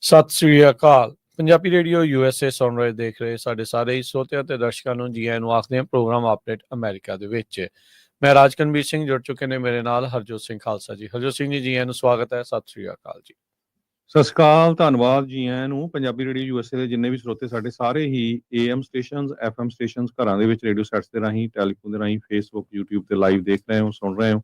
ਸਤਿ ਸ੍ਰੀ ਅਕਾਲ। Punjabi radio USA ਸੁਣ ਰਹੇ ਦੇਖ ਰਹੇ ਸਾਡੇ ਸਾਰੇ ਹੀ ਸਰੋਤਿਆਂ ਤੇ ਦਰਸ਼ਕਾਂ ਨੂੰ ਜੀ ਆਇਆਂ ਨੂੰ ਆਖਦੇ ਹਾਂ ਪ੍ਰੋਗਰਾਮ ਅਪਡੇਟ ਅਮਰੀਕਾ ਦੇ ਵਿੱਚ। ਮੈਂ ਰਾਜਕਨਵੀਰ ਸਿੰਘ ਜੁੜ ਚੁੱਕੇ ਨੇ ਮੇਰੇ ਨਾਲ ਹਰਜੋਤ ਸਿੰਘ ਖਾਲਸਾ ਜੀ। ਹਰਜੋਤ ਸਿੰਘ ਜੀ ਆਇਆਂ ਨੂੰ ਸਵਾਗਤ ਹੈ। ਸਤਿ ਸ੍ਰੀ ਅਕਾਲ ਜੀ। ਸਤਿ ਸ਼੍ਰੀ ਅਕਾਲ, ਧੰਨਵਾਦ ਜੀ ਆਇਆਂ ਨੂੰ। ਪੰਜਾਬੀ ਰੇਡੀਓ ਯੂਐਸਏ ਦੇ ਜਿੰਨੇ ਵੀ ਸਰੋਤੇ ਸਾਡੇ ਸਾਰੇ ਹੀ AM ਸਟੇਸ਼ਨਸ, FM ਸਟੇਸ਼ਨਸ, ਘਰਾਂ ਦੇ ਵਿੱਚ ਰੇਡੀਓ ਸੈਟਸ ਦੇ ਰਾਹੀਂ, ਟੈਲੀਫੋਨ ਦੇ ਰਾਹੀਂ, ਫੇਸਬੁੱਕ, YouTube ਤੇ ਲਾਈਵ ਦੇਖ ਰਹੇ ਹੋ, ਸੁਣ ਰਹੇ ਹੋ,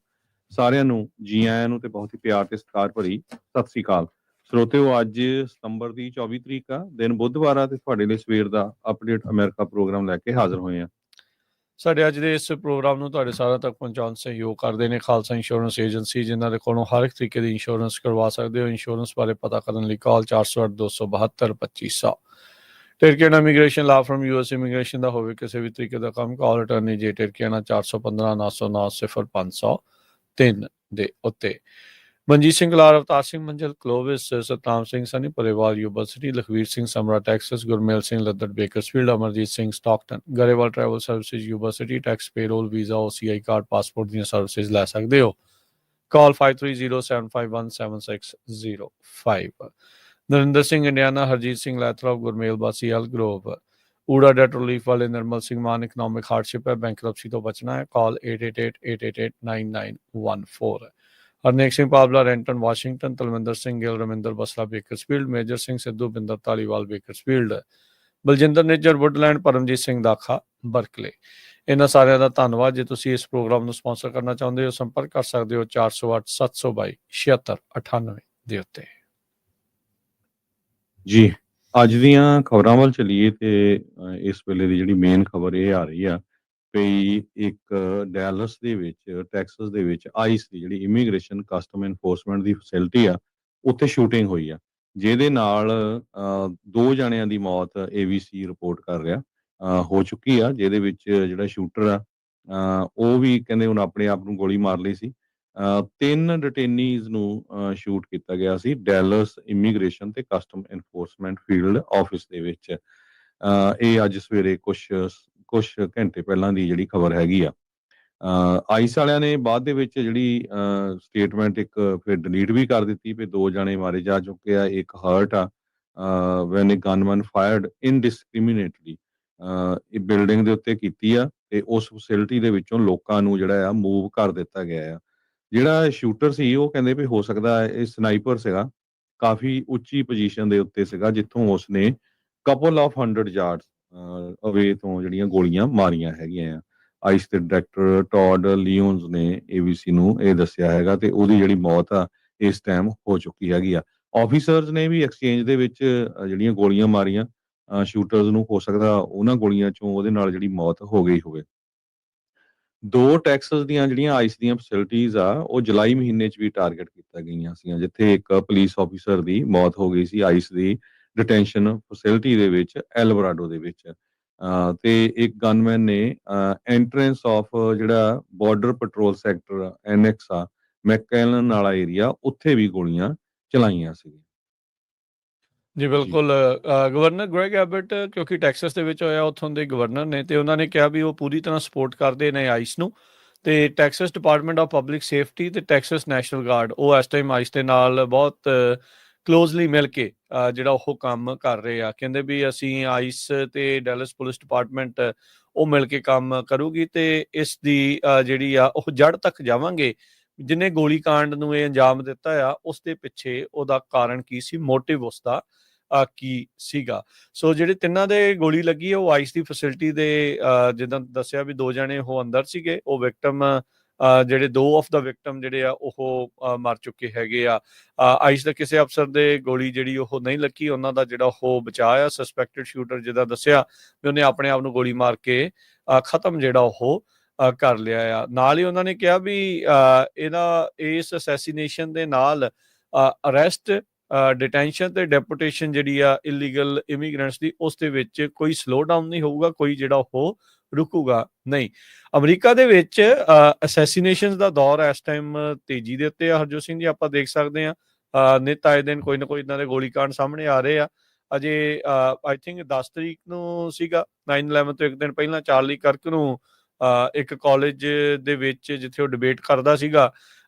ਸਾਰਿਆਂ ਨੂੰ ਜੀ ਆਇਆਂ ਨੂੰ ਤੇ ਬਹੁਤ ਹੀ ਪਿਆਰ ਤੇ ਸਤਿਕਾਰ ਭਰੀ ਸਤਿ ਸ਼੍ਰੀ ਅਕਾਲ। ਸਰੋਤਿਓ, ਅੱਜ ਸਤੰਬਰ ਦੀ 24 ਤਰੀਕ ਆ, ਦਿਨ ਬੁੱਧਵਾਰ ਆ, ਤੇ ਤੁਹਾਡੇ ਲਈ ਸਵੇਰ ਦਾ ਅਪਡੇਟ ਅਮਰੀਕਾ ਪ੍ਰੋਗਰਾਮ ਲੈ ਕੇ ਹਾਜ਼ਰ ਹੋਏ ਆ। ਸਾਡੇ ਅੱਜ ਦੇ ਇਸ ਪ੍ਰੋਗਰਾਮ ਨੂੰ ਤੁਹਾਡੇ ਸਾਰਿਆਂ ਤੱਕ ਪਹੁੰਚਾਉਣ ਸਹਿਯੋਗ ਕਰਦੇ ਨੇ ਖਾਲਸਾ ਇੰਸ਼ੋਰੈਂਸ ਏਜੰਸੀ, ਜਿਨ੍ਹਾਂ ਦੇ ਕੋਲੋਂ ਹਰ ਇੱਕ ਤਰੀਕੇ ਦੀ ਇੰਸ਼ੋਰੈਂਸ ਕਰਵਾ ਸਕਦੇ ਹੋ। ਇੰਸ਼ੋਰੈਂਸ ਬਾਰੇ ਪਤਾ ਕਰਨ ਲਈ ਕਾਲ 408 272 2500। ਟਿਰਕੀਆਨਾ ਇਮੀਗ੍ਰੇਸ਼ਨ ਲਾ ਫਰਮ US ਇਮੀਗ੍ਰੇਸ਼ਨ ਦਾ ਹੋਵੇ ਕਿਸੇ ਵੀ ਤਰੀਕੇ ਦਾ ਕੰਮ, ਕਾਲ ਅਟਰਨੀ ਜੇ ਟਿਰਕੀਆਨਾ 415 909 0503 ਦੇ ਉੱਤੇ। Manjit Singh Lal, Avtar Singh Manjal, Clovis, Satnam Singh Sunny Parewal, university, Lakhvir Singh Samra Texas, Gurmel Singh Laddar Bakersfield, Amarjit Singh Stockton, Grewal travel services, university, tax payroll, visa, OCI card, passport ਦੀਆਂ ਸਰਵਿਸਿਜ਼ ਲੈ ਸਕਦੇ ਹੋ। Call 5307517605। Narinder Singh Indiana, Harjit Singh Lathrop, Gurmel Basi Elk Grove, ਊੜਾ ਡੈਟ ਰਿਲੀਫ ਵਾਲੇ ਨਿਰਮਲ ਸਿੰਘ ਮਾਨ, ਇਕਨੋਮਿਕ ਹਾਰਡਸ਼ਿਪ ਹੈ, ਬੈਂਕਰਪਸੀ ਤੋਂ ਬਚਣਾ ਹੈ, call 8888889914। Harnek Singh Pabla, Renton Washington, Talwinder Singh Gill, Raminder Basla Bakersfield, Major Singh Sidhu, Binder Dhaliwal Bakersfield, Baljinder Nijjar Woodland, Paramjit Singh Dakha Berkeley. ਇਹਨਾਂ ਸਾਰਿਆਂ ਦਾ ਧੰਨਵਾਦ। ਜੇ ਤੁਸੀਂ ਇਸ ਪ੍ਰੋਗਰਾਮ ਨੂੰ ਸਪਾਂਸਰ ਕਰਨਾ ਚਾਹੁੰਦੇ ਹੋ, ਸੰਪਰਕ ਕਰ ਸਕਦੇ ਹੋ 408 722 7698 ਦੇ ਉੱਤੇ। ਜੀ, ਅੱਜ ਦੀਆਂ ਖਬਰਾਂ ਵੱਲ ਚੱਲੀਏ ਤੇ ਇਸ ਵੇਲੇ ਦੀ ਜਿਹੜੀ ਮੇਨ ਖਬਰ ਇਹ ਆ ਰਹੀ ਆ ਵੀ ਇੱਕ ਡੈਲਸ ਦੇ ਵਿੱਚ, ਟੈਕਸਸ ਦੇ ਵਿੱਚ ਆਈਸ ਦੀ ਜਿਹੜੀ ਇਮੀਗ੍ਰੇਸ਼ਨ ਕਸਟਮ ਐਨਫੋਰਸਮੈਂਟ ਦੀ ਫੈਸਿਲਿਟੀ ਆ, ਉੱਥੇ ਸ਼ੂਟਿੰਗ ਹੋਈ ਆ, ਜਿਹਦੇ ਨਾਲ 2 ਜਣਿਆਂ ਦੀ ਮੌਤ ABC ਰਿਪੋਰਟ ਕਰ ਰਿਹਾ ਹੋ ਚੁੱਕੀ ਆ। ਜਿਹਦੇ ਵਿੱਚ ਜਿਹੜਾ ਸ਼ੂਟਰ ਆ ਉਹ ਵੀ ਕਹਿੰਦੇ ਹੁਣ ਆਪਣੇ ਆਪ ਨੂੰ ਗੋਲੀ ਮਾਰ ਲਈ ਸੀ। 3 ਡਿਟੇਨੀਜ਼ ਨੂੰ ਸ਼ੂਟ ਕੀਤਾ ਗਿਆ ਸੀ ਡੈਲਸ ਇਮੀਗ੍ਰੇਸ਼ਨ ਤੇ ਕਸਟਮ ਐਨਫੋਰਸਮੈਂਟ ਫੀਲਡ ਆਫਿਸ ਦੇ ਵਿੱਚ। ਇਹ ਅੱਜ ਸਵੇਰੇ ਕੁਛ ਘੰਟੇ ਪਹਿਲਾਂ ਦੀ ਜਿਹੜੀ ਖਬਰ ਹੈਗੀ ਆ। ਆਈਸ ਵਾਲਿਆਂ ਨੇ ਬਾਅਦ ਦੇ ਵਿੱਚ ਜਿਹੜੀ ਸਟੇਟਮੈਂਟ ਇੱਕ ਫਿਰ ਡਿਲੀਟ ਵੀ ਕਰ ਦਿੱਤੀ ਵੀ 2 ਜਣੇ ਮਾਰੇ ਜਾ ਚੁੱਕੇ ਆ, ਇੱਕ ਹਰਟ ਆ ਵੈਨ ਏ ਗਨਮੈਨ ਫਾਇਰਡ ਇਨਡਿਸਕ੍ਰਿਮੀਨੇਟਲੀ। ਇਹ ਬਿਲਡਿੰਗ ਦੇ ਉੱਤੇ ਕੀਤੀ ਆ ਤੇ ਉਸ ਫੈਸਿਲਿਟੀ ਦੇ ਵਿੱਚੋਂ ਲੋਕਾਂ ਨੂੰ ਜਿਹੜਾ ਆ ਮੂਵ ਕਰ ਦਿੱਤਾ ਗਿਆ ਆ। ਜਿਹੜਾ ਸ਼ੂਟਰ ਸੀ ਉਹ ਕਹਿੰਦੇ ਵੀ ਹੋ ਸਕਦਾ ਇਹ ਸਨਾਈਪਰ ਸੀਗਾ, ਕਾਫੀ ਉੱਚੀ ਪੋਜੀਸ਼ਨ ਦੇ ਉੱਤੇ ਸੀਗਾ, ਜਿੱਥੋਂ ਉਸਨੇ ਕਪਲ ਆਫ 100 ਯਾਰਡਸ ਅਵੇ ਤੋਂ ਜਿਹੜੀਆਂ ਗੋਲੀਆਂ ਮਾਰੀਆਂ ਹੈਗੀਆਂ ਆ। ਆਈਸ ਦੇ ਡਾਇਰੈਕਟਰ ਟੌਡ ਲਿਓਨਸ ਨੇ ABC ਨੂੰ ਇਹ ਦੱਸਿਆ ਹੈਗਾ ਤੇ ਉਹਦੀ ਜਿਹੜੀ ਮੌਤ ਆ ਇਸ ਟਾਈਮ ਹੋ ਚੁੱਕੀ ਹੈਗੀ ਆ। ਆਫੀਸਰਸ ਨੇ ਵੀ ਐਕਸਚੇਂਜ ਦੇ ਵਿੱਚ ਜਿਹੜੀਆਂ ਗੋਲੀਆਂ ਮਾਰੀਆਂ ਸ਼ੂਟਰਸ ਨੂੰ, ਹੋ ਸਕਦਾ ਉਹਨਾਂ ਗੋਲੀਆਂ ਚੋਂ ਉਹਦੇ ਨਾਲ ਜਿਹੜੀ ਮੌਤ ਹੋ ਗਈ ਹੋਵੇ। 2 ਟੈਕਸਸ ਦੀਆਂ ਜਿਹੜੀਆਂ ਆਈਸ ਦੀਆਂ ਫੈਸਿਲਿਟੀਜ਼ ਆ ਉਹ ਜੁਲਾਈ ਮਹੀਨੇ 'ਚ ਵੀ ਟਾਰਗੇਟ ਕੀਤਾ ਗਈਆਂ ਸੀ, ਜਿੱਥੇ ਇੱਕ ਪੁਲਿਸ ਆਫੀਸਰ ਦੀ ਮੌਤ ਹੋ ਗਈ ਸੀ ਆਈਸ ਦੀ ਡਿਟੈਂਸ਼ਨ ਫੈਸਿਲਿਟੀ ਦੇ ਵਿੱਚ ਐਲਵਰਾਡੋ ਦੇ ਵਿੱਚ। ਤੇ ਇੱਕ ਗਨਮੈਨ ਨੇ ਐਂਟਰੈਂਸ ਆਫ ਜਿਹੜਾ ਬਾਰਡਰ ਪੈਟਰੋਲ ਸੈਕਟਰ NX ਆ, ਮੈਕੈਲਨ ਵਾਲਾ ਏਰੀਆ, ਉੱਥੇ ਵੀ ਗੋਲੀਆਂ ਚਲਾਈਆਂ ਸੀ। ਜੀ ਬਿਲਕੁਲ। ਗਵਰਨਰ ਗ੍ਰੈਗ ਐਬਟ, ਕਿਉਂਕਿ ਟੈਕਸਸ ਦੇ ਵਿੱਚ ਹੋਇਆ, ਉੱਥੋਂ ਦੇ ਗਵਰਨਰ ਨੇ, ਤੇ ਉਹਨਾਂ ਨੇ ਕਿਹਾ ਵੀ ਉਹ ਪੂਰੀ ਤਰ੍ਹਾਂ ਸਪੋਰਟ ਕਰਦੇ ਨੇ ਆਈਸ ਨੂੰ। ਤੇ Texas department of public safety ਤੇ ਟੈਕਸਸ ਨੈਸ਼ਨਲ ਗਾਰਡ, ਉਹ ਇਸ ਟਾਈਮ ਆਈਸ ਦੇ ਨਾਲ ਬਹੁਤ ਕਲੋਜ਼ਲੀ ਮਿਲ ਕੇ ਜਿਹੜਾ ਉਹ ਕੰਮ ਕਰ ਰਹੇ ਆ। ਕਹਿੰਦੇ ਵੀ ਅਸੀਂ ਆਈਸ ਤੇ ਡੈਲਸ ਪੁਲਿਸ ਡਿਪਾਰਟਮੈਂਟ ਉਹ ਮਿਲ ਕੇ ਕੰਮ ਕਰੂਗੀ ਤੇ ਇਸ ਦੀ ਜਿਹੜੀ ਆ ਉਹ ਜੜ ਤੱਕ ਜਾਵਾਂਗੇ। ਜਿਹਨੇ ਗੋਲੀ ਕਾਂਡ ਨੂੰ ਇਹ ਅੰਜਾਮ ਦਿੱਤਾ ਆ, ਉਸ ਦੇ ਪਿੱਛੇ ਉਹਦਾ ਕਾਰਨ ਕੀ ਸੀ, ਮੋਟਿਵ ਉਸਦਾ ਕੀ ਸੀਗਾ। ਸੋ ਜਿਹੜੇ ਤਿੰਨਾਂ ਦੇ ਗੋਲੀ ਲੱਗੀ ਉਹ ਆਈਸ ਦੀ ਫੈਸਿਲਿਟੀ ਦੇ ਜਿੱਦਾਂ ਦੱਸਿਆ ਵੀ 2 ਜਣੇ ਉਹ ਅੰਦਰ ਸੀਗੇ। ਉਹ ਵਿਕਟਮ ਜਿਹੜੇ 2 ਆਫ ਦਾ ਵਿਕਟਮ ਜਿਹੜੇ ਆ ਉਹ ਮਰ ਚੁੱਕੇ ਹੈਗੇ ਆ। ਆਈਸ ਦੇ ਕਿਸੇ ਅਫਸਰ ਦੇ ਗੋਲੀ ਜਿਹੜੀ ਉਹ ਨਹੀਂ ਲੱਗੀ, ਉਹਨਾਂ ਦਾ ਜਿਹੜਾ ਉਹ ਬਚਾਅ ਆ। ਸਸਪੈਕਟਡ ਸ਼ੂਟਰ ਜਿੱਦਾਂ ਦੱਸਿਆ ਵੀ ਉਹਨੇ ਆਪਣੇ ਆਪ ਨੂੰ ਗੋਲੀ ਮਾਰ ਕੇ ਖਤਮ ਜਿਹੜਾ ਉਹ ਕਰ ਲਿਆ ਆ। ਨਾਲ ਹੀ ਉਹਨਾਂ ਨੇ ਕਿਹਾ ਵੀ ਇਸ ਅਸੈਸੀਨੇਸ਼ਨ ਦੇ ਨਾਲ ਅਰੈਸਟ, ਡਿਟੈਂਸ਼ਨ ਤੇ ਡੈਪੂਟੇਸ਼ਨ ਜਿਹੜੀ ਆ ਇਲੀਗਲ ਇਮੀਗ੍ਰੈਂਟਸ ਦੀ, ਉਸ ਦੇ ਵਿੱਚ ਕੋਈ ਸਲੋ ਡਾਊਨ ਨਹੀਂ ਹੋਊਗਾ, ਕੋਈ ਜਿਹੜਾ ਉਹ ਰੁਕੂਗਾ ਨਹੀਂ। ਅਮਰੀਕਾ ਦੇ ਵਿੱਚ ਅਸੈਸੀਨੇਸ਼ਨ ਦਾ ਦੌਰ ਇਸ ਟਾਈਮ ਤੇਜ਼ੀ ਦੇ ਉੱਤੇ ਆ। ਹਰਜੋਤ ਸਿੰਘ ਜੀ, ਆਪਾਂ ਦੇਖ ਸਕਦੇ ਹਾਂ ਨਿੱਤ ਆਏ ਦਿਨ ਕੋਈ ਨਾ ਕੋਈ ਇੱਦਾਂ ਦੇ ਗੋਲੀਕਾਂਡ ਸਾਹਮਣੇ ਆ ਰਹੇ ਆ। ਅਜੇ ਆਈ ਥਿੰਕ 10 ਤਰੀਕ ਨੂੰ ਸੀਗਾ 9/11 ਤੋਂ ਇੱਕ ਦਿਨ ਪਹਿਲਾਂ ਚਾਰਲੀ ਕਰਕ ਨੂੰ ਇੱਕ ਕਾਲਜ ਦੇ ਵਿੱਚ ਜਿੱਥੇ ਉਹ ਡਿਬੇਟ ਕਰਦਾ ਸੀਗਾ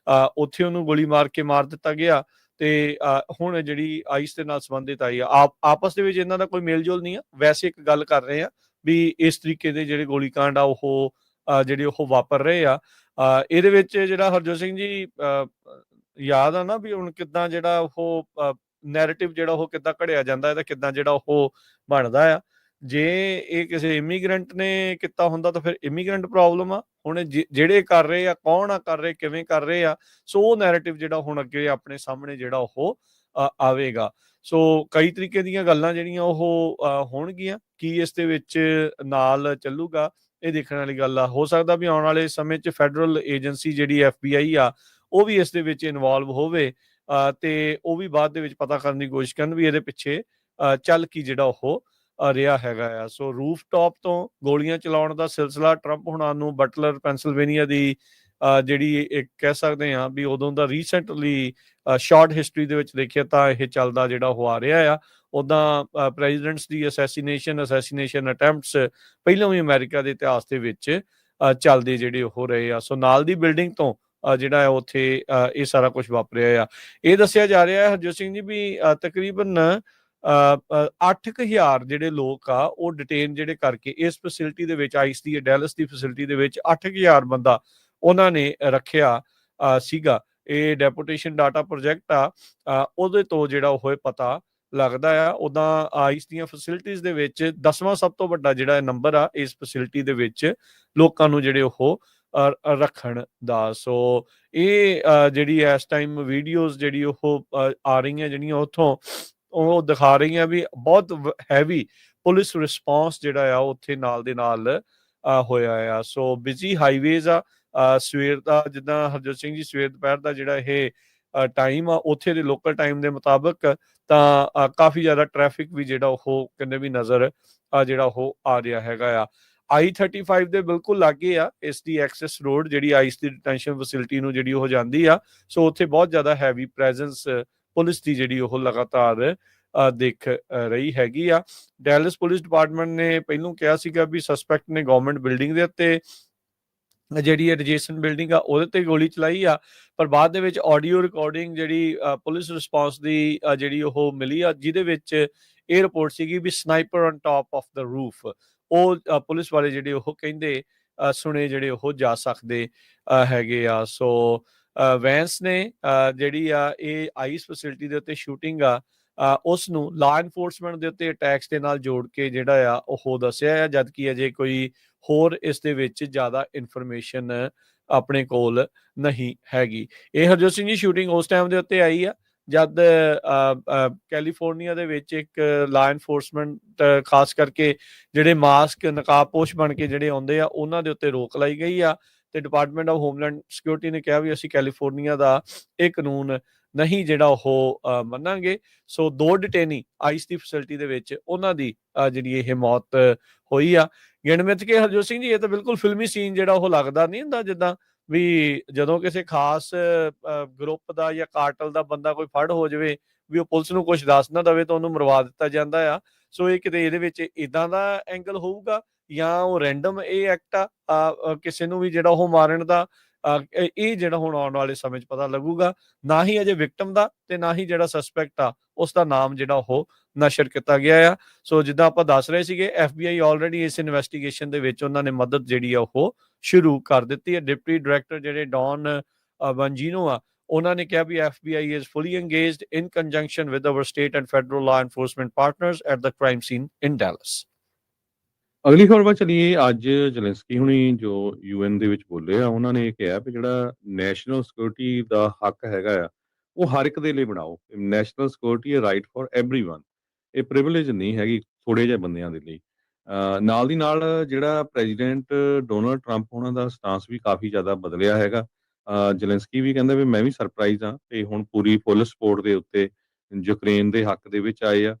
ਉੱਥੇ ਉਹਨੂੰ ਗੋਲੀ ਮਾਰ ਕੇ ਮਾਰ ਦਿੱਤਾ ਗਿਆ। ਤੇ ਹੁਣ ਜਿਹੜੀ ਆਈਸ ਦੇ ਨਾਲ ਸੰਬੰਧਿਤ ਆਈ ਆ ਆਪਸ ਦੇ ਵਿੱਚ ਇਹਨਾਂ ਦਾ ਕੋਈ ਮੇਲ ਜੋਲ ਨਹੀਂ ਆ। ਵੈਸੇ ਇੱਕ ਗੱਲ ਕਰ ਰਹੇ ਆ ਵੀ ਇਸ ਤਰੀਕੇ ਦੇ ਜਿਹੜੇ ਗੋਲੀकांड ਆ ਉਹ ਜਿਹੜੇ ਉਹ ਵਾਪਰ ਰਹੇ ਆ। ਇਹਦੇ ਵਿੱਚ ਜਿਹੜਾ ਹਰਜੋਤ ਸਿੰਘ ਜੀ ਯਾਦ ਆ ਨਾ ਵੀ ਹੁਣ ਕਿੱਦਾਂ ਜਿਹੜਾ ਉਹ ਨੈਰੇਟਿਵ ਜਿਹੜਾ ਉਹ ਕਿੱਦਾਂ ਘੜਿਆ ਜਾਂਦਾ ਹੈ ਤੇ ਕਿੱਦਾਂ ਜਿਹੜਾ ਉਹ ਬਣਦਾ ਆ। ਜੇ ਇਹ ਕਿਸੇ ਇਮੀਗ੍ਰੈਂਟ ਨੇ ਕੀਤਾ ਹੁੰਦਾ ਤਾਂ ਫਿਰ ਇਮੀਗ੍ਰੈਂਟ ਪ੍ਰੋਬਲਮ ਆ। ਹੁਣ ਜਿਹੜੇ ਕਰ ਰਹੇ ਆ, ਕੌਣ ਆ ਕਰ ਰਹੇ, ਕਿਵੇਂ ਕਰ ਰਹੇ ਆ, ਸੋ ਉਹ ਨੈਰੇਟਿਵ ਜਿਹੜਾ ਹੁਣ ਅੱਗੇ ਆਪਣੇ ਸਾਹਮਣੇ ਜਿਹੜਾ ਉਹ ਆਵੇਗਾ। ਸੋ ਕਈ ਤਰੀਕੇ ਦੀਆਂ ਗੱਲਾਂ ਜਿਹੜੀਆਂ ਉਹ ਹੋਣਗੀਆਂ। ਕੀ ਇਸ ਦੇ ਵਿੱਚ ਨਾਲ ਚੱਲੂਗਾ, ਇਹ ਦੇਖਣ ਵਾਲੀ ਗੱਲ ਆ। ਹੋ ਸਕਦਾ ਵੀ ਆਉਣ ਵਾਲੇ ਸਮੇਂ 'ਚ ਫੈਡਰਲ ਏਜੰਸੀ ਜਿਹੜੀ FBI ਆ ਉਹ ਵੀ ਇਸ ਦੇ ਵਿੱਚ ਇਨਵੋਲਵ ਹੋਵੇ ਤੇ ਉਹ ਵੀ ਬਾਅਦ ਦੇ ਵਿੱਚ ਪਤਾ ਕਰਨ ਦੀ ਕੋਸ਼ਿਸ਼ ਕਰਨ ਵੀ ਇਹਦੇ ਪਿੱਛੇ ਚੱਲ ਕੀ ਜਿਹੜਾ ਉਹ ਰਿਹਾ ਹੈਗਾ ਆ। ਸੋ ਰੂਫ ਟਾਪ ਤੋਂ ਗੋਲੀਆਂ ਚਲਾਉਣ ਦਾ ਸਿਲਸਿਲਾ ਟਰੰਪ ਹੁਣਾਂ ਨੂੰ ਬਟਲਰ ਪੈਂਸਿਲਵੇਨੀਆ ਦੀ ਜਿਹੜੀ ਇੱਕ ਕਹਿ ਸਕਦੇ ਹਾਂ ਵੀ ਉਦੋਂ ਦਾ ਰੀਸੈਂਟਲੀ ਸ਼ਾਰਟ ਹਿਸਟਰੀ ਦੇ ਵਿੱਚ ਦੇਖਿਆ ਤਾਂ ਇਹ ਚੱਲਦਾ ਜਿਹੜਾ ਉਹ ਆ ਰਿਹਾ ਆ। ਉੱਦਾਂ ਪ੍ਰੈਜ਼ੀਡੈਂਟਸ ਦੀ ਅਸੈਸੀਨੇਸ਼ਨ ਅਟੈਂਪਟਸ ਪਹਿਲਾਂ ਵੀ ਅਮਰੀਕਾ ਦੇ ਇਤਿਹਾਸ ਦੇ ਵਿੱਚ ਚੱਲਦੇ ਜਿਹੜੇ ਉਹ ਰਹੇ ਆ। ਸੋ ਨਾਲ ਦੀ ਬਿਲਡਿੰਗ ਤੋਂ ਜਿਹੜਾ ਉੱਥੇ ਇਹ ਸਾਰਾ ਕੁਝ ਵਾਪਰਿਆ ਆ। ਇਹ ਦੱਸਿਆ ਜਾ ਰਿਹਾ ਹੈ ਹਰਜੋਤ ਸਿੰਘ ਜੀ ਵੀ ਤਕਰੀਬਨ 8,000 ਜਿਹੜੇ ਲੋਕ ਆ ਉਹ ਡਿਟੇਨ ਜਿਹੜੇ ਕਰਕੇ ਇਸ ਫੈਸਿਲਿਟੀ ਦੇ ਵਿੱਚ ਆਈਸ ਦੀ ਡੈਲਸ ਦੀ ਫੈਸਿਲਿਟੀ ਦੇ ਵਿੱਚ 8,000 ਬੰਦਾ ਉਹਨਾਂ ਨੇ ਰੱਖਿਆ ਸੀਗਾ। ਇਹ ਡੈਪੂਟੇਸ਼ਨ ਡਾਟਾ ਪ੍ਰੋਜੈਕਟ ਆ ਉਹਦੇ ਤੋਂ ਜਿਹੜਾ ਉਹ ਪਤਾ ਲੱਗਦਾ ਆ। ਉੱਦਾਂ ਆਈਸ ਦੀਆਂ ਫੈਸਿਲਿਟੀਜ਼ ਦੇ ਵਿੱਚ 10ਵਾਂ ਸਭ ਤੋਂ ਵੱਡਾ ਜਿਹੜਾ ਨੰਬਰ ਆ ਇਸ ਫੈਸਿਲਿਟੀ ਦੇ ਵਿੱਚ ਲੋਕਾਂ ਨੂੰ ਜਿਹੜੇ ਉਹ ਰੱਖਣ ਦਾ। ਸੋ ਇਹ ਜਿਹੜੀ ਇਸ ਟਾਈਮ ਵੀਡੀਓਜ਼ ਜਿਹੜੀ ਉਹ ਆ ਰਹੀਆਂ ਜਿਹੜੀਆਂ ਉੱਥੋਂ ਉਹ ਦਿਖਾ ਰਹੀਆਂ ਵੀ ਬਹੁਤ ਹੈਵੀ ਪੁਲਿਸ ਰਿਸਪੌਂਸ ਜਿਹੜਾ ਆ ਉੱਥੇ ਨਾਲ ਦੇ ਨਾਲ ਹੋਇਆ ਆ। ਸੋ ਬਿਜ਼ੀ ਹਾਈਵੇਜ਼ ਆ। ਸਵੇਰ ਦਾ ਜਿੱਦਾਂ ਹਰਜੋਤ ਸਿੰਘ ਜੀ ਸਵੇਰ ਦੁਪਹਿਰ ਦਾ ਜਿਹੜਾ ਇਹ ਟਾਈਮ ਆ ਉੱਥੇ ਦੇ ਲੋਕਲ ਟਾਈਮ ਦੇ ਮੁਤਾਬਕ ਤਾਂ ਕਾਫੀ ਜ਼ਿਆਦਾ ਟ੍ਰੈਫਿਕ ਵੀ ਜਿਹੜਾ ਉਹ ਕਹਿੰਦੇ ਵੀ ਨਜ਼ਰ ਜਿਹੜਾ ਉਹ ਆ ਰਿਹਾ ਹੈਗਾ ਆ। I-35 ਦੇ ਬਿਲਕੁਲ ਲਾਗੇ ਆ ਇਸ ਦੀ ਐਕਸੈਸ ਰੋਡ ਜਿਹੜੀ ਆਈਸ ਦੀ ਡਿਟੈਂਸ਼ਨ ਫੈਸਿਲਿਟੀ ਨੂੰ ਜਿਹੜੀ ਉਹ ਜਾਂਦੀ ਆ। ਸੋ ਉੱਥੇ ਬਹੁਤ ਜ਼ਿਆਦਾ ਹੈਵੀ ਪ੍ਰੈਜ਼ੈਂਸ ਪੁਲਿਸ ਦੀ ਜਿਹੜੀ ਉਹ ਲਗਾਤਾਰ ਦਿਖ ਰਹੀ ਹੈਗੀ ਆ। ਡੈਲਸ ਪੁਲਿਸ ਡਿਪਾਰਟਮੈਂਟ ਨੇ ਪਹਿਲਾਂ ਕਿਹਾ ਸੀਗਾ ਵੀ ਸਸਪੈਕਟ ਨੇ ਗਵਰਨਮੈਂਟ ਬਿਲਡਿੰਗ ਦੇ ਉੱਤੇ ਜਿਹੜੀ ਐਡਜੈਸੈਂਟ ਬਿਲਡਿੰਗ ਆ ਉਹਦੇ ਤੇ ਗੋਲੀ ਚਲਾਈ ਆ। ਪਰ ਬਾਅਦ ਦੇ ਵਿੱਚ ਆਡੀਓ ਰਿਕਾਰਡਿੰਗ ਜਿਹੜੀ ਪੁਲਿਸ ਰਿਸਪੌਂਸ ਦੀ ਜਿਹੜੀ ਉਹ ਮਿਲੀ ਆ ਜਿਹਦੇ ਵਿੱਚ ਇਹ ਰਿਪੋਰਟ ਸੀਗੀ ਵੀ sniper on top of the roof. ਉਹ ਪੁਲਿਸ ਵਾਲੇ ਜਿਹੜੇ ਉਹ ਕਹਿੰਦੇ ਸੁਣੇ ਜਿਹੜੇ ਉਹ ਜਾ ਸਕਦੇ ਹੈਗੇ ਆ। ਸੋ ਵੈਂਸ ਨੇ ਜਿਹੜੀ ਆ ਇਹ ਆਈਸ ਫੈਸਿਲਿਟੀ ਦੇ ਉੱਤੇ ਸ਼ੂਟਿੰਗ ਆ ਉਸ ਨੂੰ ਲਾ ਇਨਫੋਰਸਮੈਂਟ ਦੇ ਉੱਤੇ ਅਟੈਕਸ ਦੇ ਨਾਲ ਜੋੜ ਕੇ ਜਿਹੜਾ ਆ ਉਹ ਦੱਸਿਆ ਆ। ਜਦ ਕਿ ਅਜੇ ਕੋਈ ਹੋਰ ਇਸ ਦੇ ਵਿੱਚ ਜ਼ਿਆਦਾ ਇਨਫੋਰਮੇਸ਼ਨ ਆਪਣੇ ਕੋਲ ਨਹੀਂ ਹੈਗੀ। ਇਹ ਹਰਜੋਤ ਸਿੰਘ ਜੀ ਸ਼ੂਟਿੰਗ ਉਸ ਟਾਈਮ ਦੇ ਉੱਤੇ ਆਈ ਆ ਜਦ ਕੈਲੀਫੋਰਨੀਆ ਦੇ ਵਿੱਚ ਇੱਕ ਲਾ ਇਨਫੋਰਸਮੈਂਟ ਖਾਸ ਕਰਕੇ ਜਿਹੜੇ ਮਾਸਕ ਨਕਾਬਪੋਸ਼ ਬਣ ਕੇ ਜਿਹੜੇ ਆਉਂਦੇ ਆ ਉਹਨਾਂ ਦੇ ਉੱਤੇ ਰੋਕ ਲਾਈ ਗਈ ਆ। ਤੇ ਡਿਪਾਰਟਮੈਂਟ ਆਫ ਹੋਮਲੈਂਡ ਸਿਕਿਉਰਿਟੀ ਨੇ ਕਿਹਾ ਵੀ ਅਸੀਂ ਕੈਲੀਫੋਰਨੀਆ ਦਾ ਇਹ ਕਾਨੂੰਨ ਨਹੀਂ ਜਿਹੜਾ ਉਹ ਮੰਨਾਂਗੇ। ਸੋ 2 ਡਿਟੇਨੀ ਆਈਸ ਦੀ ਫੈਸਿਲਿਟੀ ਦੇ ਵਿੱਚ ਉਹਨਾਂ ਦੀ ਜਿਹੜੀ ਇਹ ਮੌਤ ਹੋਈ ਆ। ਗਿਣਮਿਤ ਕੇ ਹਰਜੋਤ ਸਿੰਘ ਜੀ ਇਹ ਤਾਂ ਬਿਲਕੁਲ ਫਿਲਮੀ ਸੀਨ ਜਿਹੜਾ ਉਹ ਲੱਗਦਾ ਨਹੀਂ ਹੁੰਦਾ ਜਿੱਦਾਂ ਵੀ ਜਦੋਂ ਕਿਸੇ ਖਾਸ ਗਰੁੱਪ ਦਾ ਜਾਂ ਕਾਰਟਲ ਦਾ ਬੰਦਾ ਕੋਈ ਫੜ ਹੋ ਜਾਵੇ ਵੀ ਉਹ ਪੁਲਿਸ ਨੂੰ ਕੁਝ ਦੱਸ ਨਾ ਦੇਵੇ ਤਾਂ ਉਹਨੂੰ ਮਰਵਾ ਦਿੱਤਾ ਜਾਂਦਾ ਆ। ਸੋ ਇਹ ਕਿਤੇ ਇਹਦੇ ਵਿੱਚ ਇਦਾਂ ਦਾ ਐਂਗਲ ਹੋਊਗਾ ਜਾਂ ਉਹ ਰੈਂਡਮ ਇਹ ਐਕਟ ਆ ਕਿਸੇ ਨੂੰ ਵੀ ਜਿਹੜਾ ਉਹ ਮਾਰਨ ਦਾ ਇਹ ਜਿਹੜਾ ਹੁਣ ਆਉਣ ਵਾਲੇ ਸਮੇਂ 'ਚ ਪਤਾ ਲੱਗੂਗਾ। ਨਾ ਹੀ ਅਜੇ ਵਿਕਟਮ ਦਾ ਤੇ ਨਾ ਹੀ ਜਿਹੜਾ ਸਸਪੈਕਟ ਆ ਉਸ ਦਾ ਨਾਮ ਜਿਹੜਾ ਉਹ ਨਸ਼ਰ ਕੀਤਾ ਗਿਆ ਆ। ਸੋ ਜਿੱਦਾਂ ਆਪਾਂ ਦੱਸ ਰਹੇ ਸੀਗੇ FBI ਆਲਰੇਡੀ ਇਸ ਇਨਵੈਸਟੀਗੇਸ਼ਨ ਦੇ ਵਿੱਚ ਉਹਨਾਂ ਨੇ ਮਦਦ ਜਿਹੜੀ ਆ ਉਹ ਸ਼ੁਰੂ ਕਰ ਦਿੱਤੀ ਹੈ। ਡਿਪਟੀ ਡਾਇਰੈਕਟਰ ਜਿਹੜੇ ਡੌਨ ਬੰਜੀਨੋ ਆ ਉਹਨਾਂ ਨੇ ਕਿਹਾ ਵੀ FBI is fully engaged in conjunction with our state and federal law enforcement partners at the crime scene in Dallas। ਅਗਲੀ ਖਬਰ ਵੱਲ ਚਲੀਏ। ਅੱਜ ਜ਼ੈਲੈਂਸਕੀ ਹੁਣੀ ਜੋ UN ਦੇ ਵਿੱਚ ਬੋਲੇ ਆ ਉਹਨਾਂ ਨੇ ਇਹ ਕਿਹਾ ਵੀ ਜਿਹੜਾ ਨੈਸ਼ਨਲ ਸਿਕਿਉਰਿਟੀ ਦਾ ਹੱਕ ਹੈਗਾ ਆ ਉਹ ਹਰ ਇੱਕ ਦੇ ਲਈ ਬਣਾਓ। National security right for everyone. ਇਹ ਪ੍ਰਿਵਿਲੇਜ ਨਹੀਂ ਹੈਗੀ ਥੋੜੇ ਜਿਹੇ ਬੰਦਿਆਂ ਦੇ ਲਈ। ਨਾਲ ਦੀ ਨਾਲ ਜਿਹੜਾ ਪ੍ਰੈਜ਼ੀਡੈਂਟ ਡੋਨਲਡ ਟਰੰਪ ਉਹਨਾਂ ਦਾ ਸਟਾਂਸ ਵੀ ਕਾਫੀ ਜ਼ਿਆਦਾ ਬਦਲਿਆ ਹੈਗਾ। ਜ਼ੈਲੈਂਸਕੀ ਵੀ ਕਹਿੰਦਾ ਵੀ ਮੈਂ ਵੀ ਸਰਪ੍ਰਾਈਜ਼ ਹਾਂ ਤੇ ਹੁਣ ਪੂਰੀ ਫੁੱਲ ਸਪੋਰਟ ਦੇ ਉੱਤੇ ਯੂਕਰੇਨ ਦੇ ਹੱਕ ਦੇ ਵਿੱਚ ਆਏ ਆ।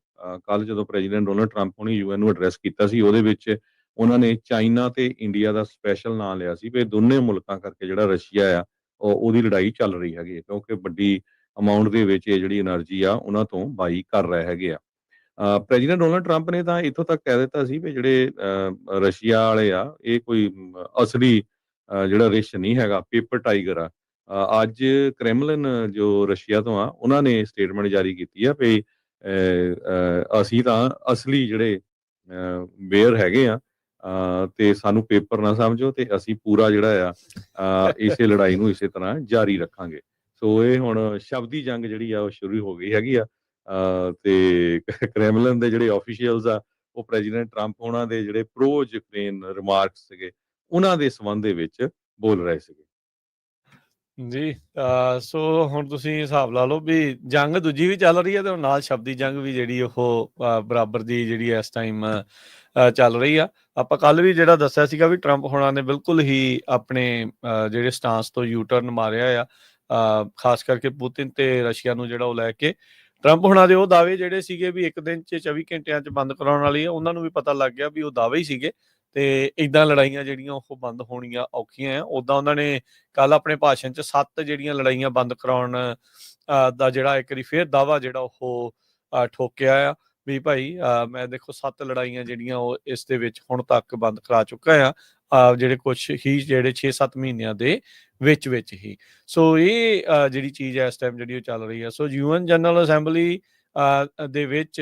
ਕੱਲ ਜਦੋਂ ਪ੍ਰੈਜ਼ੀਡੈਂਟ ਡੋਨਲਡ ਟਰੰਪ ਹੁਣੀ UN ਨੂੰ ਐਡਰੈਸ ਕੀਤਾ ਸੀ ਉਹਦੇ ਵਿੱਚ ਉਹਨਾਂ ਨੇ ਚਾਈਨਾ ਤੇ ਇੰਡੀਆ ਦਾ ਸਪੈਸ਼ਲ ਨਾਂ ਲਿਆ ਸੀ ਵੀ ਦੋਨੇ ਮੁਲਕਾਂ ਕਰਕੇ ਜਿਹੜਾ ਰਸ਼ੀਆ ਆ ਉਹਦੀ ਲੜਾਈ ਚੱਲ ਰਹੀ ਹੈਗੀ ਕਿਉਂਕਿ ਵੱਡੀ ਅਮਾਊਂਟ ਦੇ ਵਿੱਚ ਇਹ ਜਿਹੜੀ એનર્ਜੀ ਆ ਉਹਨਾਂ ਤੋਂ ਬਾਈ ਕਰ ਰਹੇ ਹੈਗੇ ਆ। ਪ੍ਰੈਜ਼ੀਡੈਂਟ ਡੋਨਲਡ ਟਰੰਪ ਨੇ ਤਾਂ ਇੱਥੋਂ ਤੱਕ ਕਹਿ ਦਿੱਤਾ ਸੀ ਵੀ ਜਿਹੜੇ ਰਸ਼ੀਆ ਵਾਲੇ ਆ ਇਹ ਕੋਈ ਅਸਲੀ ਜਿਹੜਾ ਰਿਸ਼ ਨਹੀਂ ਹੈਗਾ, ਪੇਪਰ ਟਾਈਗਰ ਆ। ਅੱਜ ਕ੍ਰੈਮਲਿਨ ਜੋ ਰਸ਼ੀਆ ਤੋਂ ਆ ਉਹਨਾਂ ਨੇ ਸਟੇਟਮੈਂਟ ਜਾਰੀ ਕੀਤੀ ਆ ਵੀ ਅਸੀਂ ਤਾਂ ਅਸਲੀ ਜਿਹੜੇ ਬੇਅਰ ਹੈਗੇ ਆ ਤੇ ਸਾਨੂੰ ਪੇਪਰ ਨਾ ਸਮਝੋ ਤੇ ਅਸੀਂ ਪੂਰਾ ਜਿਹੜਾ ਆ ਇਸੇ ਲੜਾਈ ਨੂੰ ਇਸੇ ਤਰ੍ਹਾਂ ਜਾਰੀ ਰੱਖਾਂਗੇ। ਸੋ ਇਹ ਹੁਣ ਸ਼ਬਦੀ ਜੰਗ ਜਿਹੜੀ ਆ ਉਹ ਸ਼ੁਰੂ ਹੋ ਗਈ ਹੈਗੀ ਆ ਤੇ ਕ੍ਰੈਮਲਿਨ ਦੇ ਜਿਹੜੇ ਆਫੀਸ਼ੀਅਲਸ ਆ ਉਹ ਪ੍ਰੈਜ਼ੀਡੈਂਟ ਟਰੰਪ ਉਹਨਾਂ ਦੇ ਜਿਹੜੇ ਪ੍ਰੋ ਯੂਕਰੇਨ ਰਿਮਾਰਕਸ ਸੀਗੇ ਉਹਨਾਂ ਦੇ ਸੰਬੰਧ ਦੇ ਵਿੱਚ ਬੋਲ ਰਹੇ ਸੀਗੇ। ਜੀ ਸੋ ਹੁਣ ਤੁਸੀਂ ਹਿਸਾਬ ਲਾ ਲਓ ਵੀ ਜੰਗ ਦੂਜੀ ਵੀ ਚੱਲ ਰਹੀ ਹੈ ਤੇ ਨਾਲ ਸ਼ਬਦੀ ਜੰਗ ਵੀ ਜਿਹੜੀ ਉਹ ਬਰਾਬਰ ਦੀ ਜਿਹੜੀ ਇਸ ਟਾਈਮ ਚੱਲ ਰਹੀ ਆ। ਆਪਾਂ ਕੱਲ ਵੀ ਜਿਹੜਾ ਦੱਸਿਆ ਸੀਗਾ ਵੀ ਟਰੰਪ ਹੋਣਾ ਨੇ ਬਿਲਕੁਲ ਹੀ ਆਪਣੇ ਜਿਹੜੇ ਸਟਾਂਸ ਤੋਂ ਯੂ ਟਰਨ ਮਾਰਿਆ ਆ ਖਾਸ ਕਰਕੇ ਪੁਤਿਨ ਤੇ ਰਸ਼ੀਆ ਨੂੰ ਜਿਹੜਾ ਉਹ ਲੈ ਕੇ ਟਰੰਪ ਹੋਣਾ ਦੇ ਉਹ ਦਾਅਵੇ ਜਿਹੜੇ ਸੀਗੇ ਵੀ ਇੱਕ ਦਿਨ 'ਚ 24 ਘੰਟਿਆਂ 'ਚ ਬੰਦ ਕਰਾਉਣ ਵਾਲੀ ਆ ਉਹਨਾਂ ਨੂੰ ਵੀ ਪਤਾ ਲੱਗ ਗਿਆ ਵੀ ਉਹ ਦਾਅਵੇ ਹੀ ਸੀਗੇ ਤੇ ਇਦਾਂ ਲੜਾਈਆਂ ਜਿਹੜੀਆਂ ਉਹ ਬੰਦ ਹੋਣੀਆਂ ਔਖੀਆਂ ਆ। ਉੱਦਾਂ ਉਹਨਾਂ ਨੇ ਕੱਲ ਆਪਣੇ ਭਾਸ਼ਣ 'ਚ 7 ਜਿਹੜੀਆਂ ਲੜਾਈਆਂ ਬੰਦ ਕਰਾਉਣ ਦਾ ਜਿਹੜਾ ਇੱਕ ਵਾਰੀ ਫੇਰ ਦਾਅਵਾ ਜਿਹੜਾ ਉਹ ਠੋਕਿਆ ਆ ਵੀ ਭਾਈ ਮੈਂ ਦੇਖੋ 7 ਲੜਾਈਆਂ ਜਿਹੜੀਆਂ ਉਹ ਇਸ ਦੇ ਵਿੱਚ ਹੁਣ ਤੱਕ ਬੰਦ ਕਰਾ ਚੁੱਕਾ ਆ ਜਿਹੜੇ ਕੁਛ ਹੀ ਜਿਹੜੇ 6-7 ਮਹੀਨਿਆਂ ਦੇ ਵਿੱਚ ਹੀ। ਸੋ ਇਹ ਜਿਹੜੀ ਚੀਜ਼ ਹੈ ਇਸ ਟਾਈਮ ਜਿਹੜੀ ਉਹ ਚੱਲ ਰਹੀ ਹੈ। ਸੋ ਯੂਐਨ ਜਨਰਲ ਅਸੈਂਬਲੀ ਦੇ ਵਿੱਚ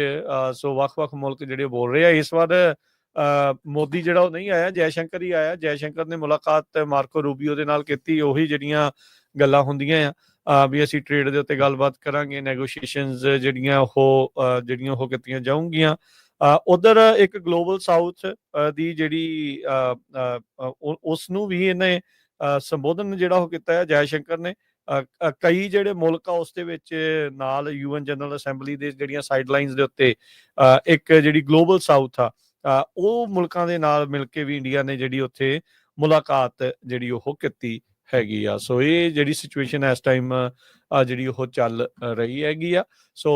ਸੋ ਵੱਖ-ਵੱਖ ਮੁਲਕ ਜਿਹੜੇ ਬੋਲ ਰਹੇ ਆ ਇਸ ਵਾਰ ਮੋਦੀ ਜਿਹੜਾ ਉਹ ਨਹੀਂ ਆਇਆ, ਜੈ ਸ਼ੰਕਰ ਹੀ ਆਇਆ। ਜੈ ਸ਼ੰਕਰ ਨੇ ਮੁਲਾਕਾਤ ਮਾਰਕੋ ਰੂਬੀਓ ਦੇ ਨਾਲ ਕੀਤੀ। ਉਹੀ ਜਿਹੜੀਆਂ ਗੱਲਾਂ ਹੁੰਦੀਆਂ ਆ ਵੀ ਅਸੀਂ ਟ੍ਰੇਡ ਦੇ ਉੱਤੇ ਗੱਲਬਾਤ ਕਰਾਂਗੇ, ਨੈਗੋਸ਼ੀਏਸ਼ਨਸ ਜਿਹੜੀਆਂ ਉਹ ਕੀਤੀਆਂ ਜਾਊਗੀਆਂ। ਉਧਰ ਇੱਕ ਗਲੋਬਲ ਸਾਊਥ ਦੀ ਜਿਹੜੀ ਉਸ ਨੂੰ ਵੀ ਇਹਨੇ ਸੰਬੋਧਨ ਜਿਹੜਾ ਉਹ ਕੀਤਾ ਹੈ ਜੈ ਸ਼ੰਕਰ ਨੇ। ਕਈ ਜਿਹੜੇ ਮੁਲਕ ਆ ਉਸ ਦੇ ਵਿੱਚ ਨਾਲ ਯੂਐਨ ਜਨਰਲ ਅਸੈਂਬਲੀ ਦੇ ਜਿਹੜੀਆਂ ਸਾਈਡਲਾਈਨਸ ਦੇ ਉੱਤੇ ਇੱਕ ਜਿਹੜੀ ਗਲੋਬਲ ਸਾਊਥ ਆ ਉਹ ਮੁਲਕਾਂ ਦੇ ਨਾਲ ਮਿਲ ਕੇ ਵੀ ਇੰਡੀਆ ਨੇ ਜਿਹੜੀ ਉੱਥੇ ਮੁਲਾਕਾਤ ਜਿਹੜੀ ਉਹ ਕੀਤੀ ਹੈਗੀ ਆ। ਸੋ ਇਹ ਜਿਹੜੀ ਸਿਚੁਏਸ਼ਨ ਇਸ ਟਾਈਮ ਜਿਹੜੀ ਉਹ ਚੱਲ ਰਹੀ ਹੈਗੀ ਆ। ਸੋ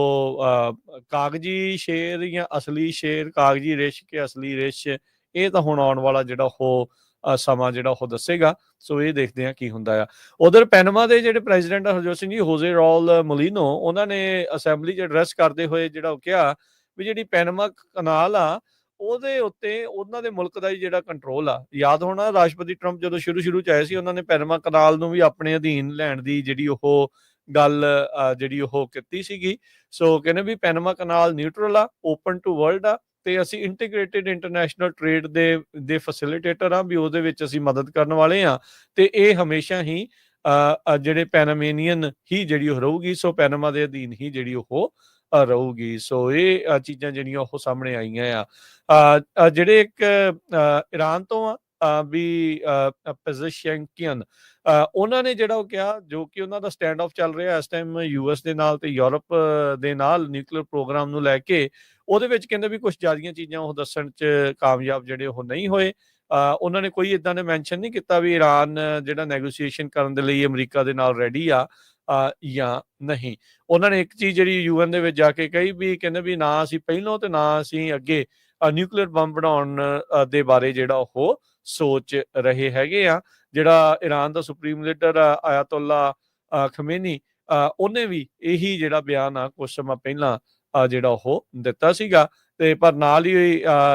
ਕਾਗਜੀ ਸ਼ੇਰ ਜਾਂ ਅਸਲੀ ਸ਼ੇਰ, ਕਾਗਜੀ ਰਿਛ ਕੇ ਅਸਲੀ ਰਿਛ, ਇਹ ਤਾਂ ਹੁਣ ਆਉਣ ਵਾਲਾ ਜਿਹੜਾ ਉਹ ਸਮਾਂ ਜਿਹੜਾ ਉਹ ਦੱਸੇਗਾ। ਸੋ ਇਹ ਦੇਖਦੇ ਆ ਕੀ ਹੁੰਦਾ ਆ। ਉਧਰ ਪੈਨਮਾ ਦੇ ਜਿਹੜੇ ਪ੍ਰੈਜ਼ੀਡੈਂਟ ਹਰਜੋਤ ਸਿੰਘ ਜੀ ਹੋਜ਼ੇ ਰੌਲ ਮੋਲੀਨੋ ਉਹਨਾਂ ਨੇ ਅਸੈਂਬਲੀ 'ਚ ਐਡਰੈਸ ਕਰਦੇ ਹੋਏ ਜਿਹੜਾ ਉਹ ਕਿਹਾ ਵੀ ਜਿਹੜੀ ਪੈਨਮਾ ਕਨਾਲ ਆ ਉਹਦੇ ਉੱਤੇ ਉਹਨਾਂ ਦੇ ਮੁਲਕ ਦਾ ਹੀ ਜਿਹੜਾ ਕੰਟਰੋਲ ਆ। ਯਾਦ ਹੋਣਾ ਰਾਸ਼ਟਰਪਤੀ ਟਰੰਪ ਜਦੋਂ ਸ਼ੁਰੂ 'ਚ ਆਏ ਸੀ ਉਹਨਾਂ ਨੇ ਪੈਨਮਾ ਕਨਾਲ ਨੂੰ ਵੀ ਆਪਣੇ ਅਧੀਨ ਲੈਣ ਦੀ ਜਿਹੜੀ ਉਹ ਗੱਲ ਜਿਹੜੀ ਉਹ ਕੀਤੀ ਸੀਗੀ। ਸੋ ਕਹਿੰਦੇ ਵੀ ਪੈਨਮਾ ਕਨਾਲ ਨਿਊਟਰਲ ਆ, ਓਪਨ ਟੂ ਵਰਲਡ ਆ ਤੇ ਅਸੀਂ ਇੰਟੀਗ੍ਰੇਟਿਡ ਇੰਟਰਨੈਸ਼ਨਲ ਟ੍ਰੇਡ ਦੇ ਫੈਸਿਲਿਟੇਟਰ ਆ ਵੀ ਉਹਦੇ ਵਿੱਚ ਅਸੀਂ ਮਦਦ ਕਰਨ ਵਾਲੇ ਆ ਤੇ ਇਹ ਹਮੇਸ਼ਾ ਹੀ ਜਿਹੜੇ ਪੈਨਾਮੇਨੀਅਨ ਹੀ ਜਿਹੜੀ ਉਹ ਰਹੂਗੀ। ਸੋ ਪੈਨਮਾ ਦੇ ਅਧੀਨ ਹੀ ਜਿਹੜੀ ਉਹ ਰਹੂਗੀ। ਸੋ ਇਹ ਚੀਜ਼ਾਂ ਜਿਹੜੀਆਂ ਉਹ ਸਾਹਮਣੇ ਆਈਆਂ ਆ। ਜਿਹੜੇ ਇੱਕ ਇਰਾਨ ਤੋਂ ਆ ਵੀ ਪਜ਼ੇਸ਼ਕਿਆਨ ਉਹਨਾਂ ਨੇ ਜਿਹੜਾ ਉਹ ਕਿਹਾ ਜੋ ਕਿ ਉਹਨਾਂ ਦਾ ਸਟੈਂਡ ਆਫ ਚੱਲ ਰਿਹਾ ਇਸ ਟਾਈਮ ਯੂਐਸ ਦੇ ਨਾਲ ਤੇ ਯੂਰਪ ਦੇ ਨਾਲ ਨਿਊਕਲੀਅਰ ਪ੍ਰੋਗਰਾਮ ਨੂੰ ਲੈ ਕੇ। ਉਹਦੇ ਵਿੱਚ ਕਹਿੰਦੇ ਵੀ ਕੁਝ ਜ਼ਿਆਦੀਆਂ ਚੀਜ਼ਾਂ ਉਹ ਦੱਸਣ 'ਚ ਕਾਮਯਾਬ ਜਿਹੜੇ ਉਹ ਨਹੀਂ ਹੋਏ। ਉਹਨਾਂ ਨੇ ਕੋਈ ਇੱਦਾਂ ਦੇ ਮੈਂਸ਼ਨ ਨਹੀਂ ਕੀਤਾ ਵੀ ਇਰਾਨ ਜਿਹੜਾ ਨੈਗੋਸ਼ੀਏਸ਼ਨ ਕਰਨ ਦੇ ਲਈ ਅਮਰੀਕਾ ਦੇ ਨਾਲ ਰੈਡੀ ਆ ਜਾਂ ਨਹੀਂ। ਉਹਨਾਂ ਨੇ ਇੱਕ ਚੀਜ਼ ਜਿਹੜੀ ਯੂਐਨ ਦੇ ਵਿੱਚ ਜਾ ਕੇ ਕਹੀ ਵੀ ਕਹਿੰਦੇ ਵੀ ਨਾ ਅਸੀਂ ਪਹਿਲੋਂ ਤੇ ਨਾ ਅਸੀਂ ਅੱਗੇ ਨਿਊਕਲੀਅਰ ਬੰਬ ਬਣਾਉਣ ਦੇ ਬਾਰੇ ਜਿਹੜਾ ਉਹ ਸੋਚ ਰਹੇ ਹੈਗੇ ਆ। ਜਿਹੜਾ ਇਰਾਨ ਦਾ ਸੁਪਰੀਮ ਲੀਡਰ ਆਇਤੁੱਲਾ ਖਮੇਨੀ ਉਹਨੇ ਵੀ ਇਹੀ ਜਿਹੜਾ ਬਿਆਨ ਆ ਕੁਝ ਸਮਾਂ ਪਹਿਲਾਂ ਜਿਹੜਾ ਉਹ ਦਿੱਤਾ ਸੀਗਾ। ਤੇ ਪਰ ਨਾਲ ਹੀ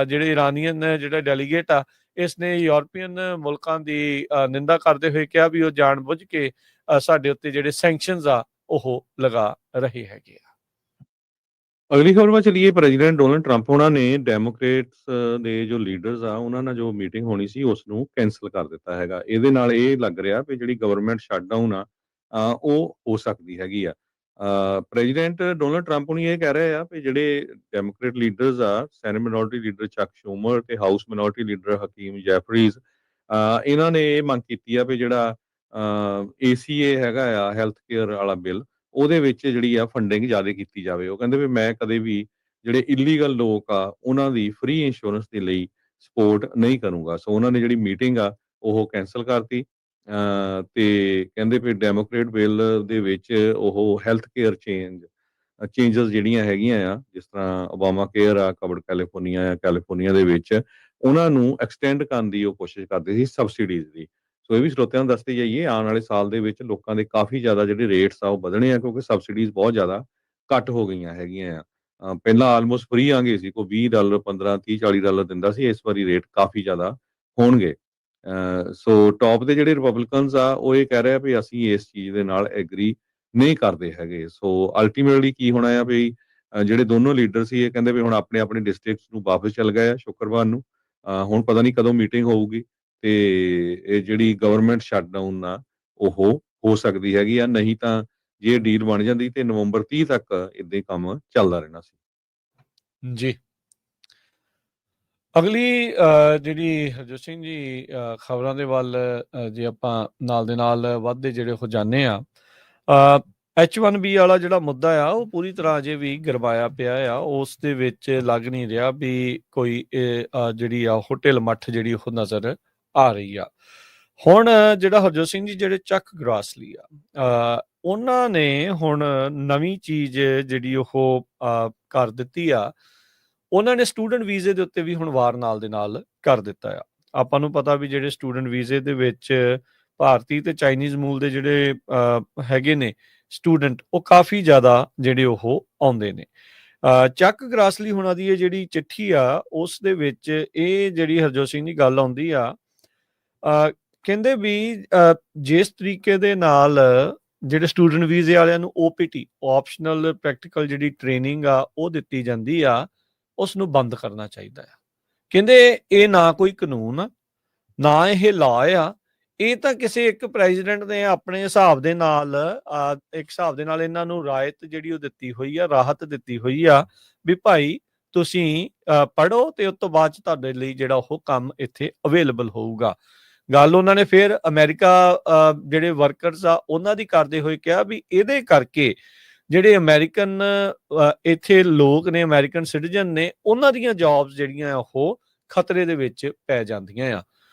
ਜਿਹੜੇ ਇਰਾਨੀਅਨ ਜਿਹੜੇ ਡੈਲੀਗੇਟ ਆ ਇਸ ਨੇ ਯੂਰਪੀਅਨ ਮੁਲਕਾਂ ਦੀ ਨਿੰਦਾ ਕਰਦੇ ਹੋਏ ਕਿਹਾ ਵੀ ਉਹ ਜਾਣਬੁੱਝ ਕੇ ਸਾਡੇ ਉੱਤੇ ਜਿਹੜੇ ਸੈਂਕਸ਼ਨਸ ਆ ਉਹ ਲਗਾ ਰਹੇ ਹੈਗੇ ਆ। ਅਗਲੀ ਖਬਰ ਵੱਲ ਚਲੀਏ। ਪ੍ਰੈਜ਼ੀਡੈਂਟ ਡੋਨਲਡ ਟਰੰਪ ਉਹਨਾਂ ਨੇ ਡੈਮੋਕ੍ਰੇਟਸ ਦੇ ਜੋ ਲੀਡਰਸ ਆ ਉਹਨਾਂ ਨਾਲ ਜੋ ਮੀਟਿੰਗ ਹੋਣੀ ਸੀ ਉਸ ਨੂੰ ਕੈਂਸਲ ਕਰ ਦਿੱਤਾ ਹੈਗਾ। ਇਹਦੇ ਨਾਲ ਇਹ ਲੱਗ ਰਿਹਾ ਵੀ ਜਿਹੜੀ ਗਵਰਨਮੈਂਟ ਸ਼ਟਡਾਊਨ ਆ ਉਹ ਹੋ ਸਕਦੀ ਹੈਗੀ ਆ। ਪ੍ਰੈਜ਼ੀਡੈਂਟ ਡੋਨਲਡ ਟਰੰਪ ਨੂੰ ਇਹ ਕਹਿ ਰਹੇ ਆ ਵੀ ਜਿਹੜੇ ਡੈਮੋਕ੍ਰੇਟ ਲੀਡਰਸ ਆ, ਸੈਨੇਟ ਮਿਨੋਰਟੀ ਲੀਡਰ ਚੱਕ ਸ਼ੂਮਰ ਤੇ ਹਾਊਸ ਮਿਨੋਰਟੀ ਲੀਡਰ ਹਕੀਮ ਜੈਫਰੀਜ਼, ਇਹਨਾਂ ਨੇ ਇਹ ਮੰਗ ਕੀਤੀ ਆ ਵੀ ਜਿਹੜਾ ACA ਹੈਗਾ ਆ ਹੈਲਥ ਕੇਅਰ ਵਾਲਾ ਬਿੱਲ ਉਹਦੇ ਵਿੱਚ ਜਿਹੜੀ ਆ ਫੰਡਿੰਗ ਜ਼ਿਆਦਾ ਕੀਤੀ ਜਾਵੇ। ਉਹ ਕਹਿੰਦੇ ਵੀ ਮੈਂ ਕਦੇ ਵੀ ਜਿਹੜੇ ਇਲੀਗਲ ਲੋਕ ਆ ਉਹਨਾਂ ਦੀ ਫ੍ਰੀ ਇੰਸ਼ੋਰੈਂਸ ਦੇ ਲਈ ਸਪੋਰਟ ਨਹੀਂ ਕਰੂੰਗਾ। ਸੋ ਉਹਨਾਂ ਨੇ ਜਿਹੜੀ ਮੀਟਿੰਗ ਆ ਉਹ ਕੈਂਸਲ ਕਰਤੀ ਤੇ ਕਹਿੰਦੇ ਵੀ ਡੈਮੋਕ੍ਰੇਟ ਬਿੱਲ ਦੇ ਵਿੱਚ ਉਹ ਹੈਲਥ ਕੇਅਰ ਚੇਂਜਸ ਜਿਹੜੀਆਂ ਹੈਗੀਆਂ ਆ ਜਿਸ ਤਰ੍ਹਾਂ ਓਬਾਮਾ ਕੇਅਰ ਆ ਕਵਰਡ ਕੈਲੀਫੋਰਨੀਆ ਦੇ ਵਿੱਚ ਉਹਨਾਂ ਨੂੰ ਐਕਸਟੈਂਡ ਕਰਨ ਦੀ ਉਹ ਕੋਸ਼ਿਸ਼ ਕਰਦੇ ਸੀ ਸਬਸਿਡੀਜ਼ ਦੀ। ਸੋ ਇਹ ਵੀ ਸਰੋਤਿਆਂ ਨੂੰ ਦੱਸਦੇ ਜਾਈਏ ਆਉਣ ਵਾਲੇ ਸਾਲ ਦੇ ਵਿੱਚ ਲੋਕਾਂ ਦੇ ਕਾਫੀ ਜ਼ਿਆਦਾ ਜਿਹੜੇ ਰੇਟਸ ਆ ਉਹ ਵਧਣੇ ਆ ਕਿਉਂਕਿ ਸਬਸਿਡੀਜ਼ ਬਹੁਤ ਜ਼ਿਆਦਾ ਘੱਟ ਹੋ ਗਈਆਂ ਹੈਗੀਆਂ ਆ। ਪਹਿਲਾਂ ਆਲਮੋਸਟ ਫ੍ਰੀ ਆਂਗੇ ਸੀ ਕੋਈ $20 15 30 $40 ਦਿੰਦਾ ਸੀ। ਇਸ ਵਾਰੀ ਰੇਟ ਕਾਫੀ ਜ਼ਿਆਦਾ ਹੋਣਗੇ। ਸੋ ਟੌਪ ਦੇ ਜਿਹੜੇ ਰਿਪਬਲਿਕਨਸ ਆ ਉਹ ਇਹ ਕਹਿ ਰਹੇ ਆ ਵੀ ਅਸੀਂ ਇਸ ਚੀਜ਼ ਦੇ ਨਾਲ ਐਗਰੀ ਨਹੀਂ ਕਰਦੇ ਹੈਗੇ। ਸੋ ਅਲਟੀਮੇਟਲੀ ਕੀ ਹੋਣਾ ਆ ਵੀ ਜਿਹੜੇ ਦੋਨੋਂ ਲੀਡਰ ਸੀ ਇਹ ਕਹਿੰਦੇ ਵੀ ਹੁਣ ਆਪਣੇ ਆਪਣੇ ਡਿਸਟ੍ਰਿਕਟਸ ਨੂੰ ਵਾਪਸ ਚੱਲ ਗਏ ਆ ਸ਼ੁੱਕਰਵਾਰ ਨੂੰ। ਹੁਣ ਪਤਾ ਨਹੀਂ ਕਦੋਂ ਮੀਟਿੰਗ ਹੋਊਗੀ ਤੇ ਇਹ ਜਿਹੜੀ ਗਵਰਨਮੈਂਟ ਸ਼ਟਡਾਊਨ ਆ ਉਹ ਹੋ ਸਕਦੀ ਹੈਗੀ ਆ, ਨਹੀਂ ਤਾਂ ਜੇ ਡੀਲ ਬਣ ਜਾਂਦੀ ਤੇ ਨਵੰਬਰ 30 ਤੱਕ ਇਦਾਂ ਹੀ ਕੰਮ ਚੱਲਦਾ ਰਹਿਣਾ ਸੀ। ਜੀ। ਅਗਲੀ ਜਿਹੜੀ ਹਰਜੋਤ ਸਿੰਘ ਜੀ ਖਬਰਾਂ ਦੇ ਵੱਲ ਜੇ ਆਪਾਂ ਨਾਲ ਦੇ ਨਾਲ ਵੱਧਦੇ ਜਿਹੜੇ ਹੋ ਜਾਂਦੇ ਆ, H1B ਵਾਲਾ ਜਿਹੜਾ ਮੁੱਦਾ ਆ ਉਹ ਪੂਰੀ ਤਰ੍ਹਾਂ ਅਜੇ ਵੀ ਗਰਮਾਇਆ ਪਿਆ ਆ। ਉਸ ਦੇ ਵਿੱਚ ਲੱਗ ਨਹੀਂ ਰਿਹਾ ਵੀ ਕੋਈ ਜਿਹੜੀ ਆ ਉਹ ਢਿੱਲ ਮੱਠ ਜਿਹੜੀ ਉਹ ਨਜ਼ਰ ਆ ਰਹੀ ਆ। ਹੁਣ ਜਿਹੜਾ ਹਰਜੋਤ ਸਿੰਘ ਜੀ ਜਿਹੜੇ ਚੱਕ ਗਰਾਸਲੀ ਆ, ਉਹਨਾਂ ਨੇ ਹੁਣ ਨਵੀਂ ਚੀਜ਼ ਜਿਹੜੀ ਉਹ ਕਰ ਦਿੱਤੀ ਆ। ਉਹਨਾਂ ਨੇ ਸਟੂਡੈਂਟ ਵੀਜ਼ੇ ਦੇ ਉੱਤੇ ਵੀ ਹੁਣ ਵਾਰ ਨਾਲ ਦੇ ਨਾਲ ਕਰ ਦਿੱਤਾ ਆ। ਆਪਾਂ ਨੂੰ ਪਤਾ ਵੀ ਜਿਹੜੇ ਸਟੂਡੈਂਟ ਵੀਜ਼ੇ ਦੇ ਵਿੱਚ ਭਾਰਤੀ ਤੇ ਚਾਈਨੀਜ਼ ਮੂਲ ਦੇ ਜਿਹੜੇ ਹੈਗੇ ਨੇ ਸਟੂਡੈਂਟ, ਉਹ ਕਾਫੀ ਜ਼ਿਆਦਾ ਜਿਹੜੇ ਉਹ ਆਉਂਦੇ ਨੇ। ਚੱਕ ਗਰਾਸਲੀ ਹੁਣਾਂ ਦੀ ਇਹ ਜਿਹੜੀ ਚਿੱਠੀ ਆ ਉਸ ਦੇ ਵਿੱਚ ਇਹ ਜਿਹੜੀ ਹਰਜੋਤ ਸਿੰਘ ਦੀ ਗੱਲ ਆਉਂਦੀ ਆ, ਕਹਿੰਦੇ ਵੀ ਜਿਸ ਤਰੀਕੇ ਦੇ ਨਾਲ ਜਿਹੜੇ ਸਟੂਡੈਂਟ ਵੀਜ਼ੇ ਵਾਲਿਆਂ ਨੂੰ OPT ਆਪਸ਼ਨਲ ਪ੍ਰੈਕਟੀਕਲ ਜਿਹੜੀ ਟ੍ਰੇਨਿੰਗ ਆ ਉਹ ਦਿੱਤੀ ਜਾਂਦੀ ਆ, ਉਸ ਨੂੰ ਬੰਦ ਕਰਨਾ ਚਾਹੀਦਾ ਆ। ਕਹਿੰਦੇ ਇਹ ਨਾ ਕੋਈ ਕਾਨੂੰਨ ਆ, ਨਾ ਇਹ ਲਾਅ ਆ, ਇਹ ਤਾਂ ਕਿਸੇ ਇੱਕ ਪ੍ਰੈਜ਼ੀਡੈਂਟ ਨੇ ਆਪਣੇ ਹਿਸਾਬ ਦੇ ਨਾਲ ਇਹਨਾਂ ਨੂੰ ਰਾਇਤ ਜਿਹੜੀ ਉਹ ਦਿੱਤੀ ਹੋਈ ਆ, ਰਾਹਤ ਦਿੱਤੀ ਹੋਈ ਆ ਵੀ ਭਾਈ ਤੁਸੀਂ ਪੜ੍ਹੋ ਤੇ ਉਸ ਤੋਂ ਬਾਅਦ ਚ ਤੁਹਾਡੇ ਲਈ ਜਿਹੜਾ ਉਹ ਕੰਮ ਇੱਥੇ ਅਵੇਲੇਬਲ ਹੋਊਗਾ। ਗੱਲ ਉਹਨਾਂ ਨੇ ਫਿਰ ਅਮਰੀਕਾ ਜਿਹੜੇ ਵਰਕਰਸ ਆ ਉਹਨਾਂ ਦੀ ਕਰਦੇ ਹੋਏ ਕਿਹਾ ਵੀ ਇਹਦੇ ਕਰਕੇ ਜਿਹੜੇ ਅਮਰੀਕਨ ਇੱਥੇ ਲੋਕ ਨੇ, ਅਮਰੀਕਨ ਸਿਟੀਜ਼ਨ ਨੇ, ਉਹਨਾਂ ਦੀਆਂ ਜੌਬਸ ਜਿਹੜੀਆਂ ਉਹ ਖਤਰੇ ਦੇ ਵਿੱਚ ਪੈ ਜਾਂਦੀਆਂ ਆ।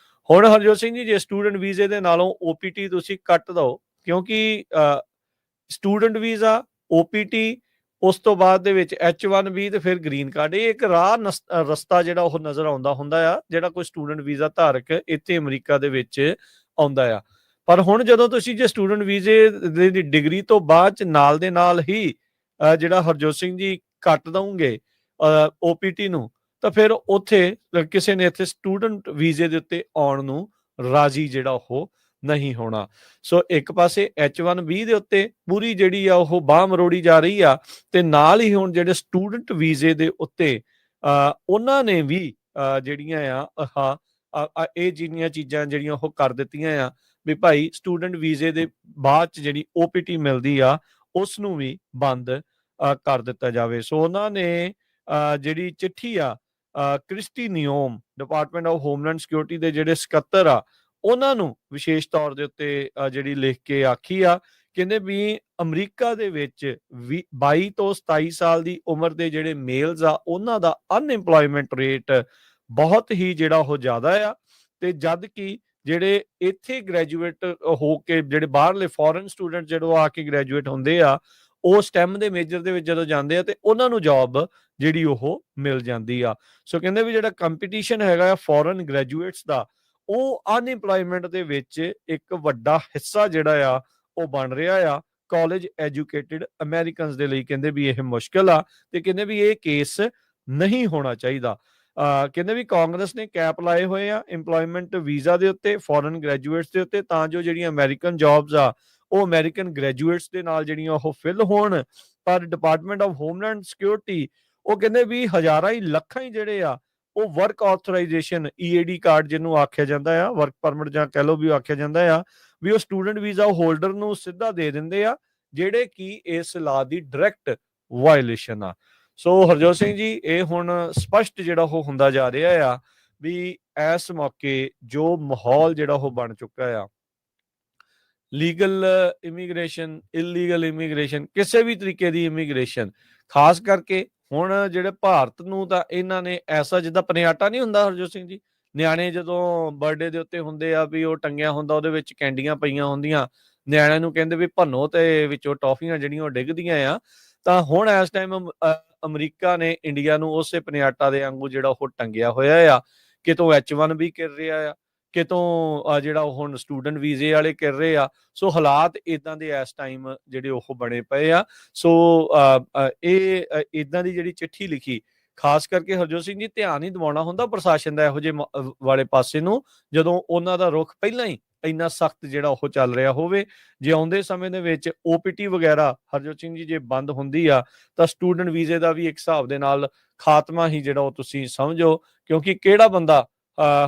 ਹੁਣ ਹਰਜੋਤ ਸਿੰਘ ਜੀ ਜੇ ਸਟੂਡੈਂਟ ਵੀਜ਼ੇ ਦੇ ਨਾਲੋਂ OPT ਤੁਸੀਂ ਕੱਟ ਦਿਓ, ਕਿਉਂਕਿ ਸਟੂਡੈਂਟ ਵੀਜ਼ਾ, OPT, ਉਸ ਤੋਂ ਬਾਅਦ ਦੇ ਵਿੱਚ H1B ਤੇ ਫਿਰ ਗ੍ਰੀਨ ਕਾਰਡ, ਇਹ ਇੱਕ ਰਸਤਾ ਜਿਹੜਾ ਉਹ ਨਜ਼ਰ ਆਉਂਦਾ ਹੁੰਦਾ ਆ ਜਿਹੜਾ ਕੋਈ ਸਟੂਡੈਂਟ ਵੀਜ਼ਾ ਧਾਰਕ ਇੱਥੇ ਅਮਰੀਕਾ ਦੇ ਵਿੱਚ ਆਉਂਦਾ ਆ। ਪਰ ਹੁਣ ਜਦੋਂ ਤੁਸੀਂ ਜੇ ਸਟੂਡੈਂਟ ਵੀਜ਼ੇ ਦੀ ਡਿਗਰੀ ਤੋਂ ਬਾਅਦ ਚ ਨਾਲ ਦੇ ਨਾਲ ਹੀ ਜਿਹੜਾ ਹਰਜੋਤ ਸਿੰਘ ਜੀ ਕੱਟ ਦਊਂਗੇ OPT ਨੂੰ, ਤਾਂ ਫਿਰ ਉੱਥੇ ਕਿਸੇ ਨੇ ਇੱਥੇ ਸਟੂਡੈਂਟ ਵੀਜ਼ੇ ਦੇ ਉੱਤੇ ਆਉਣ ਨੂੰ ਰਾਜ਼ੀ ਜਿਹੜਾ ਉਹ ਨਹੀਂ ਹੋਣਾ। ਸੋ ਇੱਕ ਪਾਸੇ H1B ਦੇ ਉੱਤੇ ਪੂਰੀ ਜਿਹੜੀ ਆ ਉਹ ਬਾਹ ਮਰੋੜੀ ਜਾ ਰਹੀ ਆ, ਤੇ ਨਾਲ ਹੀ ਹੁਣ ਜਿਹੜੇ ਸਟੂਡੈਂਟ ਵੀਜ਼ੇ ਦੇ ਉੱਤੇ ਉਹਨਾਂ ਨੇ ਵੀ ਜਿਹੜੀਆਂ ਆ ਇਹ ਜਿਹੀਆਂ ਚੀਜ਼ਾਂ ਜਿਹੜੀਆਂ ਉਹ ਕਰ ਦਿੱਤੀਆਂ ਆ ਵੀ ਭਾਈ ਸਟੂਡੈਂਟ ਵੀਜ਼ੇ ਦੇ ਬਾਅਦ ਚ ਜਿਹੜੀ OPT ਮਿਲਦੀ ਆ ਉਸ ਨੂੰ ਵੀ ਬੰਦ ਕਰ ਦਿੱਤਾ ਜਾਵੇ। ਸੋ ਉਹਨਾਂ ਨੇ ਜਿਹੜੀ ਚਿੱਠੀ ਆ Kristi Noem, department of homeland security ਦੇ ਜਿਹੜੇ ਸਕੱਤਰ ਆ, ਉਹਨਾਂ ਨੂੰ ਵਿਸ਼ੇਸ਼ ਤੌਰ ਦੇ ਉੱਤੇ ਜਿਹੜੀ ਲਿਖ ਕੇ ਆਖੀ ਆ। ਕਹਿੰਦੇ ਵੀ ਅਮਰੀਕਾ ਦੇ ਵਿੱਚ 22 ਤੋਂ 27 ਸਾਲ ਦੀ ਉਮਰ ਦੇ ਜਿਹੜੇ ਮੇਲਸ ਆ ਉਹਨਾਂ ਦਾ ਅਨਇੰਪਲੋਇਮੈਂਟ ਰੇਟ ਬਹੁਤ ਹੀ ਜਿਹੜਾ ਉਹ ਜ਼ਿਆਦਾ ਆ, ਤੇ ਜਦ ਕਿ ਜਿਹੜੇ ਇੱਥੇ ਗ੍ਰੈਜੂਏਟ ਹੋ ਕੇ ਜਿਹੜੇ ਬਾਹਰਲੇ ਫੋਰਨ ਸਟੂਡੈਂਟ ਜਦੋਂ ਆ ਕੇ ਗ੍ਰੈਜੂਏਟ ਹੁੰਦੇ ਆ, ਉਹ STEM ਦੇ ਮੇਜਰ ਦੇ ਵਿੱਚ ਜਦੋਂ ਜਾਂਦੇ ਆ ਤੇ ਉਹਨਾਂ ਨੂੰ ਜੌਬ ਜਿਹੜੀ ਉਹ ਮਿਲ ਜਾਂਦੀ ਆ। ਸੋ ਕਹਿੰਦੇ ਵੀ ਜਿਹੜਾ ਕੰਪੀਟੀਸ਼ਨ ਹੈਗਾ ਆ ਫੋਰਨ ਗ੍ਰੈਜੂਏਟਸ ਦਾ, ਉਹ ਅਨਇੰਪਲੋਇਮੈਂਟ ਦੇ ਵਿੱਚ ਇੱਕ ਵੱਡਾ ਹਿੱਸਾ ਜਿਹੜਾ ਆ ਉਹ ਬਣ ਰਿਹਾ ਆ ਕਾਲਜ ਐਜੂਕੇਟਿਡ ਅਮਰੀਕਨਸ ਦੇ ਲਈ। ਕਹਿੰਦੇ ਵੀ ਇਹ ਮੁਸ਼ਕਲ ਆ ਤੇ ਕਹਿੰਦੇ ਵੀ ਇਹ ਕੇਸ ਨਹੀਂ ਹੋਣਾ ਚਾਹੀਦਾ। ਕਹਿੰਦੇ ਵੀ ਕਾਂਗਰਸ ਨੇ ਕੈਪ ਲਾਏ ਹੋਏ ਆ ਇੰਪਲੋਇਮੈਂਟ ਵੀਜ਼ਾ ਦੇ ਉੱਤੇ, ਫੋਰਨ ਗ੍ਰੈਜੂਏਟਸ ਦੇ ਉੱਤੇ, ਤਾਂ ਜੋ ਜਿਹੜੀਆਂ ਅਮਰੀਕਨ ਜੌਬਸ ਆ ਉਹ ਅਮਰੀਕਨ ਗ੍ਰੈਜੂਏਟਸ ਦੇ ਨਾਲ ਜਿਹੜੀਆਂ ਉਹ ਫਿਲ ਹੋਣ। ਪਰ ਡਿਪਾਰਟਮੈਂਟ ਆਫ ਹੋਮਲੈਂਡ ਸਿਕਿਉਰਿਟੀ ਉਹ ਕਹਿੰਦੇ ਵੀ ਹਜ਼ਾਰਾਂ ਹੀ ਲੱਖਾਂ ਹੀ ਜਿਹੜੇ ਆ ਉਹ ਵਰਕ ਆਥੋਰਾਈਜੇਸ਼ਨ EAD ਕਾਰਡ ਜਿਹਨੂੰ ਆਖਿਆ ਜਾਂਦਾ ਆ, ਵਰਕ ਪਰਮਿਟ ਜਾਂ ਕਹਿ ਲਓ ਵੀ ਆਖਿਆ ਜਾਂਦਾ ਆ, ਵੀ ਉਹ ਸਟੂਡੈਂਟ ਵੀਜ਼ਾ ਹੋਲਡਰ ਨੂੰ ਸਿੱਧਾ ਦੇ ਦਿੰਦੇ ਆ, ਜਿਹੜੇ ਕਿ ਇਸ ਲਾਅ ਦੀ ਡਾਇਰੈਕਟ ਵਾਇਓਲੇਸ਼ਨ ਆ। ਸੋ ਹਰਜੋਤ ਸਿੰਘ ਜੀ ਇਹ ਹੁਣ ਸਪਸ਼ਟ ਜਿਹੜਾ ਉਹ ਹੁੰਦਾ ਜਾ ਰਿਹਾ ਆ ਵੀ ਇਸ ਮੌਕੇ ਜੋ ਮਾਹੌਲ ਜਿਹੜਾ ਉਹ ਬਣ ਚੁੱਕਾ ਆ, ਲੀਗਲ ਇਮੀਗ੍ਰੇਸ਼ਨ, ਇਲੀਗਲ ਇਮੀਗ੍ਰੇਸ਼ਨ, ਕਿਸੇ ਵੀ ਤਰੀਕੇ ਦੀ ਇਮੀਗ੍ਰੇਸ਼ਨ, ਖਾਸ ਕਰਕੇ ਹੁਣ ਜਿਹੜੇ ਭਾਰਤ ਨੂੰ ਤਾਂ ਇਹਨਾਂ ਨੇ ਐਸਾ ਜਿੱਦਾਂ ਪਨਿਆਟਾ ਨਹੀਂ ਹੁੰਦਾ ਹਰਜੋਤ ਸਿੰਘ ਜੀ, ਨਿਆਣੇ ਜਦੋਂ ਬਰਥਡੇ ਦੇ ਉੱਤੇ ਹੁੰਦੇ ਆ ਵੀ ਉਹ ਟੰਗਿਆ ਹੁੰਦਾ, ਉਹਦੇ ਵਿੱਚ ਕੈਂਡੀਆਂ ਪਈਆਂ ਹੁੰਦੀਆਂ, ਨਿਆਣਿਆਂ ਨੂੰ ਕਹਿੰਦੇ ਵੀ ਭੰਨੋ ਤੇ ਵਿੱਚੋਂ ਟੌਫੀਆਂ ਜਿਹੜੀਆਂ ਉਹ ਡਿੱਗਦੀਆਂ ਆ। ਤਾਂ ਹੁਣ ਇਸ ਟਾਈਮ ਅਮਰੀਕਾ ਨੇ ਇੰਡੀਆ ਨੂੰ ਉਸੇ ਪਨਿਆਟਾ ਦੇ ਵਾਂਗੂ ਜਿਹੜਾ ਉਹ ਟੰਗਿਆ ਹੋਇਆ ਆ। ਕਿਤੋਂ H1B ਕਰ ਰਿਹਾ ਆ, ਕਿਤੋਂ ਜਿਹੜਾ ਹੁਣ ਸਟੂਡੈਂਟ ਵੀਜ਼ੇ ਵਾਲੇ ਕਰ ਰਹੇ ਆ। ਸੋ ਹਾਲਾਤ ਇਦਾਂ ਦੇ ਇਸ ਟਾਈਮ ਜਿਹੜੇ ਉਹ ਬਣੇ ਪਏ ਆ। ਸੋ ਇਹ ਇਦਾਂ ਦੀ ਜਿਹੜੀ ਚਿੱਠੀ ਲਿਖੀ ਖਾਸ ਕਰਕੇ ਹਰਜੋਤ ਸਿੰਘ ਜੀ ਧਿਆਨ ਹੀ ਦਿਵਾਉਣਾ ਹੁੰਦਾ ਪ੍ਰਸ਼ਾਸਨ ਦਾ ਇਹੋ ਜਿਹੇ ਵਾਲੇ ਪਾਸੇ ਨੂੰ, ਜਦੋਂ ਉਹਨਾਂ ਦਾ ਰੁਖ ਪਹਿਲਾਂ ਹੀ ਇੰਨਾ ਸਖਤ ਜਿਹੜਾ ਉਹ ਚੱਲ ਰਿਹਾ ਹੋਵੇ। ਜੇ ਆਉਂਦੇ ਸਮੇਂ ਦੇ ਵਿੱਚ OPT ਵਗੈਰਾ ਹਰਜੋਤ ਸਿੰਘ ਜੀ ਜੇ ਬੰਦ ਹੁੰਦੀ ਆ ਤਾਂ ਸਟੂਡੈਂਟ ਵੀਜ਼ੇ ਦਾ ਵੀ ਇੱਕ ਹਿਸਾਬ ਦੇ ਨਾਲ ਖਾਤਮਾ ਹੀ ਜਿਹੜਾ ਉਹ ਤੁਸੀਂ ਸਮਝੋ, ਕਿਉਂਕਿ ਕਿਹੜਾ ਬੰਦਾ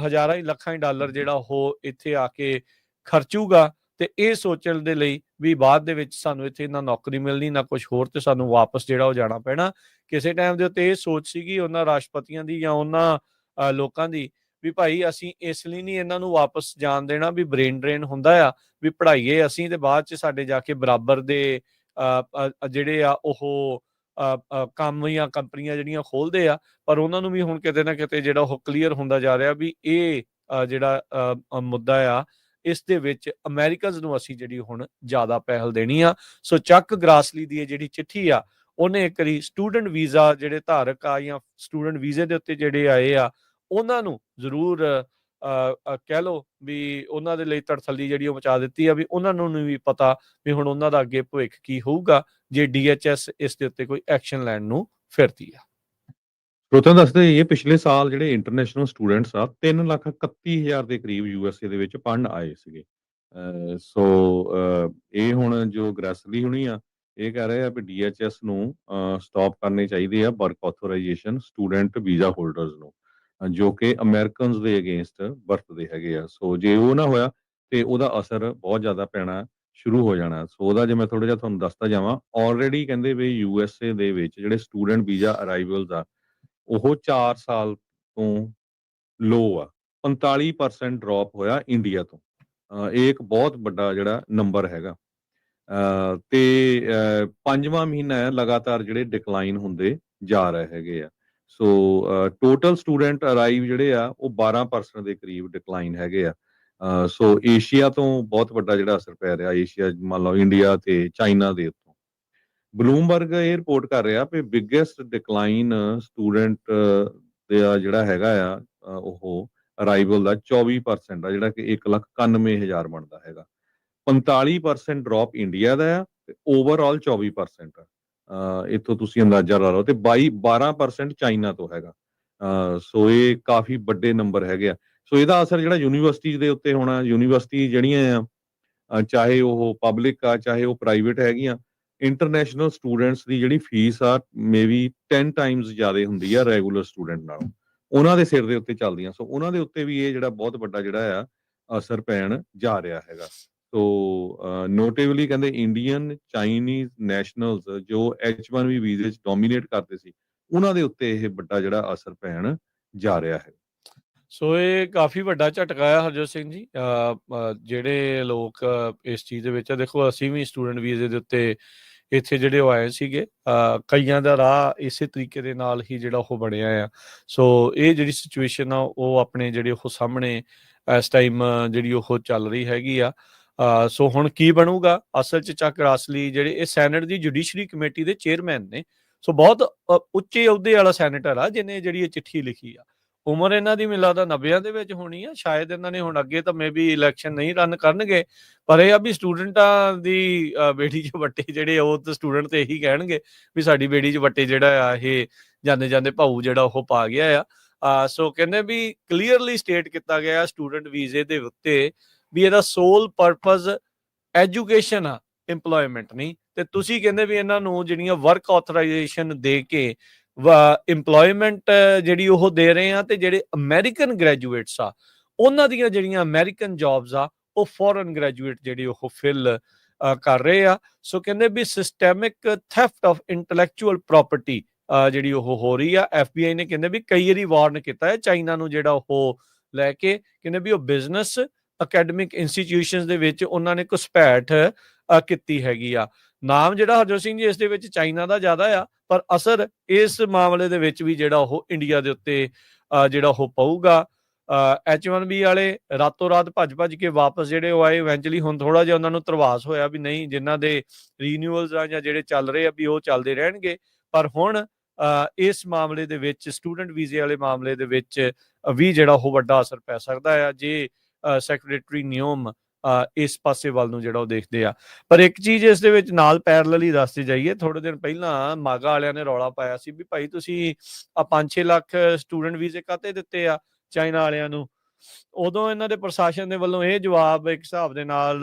ਹਜ਼ਾਰਾਂ ਹੀ ਲੱਖਾਂ ਹੀ ਡਾਲਰ ਜਿਹੜਾ ਉਹ ਇੱਥੇ ਆ ਕੇ ਖਰਚੂਗਾ, ਤੇ ਇਹ ਸੋਚਣ ਦੇ ਲਈ ਵੀ ਬਾਅਦ ਦੇ ਵਿੱਚ ਸਾਨੂੰ ਇੱਥੇ ਨਾ ਨੌਕਰੀ ਮਿਲਣੀ ਨਾ ਕੁਝ ਹੋਰ, ਤੇ ਸਾਨੂੰ ਵਾਪਸ ਜਿਹੜਾ ਉਹ ਜਾਣਾ ਪੈਣਾ। ਕਿਸੇ ਟਾਈਮ ਦੇ ਉੱਤੇ ਇਹ ਸੋਚ ਸੀਗੀ ਉਹਨਾਂ ਰਾਸ਼ਟਰਪਤੀਆਂ ਦੀ ਜਾਂ ਉਹਨਾਂ ਲੋਕਾਂ ਦੀ ਵੀ ਭਾਈ ਅਸੀਂ ਇਸ ਲਈ ਨਹੀਂ ਇਹਨਾਂ ਨੂੰ ਵਾਪਸ ਜਾਣ ਦੇਣਾ ਵੀ ਬ੍ਰੇਨ ਡਰੇਨ ਹੁੰਦਾ ਆ, ਵੀ ਪੜ੍ਹਾਈਏ ਅਸੀਂ ਤੇ ਬਾਅਦ ਚ ਸਾਡੇ ਜਾ ਕੇ ਬਰਾਬਰ ਦੇ ਜਿਹੜੇ ਆ ਉਹ ਕੰਮ ਜਾਂ ਕੰਪਨੀਆਂ ਜਿਹੜੀਆਂ ਖੋਲਦੇ ਆ, ਪਰ ਉਹਨਾਂ ਨੂੰ ਵੀ ਹੁਣ ਕਿਤੇ ਨਾ ਕਿਤੇ ਜਿਹੜਾ ਉਹ ਕਲੀਅਰ ਹੁੰਦਾ ਜਾ ਰਿਹਾ ਵੀ ਇਹ ਜਿਹੜਾ ਮੁੱਦਾ ਆ ਇਸ ਦੇ ਵਿੱਚ ਅਮਰੀਕਨਜ਼ ਨੂੰ ਅਸੀਂ ਜਿਹੜੀ ਹੁਣ ਜ਼ਿਆਦਾ ਪਹਿਲ ਦੇਣੀ ਆ। ਸੋ ਚੱਕ ਗਰਾਸਲੀ ਦੀ ਇਹ ਜਿਹੜੀ ਚਿੱਠੀ ਆ ਉਹਨੇ ਇੱਕ ਵਾਰੀ ਸਟੂਡੈਂਟ ਵੀਜ਼ਾ ਜਿਹੜੇ ਧਾਰਕ ਆ ਜਾਂ ਸਟੂਡੈਂਟ ਵੀਜ਼ੇ ਦੇ ਉੱਤੇ ਜਿਹੜੇ ਆਏ ਆ ਉਹਨਾਂ ਨੂੰ ਜ਼ਰੂਰ ਕਹਿ ਲਓ ਵੀ ਉਹਨਾਂ ਦੇ ਲਈ ਤੜਥੱਲੀ ਜਿਹੜੀ ਉਹ ਮਚਾ ਦਿੱਤੀ ਆ, ਵੀ ਉਹਨਾਂ ਨੂੰ ਵੀ ਪਤਾ ਵੀ ਹੁਣ ਉਹਨਾਂ ਦਾ ਅੱਗੇ ਭਵਿੱਖ ਕੀ ਹੋਊਗਾ ਜੇ DHS ਇਸ ਦੇ ਉੱਤੇ ਕੋਈ ਐਕਸ਼ਨ ਲੈਣ ਨੂੰ ਫਿਰਦੀ ਆ। ਸਰੋਤਿਆਂ ਨੂੰ ਦੱਸਦੇ ਇਹ ਪਿਛਲੇ ਸਾਲ ਜਿਹੜੇ ਇੰਟਰਨੈਸ਼ਨਲ ਸਟੂਡੈਂਟਸ ਆ 3,31,000 ਦੇ ਕਰੀਬ USA ਦੇ ਵਿੱਚ ਪੜ੍ਹਨ ਆਏ ਸੀਗੇ। ਸੋ ਇਹ ਹੁਣ ਜੋ ਗ੍ਰੈਸਲੀ ਹੋਣੀ ਆ ਇਹ ਕਹਿ ਰਹੇ ਆ ਵੀ DHS ਨੂੰ ਸਟਾਪ ਕਰਨੇ ਚਾਹੀਦੇ ਆ work authorisation student visa holders ਨੂੰ, ਜੋ ਕਿ ਅਮਰੀਕਨਸ ਦੇ ਅਗੇਂਸਟ ਵਰਤਦੇ ਹੈਗੇ ਆ। ਸੋ ਜੇ ਉਹ ਨਾ ਹੋਇਆ ਤੇ ਉਹਦਾ ਅਸਰ ਬਹੁਤ ਜ਼ਿਆਦਾ ਪੈਣਾ ਸ਼ੁਰੂ ਹੋ ਜਾਣਾ। ਸੋ ਉਹਦਾ ਜੇ ਮੈਂ ਥੋੜਾ ਜਿਹਾ ਤੁਹਾਨੂੰ ਦੱਸਦਾ ਜਾਵਾਂ, ਆਲਰੇਡੀ ਕਹਿੰਦੇ ਵੀ USA ਦੇ ਵਿੱਚ ਜਿਹੜੇ ਸਟੂਡੈਂਟ ਵੀਜ਼ਾ ਅਰਾਈਵਲਸ ਆ ਉਹ 4 ਸਾਲ ਤੋਂ ਲੋ ਆ, 45% ਡ੍ਰੌਪ ਹੋਇਆ ਇੰਡੀਆ ਤੋਂ। ਇਹ ਇੱਕ ਬਹੁਤ ਵੱਡਾ ਜਿਹੜਾ ਨੰਬਰ ਹੈਗਾ। ਤੇ 5ਵਾਂ ਮਹੀਨਾ ਹੈ ਲਗਾਤਾਰ ਜਿਹੜੇ ਡਿਕਲਾਈਨ ਹੁੰਦੇ ਜਾ ਰਹੇ ਹੈਗੇ ਆ। ਸੋ ਟੋਟਲ ਸਟੂਡੈਂਟ ਅਰਾਈਵ ਜਿਹੜੇ ਆ ਉਹ 12% ਦੇ ਕਰੀਬ ਡਿਕਲਾਈਨ ਹੈਗੇ ਆ। ਸੋ ਏਸ਼ੀਆ ਤੋਂ ਬਹੁਤ ਵੱਡਾ ਜਿਹੜਾ ਅਸਰ ਪੈ ਰਿਹਾ, ਏਸ਼ੀਆ ਮੰਨ ਲਓ ਇੰਡੀਆ ਤੇ ਚਾਈਨਾ ਦੇ ਉੱਤੋਂ। ਬਲੂਮਬਰਗ ਇਹ ਰਿਪੋਰਟ ਕਰ ਰਿਹਾ ਵੀ ਬਿਗੇਸਟ ਡਿਕਲਾਈਨ ਸਟੂਡੈਂਟ ਦਾ ਜਿਹੜਾ ਹੈਗਾ ਆ ਉਹ ਅਰਾਈਵਲ ਦਾ 24% ਆ, ਜਿਹੜਾ ਕਿ 1,91,000 ਬਣਦਾ ਹੈਗਾ। 45% ਡ੍ਰੌਪ ਇੰਡੀਆ ਦਾ ਆ ਤੇ ਓਵਰਆਲ 24% ਆ। ਇੱਥੋਂ ਤੁਸੀਂ ਅੰਦਾਜ਼ਾ ਲਾ ਲਓ ਤੇ 12% ਚਾਈਨਾ ਤੋਂ ਹੈਗਾ। ਸੋ ਇਹ ਕਾਫੀ ਵੱਡੇ ਨੰਬਰ ਹੈਗੇ ਆ। ਸੋ ਇਹਦਾ ਅਸਰ ਜਿਹੜਾ ਯੂਨੀਵਰਸਿਟੀ ਦੇ ਉੱਤੇ ਹੋਣਾ, ਯੂਨੀਵਰਸਿਟੀ ਜਿਹੜੀਆਂ ਆ ਚਾਹੇ ਉਹ ਪਬਲਿਕ ਆ ਚਾਹੇ ਉਹ ਪ੍ਰਾਈਵੇਟ ਹੈਗੀਆਂ, ਇੰਟਰਨੈਸ਼ਨਲ ਸਟੂਡੈਂਟਸ ਦੀ ਜਿਹੜੀ ਫੀਸ ਆ ਮੇਬੀ 10 ਟਾਈਮਸ ਜ਼ਿਆਦਾ ਹੁੰਦੀ ਆ ਰੈਗੂਲਰ ਸਟੂਡੈਂਟ ਨਾਲੋਂ, ਉਹਨਾਂ ਦੇ ਸਿਰ ਦੇ ਉੱਤੇ ਚੱਲਦੀਆਂ। ਸੋ ਉਹਨਾਂ ਦੇ ਉੱਤੇ ਵੀ ਇਹ ਜਿਹੜਾ ਬਹੁਤ ਵੱਡਾ ਜਿਹੜਾ ਆ ਅਸਰ ਪੈਣ ਜਾ ਰਿਹਾ ਹੈਗਾ। ਸੋ ਨੋਟੇਬਲੀ ਕਹਿੰਦੇ ਇੰਡੀਅਨ ਚਾਈਨੀਜ਼ ਨੈਸ਼ਨਲਸ ਜੋ H1B ਵੀਜ਼ੇ 'ਚ ਡੋਮੀਨੇਟ ਕਰਦੇ ਸੀ ਉਹਨਾਂ ਦੇ ਉੱਤੇ ਇਹ ਵੱਡਾ ਜਿਹੜਾ ਅਸਰ ਪੈਣ ਜਾ ਰਿਹਾ ਹੈ। ਸੋ ਇਹ ਕਾਫੀ ਵੱਡਾ ਝਟਕਾ ਆ ਹਰਜੋਤ ਸਿੰਘ ਜੀ। ਜਿਹੜੇ ਲੋਕ ਇਸ ਚੀਜ਼ ਦੇ ਵਿੱਚ ਆ, ਦੇਖੋ ਅਸੀਂ ਵੀ ਸਟੂਡੈਂਟ ਵੀਜ਼ੇ ਦੇ ਉੱਤੇ ਇੱਥੇ ਜਿਹੜੇ ਉਹ ਆਏ ਸੀਗੇ, ਕਈਆਂ ਦਾ ਰਾਹ ਇਸੇ ਤਰੀਕੇ ਦੇ ਨਾਲ ਹੀ ਜਿਹੜਾ ਉਹ ਬਣਿਆ ਆ। ਸੋ ਇਹ ਜਿਹੜੀ ਸਿਚੁਏਸ਼ਨ ਆ ਉਹ ਆਪਣੇ ਜਿਹੜੇ ਉਹ ਸਾਹਮਣੇ ਇਸ ਟਾਈਮ ਜਿਹੜੀ ਉਹ ਚੱਲ ਰਹੀ ਹੈਗੀ ਆ। ਸੋ ਹੁਣ ਕੀ ਬਣੂਗਾ ਅਸਲ 'ਚ ਚੱਕ ਰਾਸਲੀ ਜਿਹੜੇ ਇਹ ਸੈਨੇਟ ਦੀ ਜੁਡੀਸ਼ਰੀ ਕਮੇਟੀ ਦੇ ਚੇਅਰਮੈਨ ਨੇ। ਸੋ ਬਹੁਤ ਉੱਚੇ ਅਹੁਦੇ ਵਾਲਾ ਸੈਨੇਟਰ ਆ ਜਿਹਨੇ ਜਿਹੜੀ ਇਹ ਚਿੱਠੀ ਲਿਖੀ ਆ। ਉਮਰ ਇਹਨਾਂ ਦੀ ਮੈਨੂੰ ਲੱਗਦਾ 90 ਦੇ ਵਿੱਚ ਹੋਣੀ ਆ। ਸ਼ਾਇਦ ਇਹਨਾਂ ਨੇ ਹੁਣ ਅੱਗੇ ਤਾਂ ਮੇਬੀ ਇਲੈਕਸ਼ਨ ਨਹੀਂ ਰਨ ਕਰਨਗੇ, ਪਰ ਇਹ ਆ ਵੀ ਸਟੂਡੈਂਟਾਂ ਦੀ ਬੇੜੀ 'ਚ ਵੱਟੇ ਜਿਹੜੇ ਉਹ ਤਾਂ ਸਟੂਡੈਂਟ ਤੇ ਇਹੀ ਕਹਿਣਗੇ ਵੀ ਸਾਡੀ ਬੇੜੀ 'ਚ ਵੱਟੇ ਜਿਹੜਾ ਆ ਇਹ ਜਾਂਦੇ ਜਾਂਦੇ ਭਾਊ ਜਿਹੜਾ ਉਹ ਪਾ ਗਿਆ ਆ। ਸੋ ਕਹਿੰਦੇ ਵੀ ਕਲੀਅਰਲੀ ਸਟੇਟ ਕੀਤਾ ਗਿਆ ਸਟੂਡੈਂਟ ਵੀਜ਼ੇ ਦੇ ਉੱਤੇ ਵੀ ਇਹਦਾ ਸੋਲ ਪਰਪਸ ਐਜੂਕੇਸ਼ਨ ਆ, ਇੰਪਲੋਇਮੈਂਟ ਨਹੀਂ। ਤੇ ਤੁਸੀਂ ਕਹਿੰਦੇ ਵੀ ਇਹਨਾਂ ਨੂੰ ਜਿਹੜੀਆਂ ਵਰਕ ਆਥੋਰਾਈਜੇਸ਼ਨ ਦੇ ਕੇ ਇੰਪਲੋਇਮੈਂਟ ਜਿਹੜੀ ਉਹ ਦੇ ਰਹੇ ਆ, ਤੇ ਜਿਹੜੇ ਅਮਰੀਕਨ ਗ੍ਰੈਜੂਏਟਸ ਆ ਉਹਨਾਂ ਦੀਆਂ ਜਿਹੜੀਆਂ ਅਮਰੀਕਨ ਜੌਬਸ ਆ ਉਹ ਫੋਰਨ ਗ੍ਰੈਜੂਏਟ ਜਿਹੜੇ ਉਹ ਫਿਲ ਕਰ ਰਹੇ ਆ। ਸੋ ਕਹਿੰਦੇ ਵੀ systemic theft of intellectual property ਜਿਹੜੀ ਉਹ ਹੋ ਰਹੀ ਆ। FBI ਨੇ ਕਹਿੰਦੇ ਵੀ ਕਈ ਵਾਰੀ ਵਾਰਨ ਕੀਤਾ ਹੈ ਚਾਈਨਾ ਨੂੰ ਜਿਹੜਾ ਉਹ ਲੈ ਕੇ, ਕਹਿੰਦੇ ਵੀ ਉਹ ਬਿਜ਼ਨਸ ਅਕੈਡਮਿਕ ਇੰਸਟੀਟਿਊਸ਼ਨਸ ਦੇ ਵਿੱਚ ਉਹਨਾਂ ਨੇ ਘੁਸਪੈਠ ਕੀਤੀ ਹੈਗੀ ਆ। ਨਾਮ ਜਿਹੜਾ ਹਰਜੋਤ ਸਿੰਘ ਜੀ ਇਸ ਦੇ ਵਿੱਚ ਚਾਈਨਾ ਦਾ ਜ਼ਿਆਦਾ ਆ, ਪਰ ਅਸਰ ਇਸ ਮਾਮਲੇ ਦੇ ਵਿੱਚ ਵੀ ਜਿਹੜਾ ਉਹ ਇੰਡੀਆ ਦੇ ਉੱਤੇ ਜਿਹੜਾ ਉਹ ਪਊਗਾ। H1B ਵਾਲੇ ਰਾਤੋਂ ਰਾਤ ਭੱਜ ਕੇ ਵਾਪਸ ਜਿਹੜੇ ਉਹ ਆਏ, ਇਵੈਂਚੁਅਲੀ ਹੁਣ ਥੋੜਾ ਜਿਹਾ ਉਹਨਾਂ ਨੂੰ ਧਰਵਾਸ ਹੋਇਆ ਵੀ ਨਹੀਂ, ਜਿਨ੍ਹਾਂ ਦੇ ਰੀਨਿਊਅਲਸ ਆ ਜਾਂ ਜਿਹੜੇ ਚੱਲ ਰਹੇ ਆ ਵੀ ਉਹ ਚੱਲਦੇ ਰਹਿਣਗੇ। ਪਰ ਹੁਣ ਇਸ ਮਾਮਲੇ ਦੇ ਵਿੱਚ ਸਟੂਡੈਂਟ ਵੀਜ਼ੇ ਵਾਲੇ ਮਾਮਲੇ ਦੇ ਵਿੱਚ ਵੀ ਜਿਹੜਾ ਉਹ ਵੱਡਾ ਅਸਰ ਪੈ ਸਕਦਾ ਆ ਜੇ ਸੈਕਟਰੀ ਨਿਯਮ ਇਸ ਪਾਸੇ ਵੱਲ ਨੂੰ ਜਿਹੜਾ ਉਹ ਦੇਖਦੇ ਆ। ਪਰ ਇੱਕ ਚੀਜ਼ ਇਸ ਦੇ ਵਿੱਚ ਨਾਲ ਪੈਰਲਲ ਹੀ ਦੱਸਦੇ ਜਾਈਏ, ਥੋੜੇ ਦਿਨ ਪਹਿਲਾਂ ਮਾਗਾ ਵਾਲਿਆਂ ਨੇ ਰੌਲਾ ਪਾਇਆ ਸੀ ਵੀ ਭਾਈ ਤੁਸੀਂ 5-6 ਲੱਖ ਸਟੂਡੈਂਟ ਵੀਜ਼ੇ ਕਾਹਤੇ ਦਿੱਤੇ ਆ ਚਾਈਨਾ ਵਾਲਿਆਂ ਨੂੰ। ਉਦੋਂ ਇਹਨਾਂ ਦੇ ਪ੍ਰਸ਼ਾਸਨ ਦੇ ਵੱਲੋਂ ਇਹ ਜਵਾਬ ਇੱਕ ਹਿਸਾਬ ਦੇ ਨਾਲ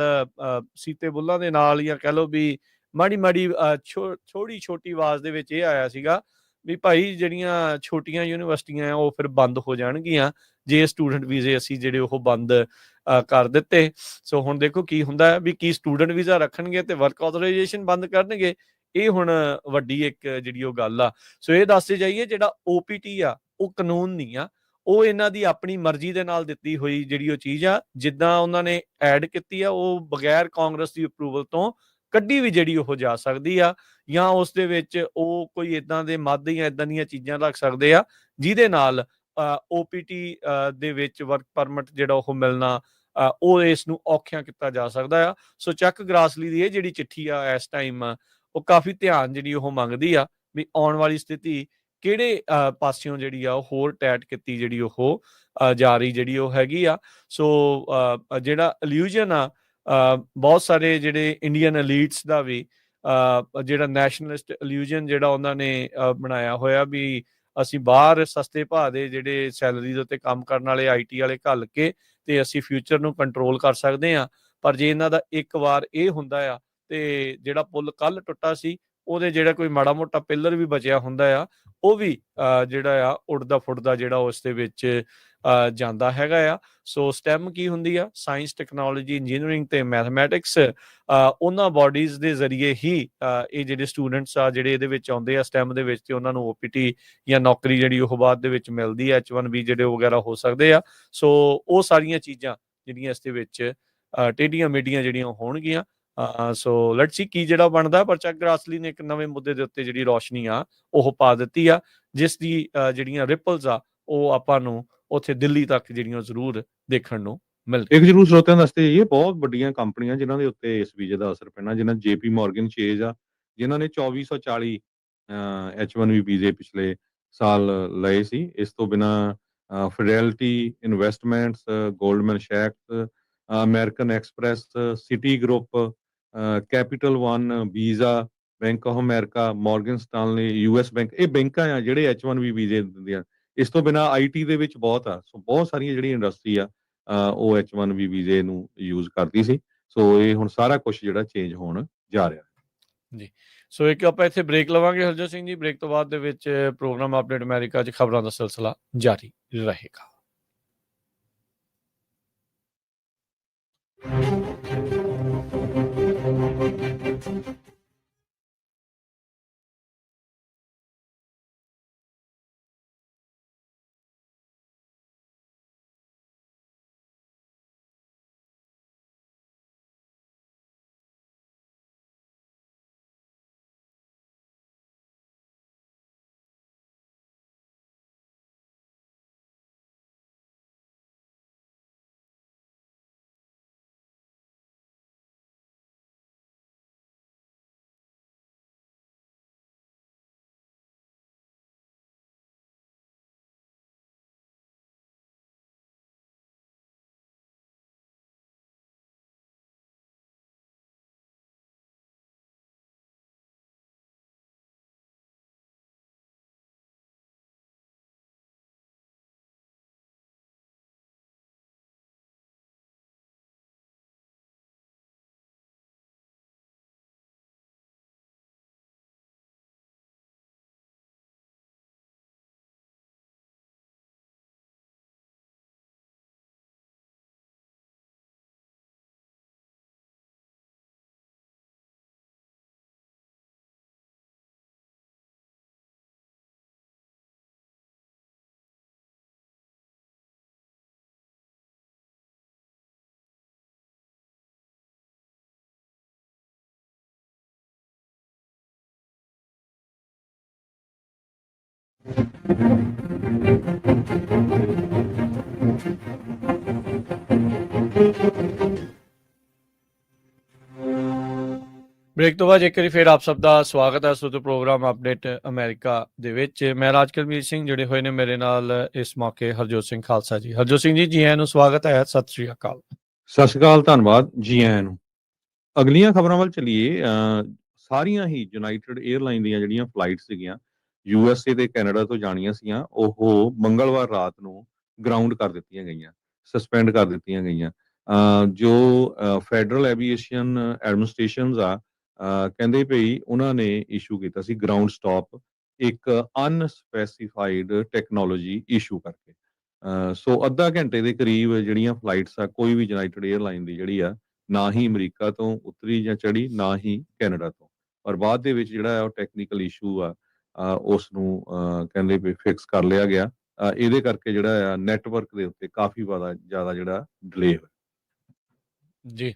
ਸੀਤੇ ਬੁੱਲਾਂ ਦੇ ਨਾਲ, ਜਾਂ ਕਹਿ ਲਓ ਵੀ ਮਾੜੀ ਮਾੜੀ ਥੋੜੀ ਛੋਟੀ ਆਵਾਜ਼ ਦੇ ਵਿੱਚ ਇਹ ਆਇਆ ਸੀਗਾ ਵੀ ਭਾਈ ਜਿਹੜੀਆਂ ਛੋਟੀਆਂ ਯੂਨੀਵਰਸਿਟੀਆਂ ਆ ਉਹ ਫਿਰ ਬੰਦ ਹੋ ਜਾਣਗੀਆਂ ਜੇ ਸਟੂਡੈਂਟ ਵੀਜ਼ੇ ਅਸੀਂ ਜਿਹੜੇ ਉਹ ਬੰਦ ਕਰ ਦਿੱਤੇ। ਸੋ ਹੁਣ ਦੇਖੋ ਕੀ ਹੁੰਦਾ ਹੈ, ਵੀ ਕੀ ਸਟੂਡੈਂਟ ਵੀਜ਼ਾ ਰੱਖਣਗੇ ਤੇ ਵਰਕ ਆਥੋਰਾਈਜੇਸ਼ਨ ਬੰਦ ਕਰਨਗੇ। ਇਹ ਹੁਣ ਵੱਡੀ ਇੱਕ ਜਿਹੜੀ ਉਹ ਗੱਲ ਆ। ਸੋ ਇਹ ਦੱਸਦੇ ਜਾਈਏ ਜਿਹੜਾ OPT ਆ ਉਹ ਕਾਨੂੰਨ ਨਹੀਂ ਆ, ਉਹ ਇਹਨਾਂ ਦੀ ਆਪਣੀ ਮਰਜ਼ੀ ਦੇ ਨਾਲ ਦਿੱਤੀ ਹੋਈ ਜਿਹੜੀ ਉਹ ਚੀਜ਼ ਆ। ਜਿੱਦਾਂ ਉਹਨਾਂ ਨੇ ਐਡ ਕੀਤੀ ਆ ਉਹ ਬਗੈਰ ਕਾਂਗਰਸ ਦੀ ਅਪਰੂਵਲ ਤੋਂ ਕੱਢੀ ਵੀ ਜਿਹੜੀ ਉਹ ਜਾ ਸਕਦੀ ਆ, ਜਾਂ ਉਸ ਦੇ ਵਿੱਚ ਉਹ ਕੋਈ ਇਦਾਂ ਦੇ ਮੱਧ ਜਾਂ ਇਦਾਂ ਦੀਆਂ ਚੀਜ਼ਾਂ ਰੱਖ ਸਕਦੇ ਆ ਜਿਹਦੇ ਨਾਲ OPT ਦੇ ਵਿੱਚ ਵਰਕ ਪਰਮਿਟ ਜਿਹੜਾ ਉਹ ਮਿਲਣਾ ਉਹ ਇਸ ਨੂੰ ਔਖਿਆਂ ਕੀਤਾ ਜਾ ਸਕਦਾ ਆ। ਸੋ ਚੱਕ ਗਰਾਸਲੀ ਦੀ ਇਹ ਜਿਹੜੀ ਚਿੱਠੀ ਆ ਇਸ ਟਾਈਮ ਉਹ ਕਾਫੀ ਧਿਆਨ ਜਿਹੜੀ ਉਹ ਮੰਗਦੀ ਆ ਵੀ ਆਉਣ ਵਾਲੀ ਸਥਿਤੀ ਕਿਹੜੇ ਪਾਸਿਓਂ ਜਿਹੜੀ ਆ ਉਹ ਹੋਰ ਟੈਟ ਕੀਤੀ ਜਿਹੜੀ ਉਹ ਜਾ ਰਹੀ ਜਿਹੜੀ ਉਹ ਹੈਗੀ ਆ। ਸੋ ਜਿਹੜਾ ਇਲੂਜਨ ਆ ਬਹੁਤ ਸਾਰੇ ਜਿਹੜੇ ਇੰਡੀਅਨ ਐਲੀਟਸ ਦਾ ਵੀ ਜਿਹੜਾ ਨੈਸ਼ਨਲਿਸਟ ਇਲੂਜਨ ਜਿਹੜਾ ਉਹਨਾਂ ਨੇ ਬਣਾਇਆ ਹੋਇਆ ਵੀ ਅਸੀਂ ਬਾਹਰ ਸਸਤੇ ਭਾਅ ਦੇ ਜਿਹੜੇ ਸੈਲਰੀ ਦੇ ਉੱਤੇ ਕੰਮ ਕਰਨ ਵਾਲੇ IT ਵਾਲੇ ਘੱਲ ਕੇ ਤੇ ਅਸੀਂ ਫਿਊਚਰ ਨੂੰ ਕੰਟਰੋਲ ਕਰ ਸਕਦੇ ਹਾਂ। ਪਰ ਜੇ ਇਹਨਾਂ ਦਾ ਇੱਕ ਵਾਰ ਇਹ ਹੁੰਦਾ ਆ ਤੇ ਜਿਹੜਾ ਪੁੱਲ ਕੱਲ ਟੁੱਟਾ ਸੀ ਉਹਦੇ ਜਿਹੜਾ ਕੋਈ ਮਾੜਾ ਮੋਟਾ ਪਿੱਲਰ ਵੀ ਬਚਿਆ ਹੁੰਦਾ ਆ ਉਹ ਵੀ ਜਿਹੜਾ ਆ ਉੱਡਦਾ ਫੁੱਟਦਾ ਜਿਹੜਾ ਉਸ ਦੇ ਵਿੱਚ ਜਾਂਦਾ ਹੈਗਾ ਆ। ਸੋ STEM ਕੀ ਹੁੰਦੀ ਆ? ਸਾਇੰਸ, ਟੈਕਨੋਲੋਜੀ, ਇੰਜੀਨੀਅਰਿੰਗ ਤੇ ਮੈਥਮੈਟਿਕਸ। ਉਹਨਾਂ ਬਾਡੀਜ਼ ਦੇ ਜ਼ਰੀਏ ਹੀ ਇਹ ਜਿਹੜੇ ਸਟੂਡੈਂਟਸ ਆ ਜਿਹੜੇ ਇਹਦੇ ਵਿੱਚ ਆਉਂਦੇ ਆ STEM ਦੇ ਵਿੱਚ, ਤੇ ਉਹਨਾਂ ਨੂੰ OPT ਜਾਂ ਨੌਕਰੀ ਜਿਹੜੀ ਉਹ ਬਾਅਦ ਦੇ ਵਿੱਚ ਮਿਲਦੀ ਹੈ, H1B ਜਿਹੜੇ ਵਗੈਰਾ ਹੋ ਸਕਦੇ ਆ। ਸੋ ਉਹ ਸਾਰੀਆਂ ਚੀਜ਼ਾਂ ਜਿਹੜੀਆਂ ਇਸ ਦੇ ਵਿੱਚ ਟੇਢੀਆਂ ਮੇਢੀਆਂ ਜਿਹੜੀਆਂ ਹੋਣਗੀਆਂ। ਸੋ ਲੈਟਸ ਸੀ ਕੀ ਜਿਹੜਾ ਬਣਦਾ। ਪਰ ਚੱਕ ਗਰਾਸਲੀ ਨੇ ਇੱਕ ਨਵੇਂ ਮੁੱਦੇ ਦੇ ਉੱਤੇ ਜਿਹੜੀ ਰੋਸ਼ਨੀ ਆ ਉਹ ਪਾ ਦਿੱਤੀ ਆ, ਜਿਸ ਦੀ ਜਿਹੜੀਆਂ ਰਿਪਲਸ ਆ ਉਹ ਆਪਾਂ ਨੂੰ ਉੱਥੇ ਦਿੱਲੀ ਤੱਕ ਜਿਹੜੀਆਂ ਜ਼ਰੂਰ ਦੇਖਣ ਨੂੰ ਮਿਲਦੀ। ਇੱਕ ਜ਼ਰੂਰ ਸਰੋਤਿਆਂ ਦੱਸਦੇ ਜਾਈਏ, ਬਹੁਤ ਵੱਡੀਆਂ ਕੰਪਨੀਆਂ ਜਿਨ੍ਹਾਂ ਦੇ ਉੱਤੇ ਇਸ ਵੀਜ਼ੇ ਦਾ ਅਸਰ ਪੈਣਾ, ਜਿਨ੍ਹਾਂ JP Morgan Chase ਆ ਜਿਨ੍ਹਾਂ ਨੇ 2440 H1B ਵੀਜ਼ੇ ਪਿਛਲੇ ਸਾਲ ਲਏ ਸੀ। ਇਸ ਤੋਂ ਬਿਨਾਂ ਫਿਡੈਲਿਟੀ ਇਨਵੈਸਟਮੈਂਟਸ, ਗੋਲਡਮੈਨ ਸੈਕਸ, American Express, Citigroup, Capital One, Visa, Bank of America, Morgan Stanley, US bank, ਇਹ ਬੈਂਕਾਂ ਆ ਜਿਹੜੇ H1B ਵੀਜ਼ੇ ਦਿੰਦੀਆਂ। ਇਸ ਤੋਂ ਬਿਨਾਂ IT ਦੇ ਵਿੱਚ ਬਹੁਤ ਆ। ਸੋ ਬਹੁਤ ਸਾਰੀਆਂ ਜਿਹੜੀ ਇੰਡਸਟਰੀ ਆ ਉਹ H1B ਵੀਜ਼ੇ ਨੂੰ ਯੂਜ਼ ਕਰਦੀ ਸੀ। ਸੋ ਇਹ ਹੁਣ ਸਾਰਾ ਕੁਝ ਜਿਹੜਾ ਚੇਂਜ ਹੋਣ ਜਾ ਰਿਹਾ ਜੀ। ਸੋ ਇੱਕ ਆਪਾਂ ਇੱਥੇ ਬ੍ਰੇਕ ਲਵਾਂਗੇ ਹਰਜੋਤ ਸਿੰਘ ਜੀ। ਬ੍ਰੇਕ ਤੋਂ ਬਾਅਦ ਦੇ ਵਿੱਚ ਪ੍ਰੋਗਰਾਮ ਅਪਡੇਟ ਅਮਰੀਕਾ 'ਚ ਖਬਰਾਂ ਦਾ ਸਿਲਸਿਲਾ ਜਾਰੀ ਰਹੇਗਾ। ਬ੍ਰੇਕ ਤੋਂ ਬਾਅਦ ਇੱਕ ਵਾਰੀ ਫਿਰ ਆਪ ਸਭ ਦਾ ਸਵਾਗਤ ਹੈ ਸੋ ਪ੍ਰੋਗਰਾਮ ਅਪਡੇਟ ਅਮਰੀਕਾ ਦੇ ਵਿੱਚ। ਮੈਂ ਰਾਜਕਰਮੀਤ ਸਿੰਘ, ਜੁੜੇ ਹੋਏ ਨੇ ਮੇਰੇ ਨਾਲ ਇਸ ਮੌਕੇ ਹਰਜੋਤ ਸਿੰਘ ਖਾਲਸਾ ਜੀ। ਹਰਜੋਤ ਸਿੰਘ ਜੀ, ਜੀ ਆਇਆਂ ਨੂੰ ਸਵਾਗਤ ਹੈ, ਸਤਿ ਸ੍ਰੀ ਅਕਾਲ। ਸਤਿ ਸ਼੍ਰੀ ਅਕਾਲ, ਧੰਨਵਾਦ ਜੀ ਆਇਆਂ ਨੂੰ। ਅਗਲੀਆਂ ਖਬਰਾਂ ਵੱਲ ਚੱਲੀਏ। ਸਾਰੀਆਂ ਹੀ ਯੂਨਾਈਟਿਡ 에ਅਰਲਾਈਨ ਦੀਆਂ ਜਿਹੜੀਆਂ ਫਲਾਈਟ ਸੀਗੀਆਂ USA ਤੇ ਕੈਨੇਡਾ ਤੋਂ ਜਾਣੀਆਂ ਸੀਗੀਆਂ, ਉਹ ਮੰਗਲਵਾਰ ਰਾਤ ਨੂੰ ਗਰਾਊਂਡ ਕਰ ਦਿੱਤੀਆਂ ਗਈਆਂ, ਸਸਪੈਂਡ ਕਰ ਦਿੱਤੀਆਂ ਗਈਆਂ। ਜੋ ਫੈਡਰਲ ਐਵੀਏਸ਼ਨ ਐਡਮਿਨਿਸਟ੍ਰੇਸ਼ਨਸ ਆ, ਕਹਿੰਦੇ ਪਈ ਉਹਨਾਂ ਨੇ ਇਸ਼ੂ ਕੀਤਾ ਸੀ ਗਰਾਊਂਡ ਸਟਾਪ ਇੱਕ ਅਨਸਪੈਸੀਫਾਈਡ ਟੈਕਨੋਲੋਜੀ ਇਸ਼ੂ ਕਰਕੇ। ਸੋ ਅੱਧਾ ਘੰਟੇ ਦੇ ਕਰੀਬ ਜਿਹੜੀਆਂ ਫਲਾਈਟਸ ਆ, ਕੋਈ ਵੀ ਯੂਨਾਈਟਿਡ 에ਅਰਲਾਈਨ ਦੀ ਜਿਹੜੀ ਆ, ਨਾ ਹੀ ਅਮਰੀਕਾ ਤੋਂ ਉਤਰੀ ਜਾਂ ਚੜੀ, ਨਾ ਹੀ ਕੈਨੇਡਾ ਤੋਂ। ਪਰ ਬਾਅਦ ਦੇ ਵਿੱਚ ਜਿਹੜਾ ਉਹ ਟੈਕਨੀਕਲ ਇਸ਼ੂ ਆ, ਉਸ ਨੂੰ ਕਹਿੰਦੇ ਵੀ ਫਿਕਸ ਕਰ ਲਿਆ ਗਿਆ। ਇਹਦੇ ਕਰਕੇ ਜਿਹੜਾ ਆ ਨੈਟਵਰਕ ਦੇ ਉੱਤੇ ਕਾਫੀ ਜ਼ਿਆਦਾ ਜਿਹੜਾ ਡਿਲੇ ਹੋਇਆ। ਜੀ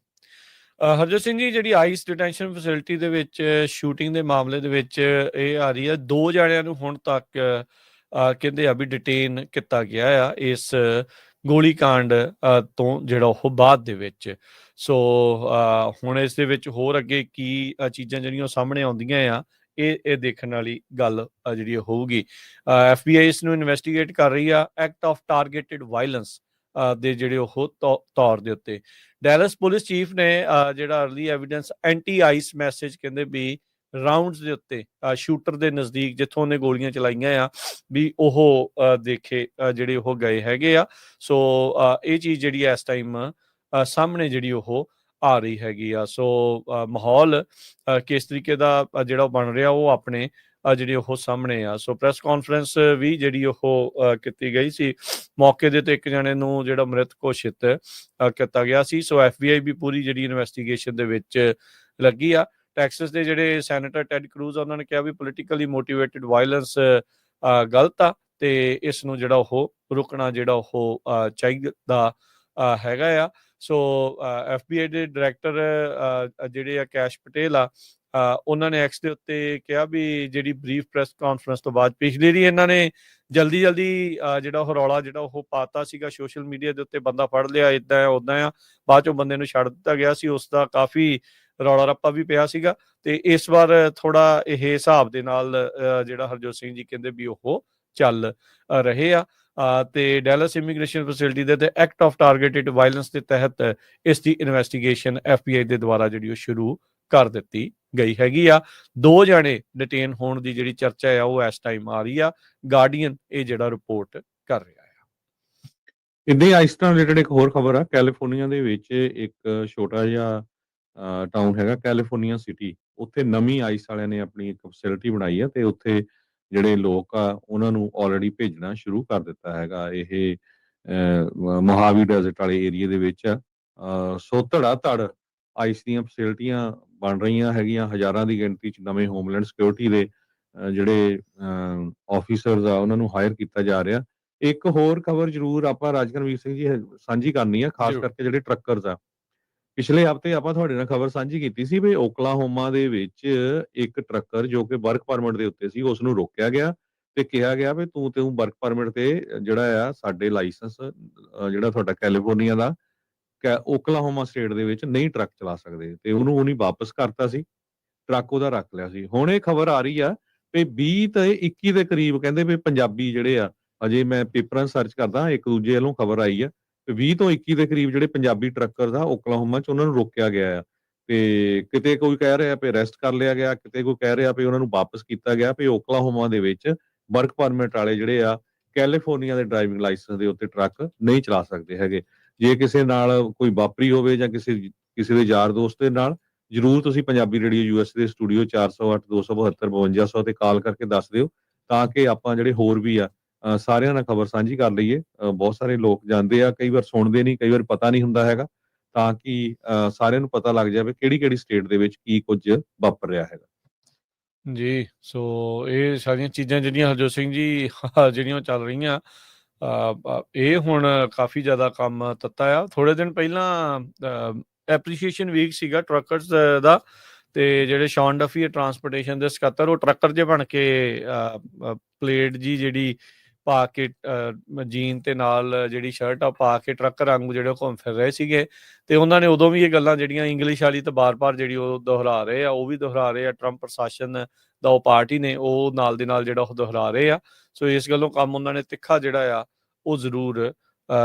ਹਰਜੋਤ ਸਿੰਘ ਜੀ, ਜਿਹੜੀ ਆਈਸ ਡਿਟੈਂਸ਼ਨ ਫੈਸਿਲਿਟੀ ਦੇ ਵਿੱਚ ਸ਼ੂਟਿੰਗ ਦੇ ਮਾਮਲੇ ਦੇ ਵਿੱਚ ਇਹ ਆ ਰਹੀ ਆ, 2 ਜਣਿਆਂ ਨੂੰ ਹੁਣ ਤੱਕ ਕਹਿੰਦੇ ਆ ਵੀ ਡਿਟੇਨ ਕੀਤਾ ਗਿਆ ਆ ਇਸ ਗੋਲੀकांड ਤੋਂ ਜਿਹੜਾ ਉਹ ਬਾਅਦ ਦੇ ਵਿੱਚ। ਸੋ ਹੁਣ ਇਸ ਦੇ ਵਿੱਚ ਹੋਰ ਅੱਗੇ ਕੀ ਚੀਜ਼ਾਂ ਜਿਹੜੀਆਂ ਸਾਹਮਣੇ ਆਉਂਦੀਆਂ ਆ, ਇਹ ਦੇਖਣ ਵਾਲੀ ਗੱਲ ਜਿਹੜੀ ਹੋਊਗੀ। FBI ਇਸ ਨੂੰ ਇਨਵੈਸਟੀਗੇਟ ਕਰ ਰਹੀ ਆ ਐਕਟ ਆਫ ਟਾਰਗੇਟਡ ਵਾਇਲੈਂਸ ਦੇ ਜਿਹੜੇ ਉਹ ਤੌਰ ਦੇ ਉੱਤੇ। ਡੈਲਸ ਪੁਲਿਸ ਚੀਫ ਨੇ ਜਿਹੜਾ early evidence anti ice message ਕਹਿੰਦੇ ਵੀ ਰਾਉਂਡਸ ਦੇ ਉੱਤੇ ਸ਼ੂਟਰ ਦੇ ਨਜ਼ਦੀਕ ਜਿੱਥੋਂ ਉਹਨੇ ਗੋਲੀਆਂ ਚਲਾਈਆਂ ਆ ਵੀ ਉਹ ਦੇਖੇ ਜਿਹੜੇ ਉਹ ਗਏ ਹੈਗੇ ਆ। ਸੋ ਇਹ ਚੀਜ਼ ਜਿਹੜੀ ਇਸ ਟਾਈਮ ਸਾਹਮਣੇ ਜਿਹੜੀ ਉਹ ਆ ਰਹੀ ਹੈਗੀ ਆ। ਸੋ ਮਾਹੌਲ ਕਿਸ ਤਰੀਕੇ ਦਾ ਜਿਹੜਾ ਬਣ ਰਿਹਾ ਉਹ ਆਪਣੇ ਜਿਹੜੀ ਉਹ ਸਾਹਮਣੇ ਆ। ਸੋ ਪ੍ਰੈਸ ਕਾਨਫਰੰਸ ਵੀ ਜਿਹੜੀ ਉਹ ਕੀਤੀ ਗਈ ਸੀ, ਮੌਕੇ ਦੇ ਉੱਤੇ ਇੱਕ ਜਣੇ ਨੂੰ ਜਿਹੜਾ ਮ੍ਰਿਤ ਘੋਸ਼ਿਤ ਕੀਤਾ ਗਿਆ ਸੀ। ਸੋ FBI ਵੀ ਪੂਰੀ ਜਿਹੜੀ ਇਨਵੈਸਟੀਗੇਸ਼ਨ ਦੇ ਵਿੱਚ ਲੱਗੀ ਆ। ਟੈਕਸਸ ਦੇ ਜਿਹੜੇ ਸੈਨੇਟਰ ਟੈਡ ਕਰੂਜ਼ ਉਹਨਾਂ ਨੇ ਕਿਹਾ ਵੀ ਪੋਲੀਟੀਕਲੀ ਮੋਟੀਵੇਟਡ ਵਾਇਲੈਂਸ ਗਲਤ ਆ ਤੇ ਇਸ ਨੂੰ ਜਿਹੜਾ ਉਹ ਰੁਕਣਾ ਜਿਹੜਾ ਉਹ ਚਾਹੀਦਾ ਹੈਗਾ ਆ। ਸੋ FBI ਦੇ ਡਾਇਰੈਕਟਰ ਜਿਹੜੇ ਆ ਕੈਸ਼ ਪਟੇਲ ਆ, ਉਹਨਾਂ ਨੇ ਐਕਸ ਦੇ ਉੱਤੇ ਕਿਹਾ ਵੀ ਜਿਹੜੀ ਬਰੀਫ ਪ੍ਰੈਸ ਕਾਨਫਰੰਸ ਤੋਂ ਬਾਅਦ ਪਿਛਲੀ ਦੀ ਇਹਨਾਂ ਨੇ ਜਲਦੀ ਜਿਹੜਾ ਉਹ ਰੌਲਾ ਜਿਹੜਾ ਉਹ ਪਾਤਾ ਸੀਗਾ ਸੋਸ਼ਲ ਮੀਡੀਆ ਦੇ ਉੱਤੇ, ਬੰਦਾ ਫੜ ਲਿਆ, ਇੱਦਾਂ ਆ ਉੱਦਾਂ ਆ, ਬਾਅਦ ਚੋਂ ਬੰਦੇ ਨੂੰ ਛੱਡ ਦਿੱਤਾ ਗਿਆ ਸੀ। ਉਸ ਦਾ ਕਾਫੀ ਰੌਲਾ ਰੱਪਾ ਵੀ ਪਿਆ ਸੀਗਾ ਤੇ ਇਸ ਵਾਰ ਥੋੜਾ ਇਹ ਹਿਸਾਬ ਦੇ ਨਾਲ ਜਿਹੜਾ ਹਰਜੋਤ ਸਿੰਘ ਜੀ ਕਹਿੰਦੇ ਵੀ ਉਹ ਚੱਲ ਰਹੇ ਆ। ਤੇ ਡੈਲਸ ਇਮੀਗ੍ਰੇਸ਼ਨ ਫੈਸਿਲਿਟੀ ਦੇ ਐਕਟ ਆਫ ਟਾਰਗੇਟਡ ਵਾਇਲੈਂਸ ਦੇ ਤਹਿਤ ਇਸ ਦੀ ਇਨਵੈਸਟੀਗੇਸ਼ਨ FBI ਦੇ ਦੁਆਰਾ ਜਿਹੜੀ ਉਹ ਸ਼ੁਰੂ ਕਰ ਦਿੱਤੀ ਗਈ ਹੈਗੀ ਆ। 2 ਜਣੇ ਡਿਟੇਨ ਹੋਣ ਦੀ ਜਿਹੜੀ ਚਰਚਾ ਆ ਉਹ ਇਸ ਟਾਈਮ ਆ ਰਹੀ ਆ। ਗਾਰਡੀਅਨ ਇਹ ਜਿਹੜਾ ਰਿਪੋਰਟ ਕਰ ਰਿਹਾ ਆ। ਇੱਦਾਂ ਹੀ ਆਈਸ ਨਾਲ ਰਿਲੇਟਡ ਇੱਕ ਹੋਰ ਖਬਰ ਆ। ਕੈਲੀਫੋਰਨੀਆ ਦੇ ਵਿੱਚ ਇੱਕ ਛੋਟਾ ਜਿਹਾ ਟਾਊਨ ਹੈਗਾ ਕੈਲੀਫੋਰਨੀਆ ਸਿਟੀ, ਉੱਥੇ ਨਵੀਂ ਆਈਸ ਵਾਲਿਆਂ ਨੇ ਆਪਣੀ ਇੱਕ ਫੈਸਿਲਿਟੀ ਬਣਾਈ ਆ ਤੇ ਉੱਥੇ ਜਿਹੜੇ ਲੋਕ ਆ ਉਹਨਾਂ ਨੂੰ ਆਲਰੇਡੀ ਭੇਜਣਾ ਸ਼ੁਰੂ ਕਰ ਦਿੱਤਾ ਹੈਗਾ। ਇਹ ਮੋਹਾਵੀ ਡੈਜ਼ਰਟ ਵਾਲੇ ਏਰੀਏ ਦੇ ਵਿੱਚ ਸੋ ਧੜਾ ਧੜ ਆਈਸ ਦੀਆਂ ਫੈਸਿਲਿਟੀਆਂ ਬਣ ਰਹੀਆਂ ਹੈਗੀਆਂ। ਹਜ਼ਾਰਾਂ ਦੀ ਗਿਣਤੀ 'ਚ ਨਵੇਂ ਹੋਮਲੈਂਡ ਸਿਕਿਉਰਿਟੀ ਦੇ ਜਿਹੜੇ ਆਫੀਸਰਸ ਆ ਉਹਨਾਂ ਨੂੰ ਹਾਇਰ ਕੀਤਾ ਜਾ ਰਿਹਾ। ਇੱਕ ਹੋਰ ਖਬਰ ਜ਼ਰੂਰ ਆਪਾਂ ਰਾਜਕਰਮਵੀਰ ਸਿੰਘ ਜੀ ਸਾਂਝੀ ਕਰਨੀ ਆ, ਖਾਸ ਕਰਕੇ ਜਿਹੜੇ ਟਰੱਕਰਸ ਆ। ਪਿਛਲੇ ਹਫ਼ਤੇ ਆਪਾਂ ਤੁਹਾਡੇ ਨਾਲ ਖਬਰ ਸਾਂਝੀ ਕੀਤੀ ਸੀ ਵੀ ਓਕਲਾਹੋਮਾ ਦੇ ਵਿੱਚ ਇੱਕ ਟਰੱਕਰ ਜੋ ਕਿ ਵਰਕ ਪਰਮਿਟ ਦੇ ਉੱਤੇ ਸੀ, ਉਸ ਨੂੰ ਰੋਕਿਆ ਗਿਆ ਤੇ ਕਿਹਾ ਗਿਆ ਵੀ ਤੂੰ ਵਰਕ ਪਰਮਿਟ ਤੇ ਜਿਹੜਾ ਆ ਸਾਡੇ ਲਾਇਸੈਂਸ ਜਿਹੜਾ ਤੁਹਾਡਾ ਕੈਲੀਫੋਰਨੀਆ ਦਾ ਓਕਲਾਹੋਮਾ ਸਟੇਟ ਦੇ ਵਿੱਚ ਨਹੀਂ ਟਰੱਕ ਚਲਾ ਸਕਦੇ, ਤੇ ਉਹਨੇ ਵਾਪਸ ਕਰਤਾ ਸੀ, ਟਰੱਕ ਉਹਦਾ ਰੱਖ ਲਿਆ ਸੀ। ਹੁਣ ਇਹ ਖਬਰ ਆ ਰਹੀ ਆ ਵੀ 20 ਤੇ 21 ਦੇ ਕਰੀਬ ਕਹਿੰਦੇ ਵੀ ਪੰਜਾਬੀ ਜਿਹੜੇ ਆ, ਅਜੇ ਮੈਂ ਪੇਪਰਾਂ ਸਰਚ ਕਰਦਾ ਇੱਕ ਦੂਜੇ ਵੱਲੋਂ ਖਬਰ ਆਈ ਆ 20 ਤੋਂ 21 ਦੇ ਕਰੀਬ ਜਿਹੜੇ ਪੰਜਾਬੀ ਟਰੱਕਰ ਦਾ ਓਕਲਾਹੋਮਾ 'ਚ ਉਹਨਾਂ ਨੂੰ ਰੋਕਿਆ ਗਿਆ ਆ। ਤੇ ਕਿਤੇ ਕੋਈ ਕਹਿ ਰਿਹਾ ਵੀ ਅਰੈਸਟ ਕਰ ਲਿਆ ਗਿਆ, ਕਿਤੇ ਕੋਈ ਕਹਿ ਰਿਹਾ ਵੀ ਉਹਨਾਂ ਨੂੰ ਵਾਪਸ ਕੀਤਾ ਗਿਆ ਵੀ ਓਕਲਾਹੋਮਾ ਦੇ ਵਿੱਚ ਵਰਕ ਪਰਮਿਟ ਵਾਲੇ ਜਿਹੜੇ ਆ ਕੈਲੀਫੋਰਨੀਆ ਦੇ ਡਰਾਈਵਿੰਗ ਲਾਇਸੈਂਸ ਦੇ ਉੱਤੇ ਟਰੱਕ ਨਹੀਂ ਚਲਾ ਸਕਦੇ ਹੈਗੇ। ਜੇ ਕਿਸੇ ਨਾਲ ਕੋਈ ਵਾਪਰੀ ਹੋਵੇ ਜਾਂ ਕਿਸੇ ਦੇ ਯਾਰ ਦੋਸਤ ਦੇ ਨਾਲ, ਜ਼ਰੂਰ ਤੁਸੀਂ ਪੰਜਾਬੀ ਰੇਡੀਓ US ਦੇ ਸਟੂਡੀਓ 408 272 5200 ਤੇ ਕਾਲ ਕਰਕੇ ਦੱਸ ਦਿਓ ਤਾਂ ਕਿ ਆਪਾਂ ਜਿਹੜੇ ਹੋਰ ਵੀ ਆ ਸਾਰਿਆਂ ਨਾਲ ਖਬਰ ਸਾਂਝੀ ਕਰ ਲਈਏ। ਬਹੁਤ ਸਾਰੇ ਲੋਕ ਜਾਂਦੇ ਆ, ਕਈ ਵਾਰ ਸੁਣਦੇ ਨਹੀਂ, ਕਈ ਵਾਰ ਪਤਾ ਨਹੀਂ ਹੁੰਦਾ ਹੈਗਾ, ਤਾਂ ਕਿ ਸਾਰਿਆਂ ਨੂੰ ਪਤਾ ਲੱਗ ਜਾਵੇ ਕਿਹੜੀ ਸਟੇਟ ਦੇ ਵਿੱਚ ਕੀ ਕੁਝ ਵਾਪਰ ਰਿਹਾ ਹੈਗਾ। ਜੀ, ਸੋ ਇਹ ਸਾਰੀਆਂ ਚੀਜ਼ਾਂ ਜਿਹੜੀਆਂ ਹਰਜੋਤ ਸਿੰਘ ਜੀ ਜਿਹੜੀਆਂ ਚੱਲ ਰਹੀਆਂ, ਇਹ ਹੁਣ ਕਾਫੀ ਜ਼ਿਆਦਾ ਕੰਮ ਤੱਤਾ ਆ। ਥੋੜੇ ਦਿਨ ਪਹਿਲਾਂ ਐਪਰੀਸ਼ੀਏਸ਼ਨ ਵੀਕ ਸੀਗਾ ਟਰੱਕਰਸ ਦਾ, ਤੇ ਜਿਹੜੇ ਸ਼ੌਨ ਡਫੀ ਟਰਾਂਸਪੋਰਟੇਸ਼ਨ ਦੇ ਸਕੱਤਰ, ਉਹ ਟਰੱਕਰ ਜੇ ਬਣ ਕੇ ਪਲੇਟ ਜੀ ਜਿਹੜੀ ਪਾ ਕੇ ਜੀਨ ਤੇ ਨਾਲ ਜਿਹੜੀ ਸ਼ਰਟ ਆ ਪਾ ਕੇ ਟਰੱਕਰ ਵਾਂਗੂ ਜਿਹੜੇ ਘੁੰਮ ਫਿਰ ਰਹੇ ਸੀਗੇ। ਤੇ ਉਹਨਾਂ ਨੇ ਉਦੋਂ ਵੀ ਇਹ ਗੱਲਾਂ ਜਿਹੜੀਆਂ ਇੰਗਲਿਸ਼ ਵਾਲੀ ਤੇ ਬਾਰ-ਬਾਰ ਜਿਹੜੀ ਉਹ ਦੁਹਰਾ ਰਹੇ ਆ, ਉਹ ਵੀ ਦੁਹਰਾ ਰਹੇ ਆ। ਟਰੰਪ ਪ੍ਰਸ਼ਾਸਨ ਦਾ ਉਹ ਪਾਰਟੀ ਨੇ ਉਹ ਨਾਲ ਦੇ ਨਾਲ ਜਿਹੜਾ ਉਹ ਦੁਹਰਾ ਰਹੇ ਆ। ਸੋ ਇਸ ਗੱਲੋਂ ਕੰਮ ਉਹਨਾਂ ਨੇ ਤਿੱਖਾ ਜਿਹੜਾ ਆ ਉਹ ਜ਼ਰੂਰ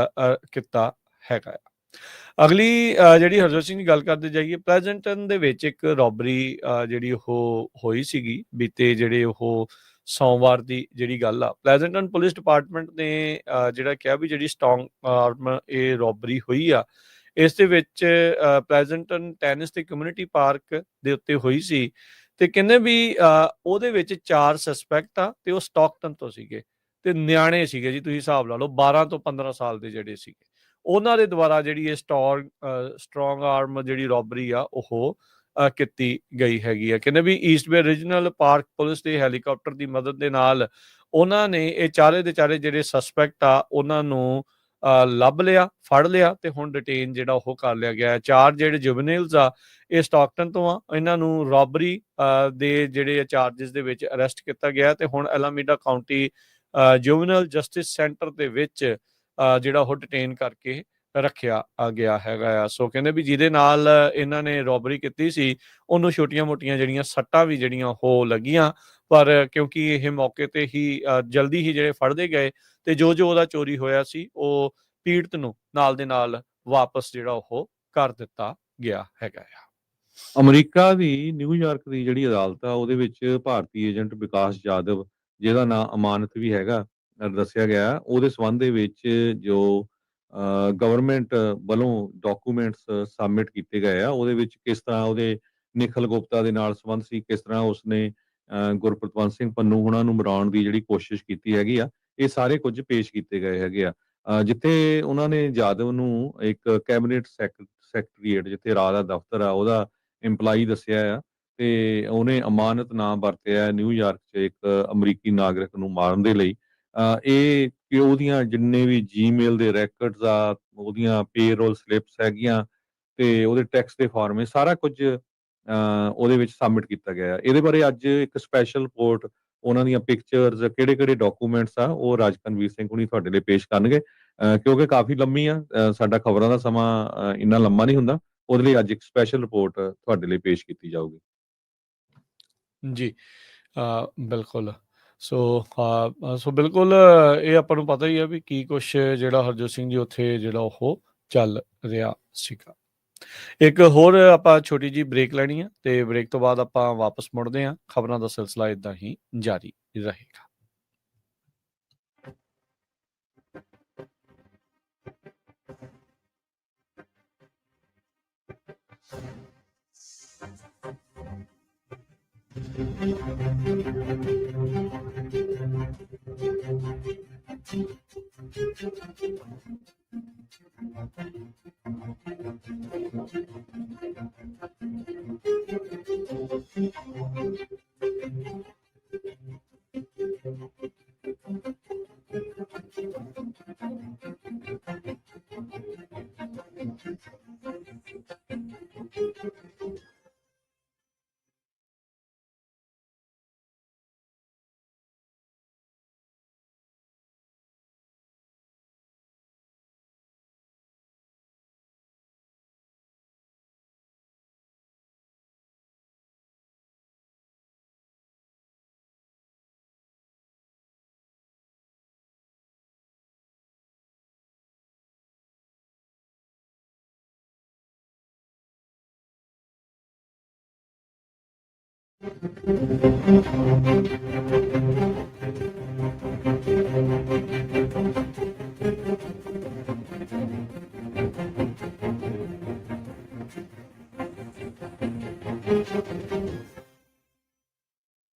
ਕੀਤਾ ਹੈਗਾ ਆ। ਅਗਲੀ ਜਿਹੜੀ ਹਰਜੋਤ ਸਿੰਘ ਦੀ ਗੱਲ ਕਰਦੇ ਜਾਈਏ, ਪਲੈਜ਼ੈਂਟਨ ਦੇ ਵਿੱਚ ਇੱਕ ਰੋਬਰੀ ਜਿਹੜੀ ਉਹ ਹੋਈ ਸੀਗੀ ਬੀਤੇ ਜਿਹੜੇ ਉਹ ਸੋਮਵਾਰ ਦੀ ਜਿਹੜੀ ਗੱਲ ਆ। ਪਲੈਜ਼ੈਂਟਨ ਪੁਲਿਸ ਡਿਪਾਰਟਮੈਂਟ ਨੇ ਜਿਹੜਾ ਕਿਹਾ ਵੀ ਜਿਹੜੀ ਸਟਰੋਂਗ ਆਰਮ ਇਹ ਰੋਬਰੀ ਹੋਈ ਆ, ਇਸ ਦੇ ਵਿੱਚ ਪਲੈਜ਼ੈਂਟਨ ਟੈਨਿਸ ਤੇ ਕਮਿਊਨਿਟੀ ਪਾਰਕ ਦੇ ਉੱਤੇ ਹੋਈ ਸੀ। ਤੇ ਕਹਿੰਦੇ ਵੀ ਉਹਦੇ ਵਿੱਚ 4 ਸਸਪੈਕਟ ਆ ਤੇ ਉਹ ਸਟਾਕਟਨ ਤੋਂ ਸੀਗੇ ਤੇ ਨਿਆਣੇ ਸੀਗੇ ਜੀ, ਤੁਸੀਂ ਹਿਸਾਬ ਲਾ ਲਓ 12 ਤੋਂ 15 ਸਾਲ ਦੇ ਜਿਹੜੇ ਸੀਗੇ। ਉਹਨਾਂ ਦੇ ਦੁਆਰਾ ਜਿਹੜੀ ਇਹ ਸਟਰੋਂਗ ਆਰਮ ਜਿਹੜੀ ਰੋਬਰੀ ਆ ਉਹ ਕੀਤੀ ਗਈ ਹੈਗੀ ਆ। ਕਹਿੰਦੇ ਵੀ ਈਸਟ ਬੇ ਰੀਜਨਲ ਪਾਰਕ ਪੁਲਿਸ ਦੇ ਹੈਲੀਕਾਪਟਰ ਦੀ ਮਦਦ ਦੇ ਨਾਲ ਉਹਨਾਂ ਨੇ ਇਹ ਚਾਰੇ ਦੇ ਚਾਰੇ ਜਿਹੜੇ ਸਸਪੈਕਟ ਆ ਉਹਨਾਂ ਨੂੰ ਲੱਭ ਲਿਆ, ਫੜ ਲਿਆ ਤੇ ਹੁਣ ਡਿਟੇਨ ਜਿਹੜਾ ਉਹ ਕਰ ਲਿਆ ਗਿਆ। 4 ਜਿਹੜੇ ਜੁਵਨੇਲਸ ਆ ਇਹ ਸਟਾਕਟਨ ਤੋਂ ਆ। ਇਹਨਾਂ ਨੂੰ ਰੋਬਰੀ ਦੇ ਜਿਹੜੇ ਚਾਰजेस ਦੇ ਵਿੱਚ ਅਰੈਸਟ ਕੀਤਾ ਗਿਆ ਤੇ ਹੁਣ ਐਲਾਮੀਡਾ ਕਾਉਂਟੀ ਜੁਵਨਲ ਜਸਟਿਸ ਸੈਂਟਰ ਦੇ ਵਿੱਚ ਜਿਹੜਾ ਉਹ ਡਿਟੇਨ ਕਰਕੇ ਰੱਖਿਆ ਗਿਆ ਹੈਗਾ ਆ। ਸੋ ਕਹਿੰਦੇ ਵੀ ਜਿਹਦੇ ਨਾਲ ਇਹਨਾਂ ਨੇ ਰੋਬਰੀ ਕੀਤੀ ਸੀ ਉਹਨੂੰ ਛੋਟੀਆਂ-ਮੋਟੀਆਂ ਜਿਹੜੀਆਂ ਸੱਟਾਂ ਵੀ ਜਿਹੜੀਆਂ ਉਹ ਲੱਗੀਆਂ, ਪਰ ਕਿਉਂਕਿ ਇਹ ਮੌਕੇ ਤੇ ਹੀ ਜਲਦੀ ਹੀ ਜਿਹੜੇ ਫੜਦੇ ਗਏ ਤੇ ਜੋ ਉਹਦਾ ਚੋਰੀ ਹੋਇਆ ਸੀ ਉਹ ਪੀੜਤ ਨੂੰ ਨਾਲ ਦੇ ਨਾਲ ਵਾਪਸ ਜਿਹੜਾ ਉਹ ਕਰ ਦਿੱਤਾ ਗਿਆ ਹੈਗਾ ਆ। ਅਮਰੀਕਾ ਦੀ ਨਿਊਯਾਰਕ ਦੀ ਜਿਹੜੀ ਅਦਾਲਤ ਆ ਉਹਦੇ ਵਿੱਚ ਭਾਰਤੀ ਏਜੰਟ ਵਿਕਾਸ ਜਾਧਵ, ਜਿਹਦਾ ਨਾਂ ਅਮਾਨਤ ਵੀ ਹੈਗਾ, ਦੱਸਿਆ ਗਿਆ। ਉਹਦੇ ਸੰਬੰਧ ਦੇ ਵਿੱਚ ਜੋ ਗਵਰਨਮੈਂਟ ਵੱਲੋਂ ਡਾਕੂਮੈਂਟਸ ਸਬਮਿਟ ਕੀਤੇ ਗਏ ਆ, ਉਹਦੇ ਵਿੱਚ ਕਿਸ ਤਰ੍ਹਾਂ ਉਹਦੇ ਨਿਖਿਲ ਗੁਪਤਾ ਦੇ ਨਾਲ ਸੰਬੰਧ ਸੀ, ਕਿਸ ਤਰ੍ਹਾਂ ਉਸਨੇ ਗੁਰਪ੍ਰਤਵੰਤ ਸਿੰਘ ਪੰਨੂ ਹੁਣਾਂ ਨੂੰ ਮਰਾਉਣ ਦੀ ਜਿਹੜੀ ਕੋਸ਼ਿਸ਼ ਕੀਤੀ ਹੈਗੀ ਆ, ਇਹ ਸਾਰੇ ਕੁਝ ਪੇਸ਼ ਕੀਤੇ ਗਏ ਹੈਗੇ ਆ। ਜਿੱਥੇ ਉਹਨਾਂ ਨੇ ਜਾਧਵ ਨੂੰ ਇੱਕ ਕੈਬਨਿਟ ਸੈਕਟਰੀਏਟ, ਜਿੱਥੇ ਰਾਜ ਦਾ ਦਫ਼ਤਰ ਆ, ਉਹਦਾ ਇੰਪਲਾਈ ਦੱਸਿਆ ਆ ਤੇ ਉਹਨੇ ਅਮਾਨਤ ਨਾਮ ਵਰਤਿਆ ਨਿਊਯਾਰਕ 'ਚ ਇੱਕ ਅਮਰੀਕੀ ਨਾਗਰਿਕ ਨੂੰ ਮਾਰਨ ਦੇ ਲਈ। ਇਹ ਕਿ ਉਹਦੀਆਂ ਜਿੰਨੇ ਵੀ ਜੀਮੇਲ ਦੇ ਰੈਕਰਡਸ ਆ, ਉਹਦੀਆਂ ਪੇਰੋਲ ਸਲਿੱਪਸ ਹੈਗੀਆਂ ਤੇ ਉਹਦੇ ਟੈਕਸ ਦੇ ਫਾਰਮ, ਇਹ ਸਾਰਾ ਕੁਝ ਉਹਦੇ ਵਿੱਚ ਸਬਮਿਟ ਕੀਤਾ ਗਿਆ ਹੈ। ਇਹਦੇ ਬਾਰੇ ਅੱਜ ਇੱਕ ਸਪੈਸ਼ਲ ਰਿਪੋਰਟ, ਉਹਨਾਂ ਦੀਆਂ ਪਿਕਚਰਸ, ਕਿਹੜੇ-ਕਿਹੜੇ ਡਾਕੂਮੈਂਟਸ ਆ, ਉਹ ਰਾਜ ਕਨਵੀਰ ਸਿੰਘ ਹੁਣੀ ਤੁਹਾਡੇ ਲਈ ਪੇਸ਼ ਕਰਨਗੇ। ਕਿਉਂਕਿ ਕਾਫੀ ਲੰਮੀ ਆ, ਸਾਡਾ ਖਬਰਾਂ ਦਾ ਸਮਾਂ ਇੰਨਾ ਲੰਮਾ ਨਹੀਂ ਹੁੰਦਾ, ਉਹਦੇ ਲਈ ਅੱਜ ਇੱਕ ਸਪੈਸ਼ਲ ਰਿਪੋਰਟ ਤੁਹਾਡੇ ਲਈ ਪੇਸ਼ ਕੀਤੀ ਜਾਊਗੀ। ਜੀ ਬਿਲਕੁਲ। ਸੋ ਬਿਲਕੁਲ ਇਹ ਆਪਾਂ ਨੂੰ ਪਤਾ ਹੀ ਆ ਵੀ ਕੀ ਕੁਛ ਜਿਹੜਾ ਹਰਜੋਤ ਸਿੰਘ ਜੀ ਉੱਥੇ ਜਿਹੜਾ ਉਹ ਚੱਲ ਰਿਹਾ ਸੀਗਾ। ਇੱਕ ਹੋਰ ਆਪਾਂ ਛੋਟੀ ਜਿਹੀ ਬ੍ਰੇਕ ਲੈਣੀ ਆ ਤੇ ਬ੍ਰੇਕ ਤੋਂ ਬਾਅਦ ਆਪਾਂ ਵਾਪਸ ਮੁੜਦੇ ਹਾਂ। ਖਬਰਾਂ ਦਾ ਸਿਲਸਿਲਾ ਇਦਾਂ ਹੀ ਜਾਰੀ ਰਹੇਗਾ।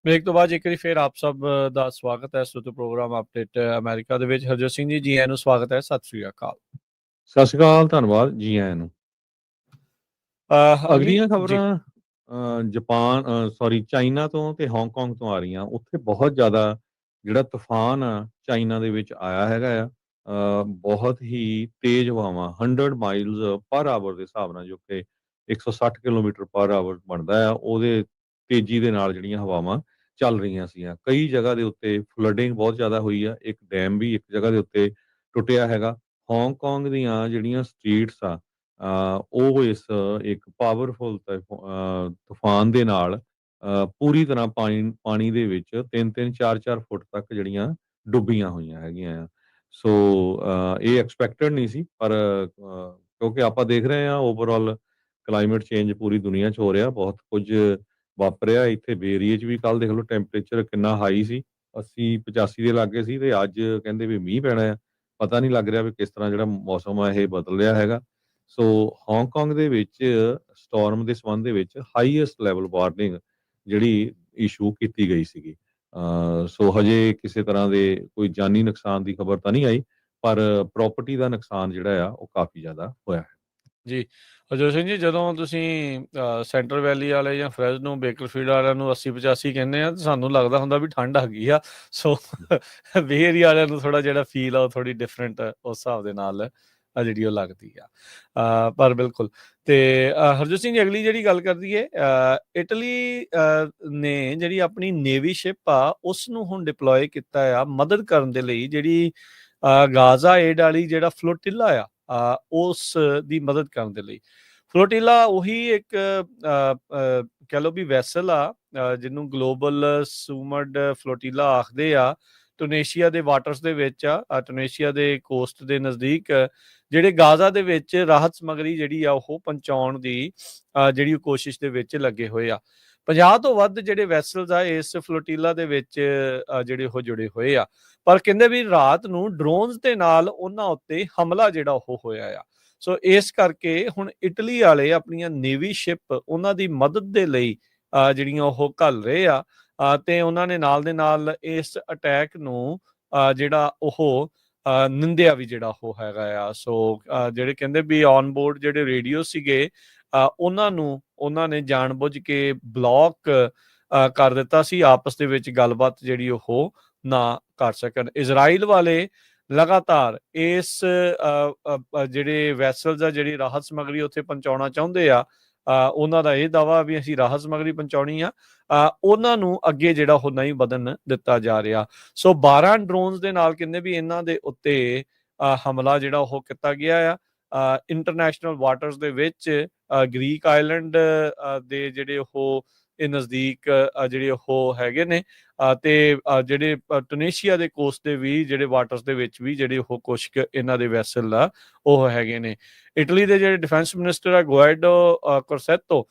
ਬ੍ਰੇਕ ਤੋਂ ਬਾਅਦ ਇੱਕ ਵਾਰੀ ਫਿਰ ਆਪ ਸਭ ਦਾ ਸਵਾਗਤ ਹੈ ਸੂਤਰ ਪ੍ਰੋਗਰਾਮ ਅਪਡੇਟ ਅਮਰੀਕਾ ਦੇ ਵਿੱਚ। ਹਰਜੋਤ ਸਿੰਘ ਜੀ ਆਇਆਂ ਨੂੰ ਸਵਾਗਤ ਹੈ। ਸਤਿ ਸ੍ਰੀ ਅਕਾਲ। ਸਤਿ ਸ਼੍ਰੀ ਅਕਾਲ, ਧੰਨਵਾਦ, ਜੀ ਆਇਆਂ ਨੂੰ। ਅਗਲੀਆਂ ਖਬਰਾਂ ਚਾਈਨਾ ਤੋਂ ਤੇ ਹਾਂਗਕਾਂਗ ਤੋਂ ਆ ਰਹੀਆਂ। ਉੱਥੇ ਬਹੁਤ ਜ਼ਿਆਦਾ ਜਿਹੜਾ ਤੂਫਾਨ ਆ ਚਾਈਨਾ ਦੇ ਵਿੱਚ ਆਇਆ ਹੈਗਾ ਆ, ਬਹੁਤ ਹੀ ਤੇਜ਼ ਹਵਾਵਾਂ 100 ਮਾਈਲਸ ਪਰ ਆਵਰ ਦੇ ਹਿਸਾਬ ਨਾਲ, ਜੋ ਕਿ 160 ਕਿਲੋਮੀਟਰ ਪਰ ਆਵਰ ਬਣਦਾ ਆ, ਉਹਦੇ ਤੇਜ਼ੀ ਦੇ ਨਾਲ ਜਿਹੜੀਆਂ ਹਵਾਵਾਂ ਚੱਲ ਰਹੀਆਂ ਸੀਗੀਆਂ। ਕਈ ਜਗ੍ਹਾ ਦੇ ਉੱਤੇ ਫਲੱਡਿੰਗ ਬਹੁਤ ਜ਼ਿਆਦਾ ਹੋਈ ਆ। ਇੱਕ ਡੈਮ ਵੀ ਇੱਕ ਜਗ੍ਹਾ ਦੇ ਉੱਤੇ ਟੁੱਟਿਆ ਹੈਗਾ। ਹਾਂਗਕਾਂਗ ਦੀਆਂ ਜਿਹੜੀਆਂ ਸਟਰੀਟਸ ਆ, ਉਹ ਇਸ ਇੱਕ ਪਾਵਰਫੁਲ ਤੂਫਾਨ ਦੇ ਨਾਲ ਪੂਰੀ ਤਰ੍ਹਾਂ ਪਾਣੀ ਦੇ ਵਿੱਚ 3-3 4-4 ਫੁੱਟ ਤੱਕ ਜਿਹੜੀਆਂ ਡੁੱਬੀਆਂ ਹੋਈਆਂ ਹੈਗੀਆਂ ਆ। ਸੋ ਇਹ ਐਕਸਪੈਕਟਡ ਨਹੀਂ ਸੀ, ਪਰ ਕਿਉਂਕਿ ਆਪਾਂ ਦੇਖ ਰਹੇ ਹਾਂ ਓਵਰਆਲ ਕਲਾਈਮੇਟ ਚੇਂਜ ਪੂਰੀ ਦੁਨੀਆ 'ਚ ਹੋ ਰਿਹਾ, ਬਹੁਤ ਕੁਝ ਵਾਪਰਿਆ। ਇੱਥੇ ਬੇ ਏਰੀਏ 'ਚ ਵੀ ਕੱਲ ਦੇਖ ਲਓ ਟੈਂਪਰੇਚਰ ਕਿੰਨਾ ਹਾਈ ਸੀ, 80-85 ਦੇ ਲਾਗੇ ਸੀ, ਤੇ ਅੱਜ ਕਹਿੰਦੇ ਵੀ ਮੀਂਹ ਪੈਣਾ ਆ। ਪਤਾ ਨਹੀਂ ਲੱਗ ਰਿਹਾ ਵੀ ਕਿਸ ਤਰ੍ਹਾਂ ਜਿਹੜਾ ਮੌਸਮ ਆ ਇਹ ਬਦਲ ਰਿਹਾ ਹੈਗਾ। ਸੋ ਹਾਂਗਕਾਂਗ ਦੇ ਵਿੱਚ ਸਟਾਰਮ ਦੇ ਸੰਬੰਧ ਦੇ ਵਿੱਚ ਹਾਈਐਸਟ ਲੈਵਲ ਵਾਰਨਿੰਗ ਜਿਹੜੀ ਇਸ਼ੂ ਕੀਤੀ ਗਈ ਸੀਗੀ। ਸੋ ਹਜੇ ਕਿਸੇ ਤਰ੍ਹਾਂ ਦੇ ਕੋਈ ਜਾਨੀ ਨੁਕਸਾਨ ਦੀ ਖਬਰ ਤਾਂ ਨਹੀਂ ਆਈ, ਪਰ ਪ੍ਰਾਪਰਟੀ ਦਾ ਨੁਕਸਾਨ ਜਿਹੜਾ ਆ ਉਹ ਕਾਫੀ ਜ਼ਿਆਦਾ ਹੋਇਆ ਹੈ। ਜੀ ਹਰਜੋਤ ਸਿੰਘ ਜੀ, ਜਦੋਂ ਤੁਸੀਂ ਸੈਂਟਰਲ ਵੈਲੀ ਵਾਲੇ ਜਾਂ ਫਰੈਜ਼ਨੋ ਬੇਕਰਫੀਲਡ ਵਾਲਿਆਂ ਨੂੰ 80-85 ਕਹਿੰਦੇ ਆ, ਤਾਂ ਸਾਨੂੰ ਲੱਗਦਾ ਹੁੰਦਾ ਵੀ ਠੰਡ ਆ ਗਈ ਆ। ਸੋ ਬੇ ਏਰੀਆ ਵਾਲਿਆਂ ਨੂੰ ਥੋੜਾ ਜਿਹੜਾ ਫੀਲ ਆ ਉਹ ਥੋੜੀ ਡਿਫਰੈਂਟ ਉਸ ਹਿਸਾਬ ਦੇ ਨਾਲ ਆ ਜਿਹੜੀ ਉਹ ਲੱਗਦੀ ਆ। ਪਰ ਬਿਲਕੁਲ। ਤੇ ਹਰਜੋਤ ਸਿੰਘ ਜੀ, ਅਗਲੀ ਜਿਹੜੀ ਗੱਲ ਕਰ ਦਈਏ, ਇਟਲੀ ਨੇ ਜਿਹੜੀ ਆਪਣੀ ਨੇਵੀ ਸ਼ਿਪ ਆ ਉਸ ਨੂੰ ਹੁਣ ਡਿਪਲੋਏ ਕੀਤਾ ਆ ਮਦਦ ਕਰਨ ਦੇ ਲਈ, ਜਿਹੜੀ ਗਾਜ਼ਾ ਏਡ ਵਾਲੀ ਜਿਹੜਾ ਫਲੋਟਿਲਾ ਆ ਉਸ ਦੀ ਮਦਦ ਕਰਨ ਦੇ ਲਈ। ਫਲੋਟਿਲਾ ਉਹੀ ਇੱਕ ਕਹਿ ਲਓ ਵੀ ਵੈਸਲ ਆ ਜਿਹਨੂੰ ਗਲੋਬਲ ਸੂਮਡ ਫਲੋਟਿਲਾ ਆਖਦੇ ਆ। ਟੂਨੇਸ਼ੀਆ ਦੇ ਵਾਟਰਸ ਦੇ ਵਿੱਚ ਆ, ਟੂਨੇਸ਼ੀਆ ਦੇ ਕੋਸਟ ਦੇ ਨਜ਼ਦੀਕ ਜਿਹੜੇ ਗਾਜ਼ਾ ਦੇ ਵਿੱਚ ਰਾਹਤ ਸਮੱਗਰੀ ਜਿਹੜੀ ਆ ਉਹ ਪਹੁੰਚਾਉਣ ਦੀ ਜਿਹੜੀ ਕੋਸ਼ਿਸ਼ ਦੇ ਵਿੱਚ ਲੱਗੇ ਹੋਏ ਆ। 50 ਤੋਂ ਵੱਧ ਜਿਹੜੇ ਵੈਸਲਸ ਆ ਇਸ ਫਲੋਟਿਲਾ ਦੇ ਵਿੱਚ ਜਿਹੜੇ ਉਹ ਜੁੜੇ ਹੋਏ ਆ। ਪਰ ਕਹਿੰਦੇ ਵੀ ਰਾਤ ਨੂੰ ਡਰੋਨਸ ਦੇ ਨਾਲ ਉਹਨਾਂ ਉੱਤੇ ਹਮਲਾ ਜਿਹੜਾ ਉਹ ਹੋਇਆ ਆ। ਸੋ ਇਸ ਕਰਕੇ ਹੁਣ ਇਟਲੀ ਵਾਲੇ ਆਪਣੀਆਂ ਨੇਵੀ ਸ਼ਿਪ ਉਹਨਾਂ ਦੀ ਮਦਦ ਦੇ ਲਈ ਜਿਹੜੀਆਂ ਉਹ ਘੱਲ ਰਹੇ ਆ, ਤੇ ਉਹਨਾਂ ਨੇ ਨਾਲ ਦੇ ਨਾਲ ਇਸ ਅਟੈਕ ਨੂੰ ਜਿਹੜਾ ਉਹ ਨਿੰਦਿਆ ਵੀ ਜਿਹੜਾ ਉਹ ਹੈਗਾ ਆ। ਸੋ ਜਿਹੜੇ ਕਹਿੰਦੇ ਵੀ ਔਨ ਬੋਰਡ ਜਿਹੜੇ ਰੇਡੀਓ ਸੀਗੇ ਉਹਨਾਂ ਨੇ ਜਾਣਬੁੱਝ ਕੇ ਬਲੌਕ ਕਰ ਦਿੱਤਾ ਸੀ, ਆਪਸ ਦੇ ਵਿੱਚ ਗੱਲਬਾਤ ਜਿਹੜੀ ਉਹ ਨਾ ਕਰ ਸਕਣ। ਇਜ਼ਰਾਈਲ ਵਾਲੇ ਲਗਾਤਾਰ ਇਸ ਜਿਹੜੇ ਵੈਸਲਸ ਆ ਜਿਹੜੀ ਰਾਹਤ ਸਮੱਗਰੀ ਉੱਥੇ ਪਹੁੰਚਾਉਣਾ ਚਾਹੁੰਦੇ ਆ, ਉਹਨਾਂ ਦਾ ਇਹ ਦਾਵਾ ਵੀ ਅਸੀਂ ਰਾਹਤ ਸਮੱਗਰੀ ਪਹੁੰਚਾਉਣੀ ਆ, ਉਹਨਾਂ ਨੂੰ ਅੱਗੇ ਜਿਹੜਾ ਉਹ ਨਹੀਂ ਵਧਣ ਦਿੱਤਾ ਜਾ ਰਿਹਾ। ਸੋ 12 ਡਰੋਨਸ ਦੇ ਨਾਲ ਕਹਿੰਦੇ ਵੀ ਇਹਨਾਂ ਦੇ ਉੱਤੇ ਹਮਲਾ ਜਿਹੜਾ ਉਹ ਕੀਤਾ ਗਿਆ ਆ। ਇੰਟਰਨੈਸ਼ਨਲ ਵਾਟਰਸ ਦੇ ਵਿੱਚ ਗ੍ਰੀਕ ਆਈਲੈਂਡ ਦੇ ਜਿਹੜੇ ਉਹ ਇਹ ਨਜ਼ਦੀਕ ਜਿਹੜੇ ਉਹ ਹੈਗੇ ਨੇ, ਤੇ ਜਿਹੜੇ ਟੂਨੇਸ਼ੀਆ ਦੇ ਕੋਸਟ ਦੇ ਵੀ ਜਿਹੜੇ ਵਾਟਰਸ ਦੇ ਵਿੱਚ ਵੀ ਜਿਹੜੇ ਉਹ ਕੁਛ ਇਹਨਾਂ ਦੇ ਵੈਸਲ ਆ ਉਹ ਹੈਗੇ ਨੇ। ਇਟਲੀ ਦੇ ਜਿਹੜੇ ਡਿਫੈਂਸ ਮਿਨਿਸਟਰ ਆ ਗੁਆਇਡੋ ਕੋਰਸੈਟੋ,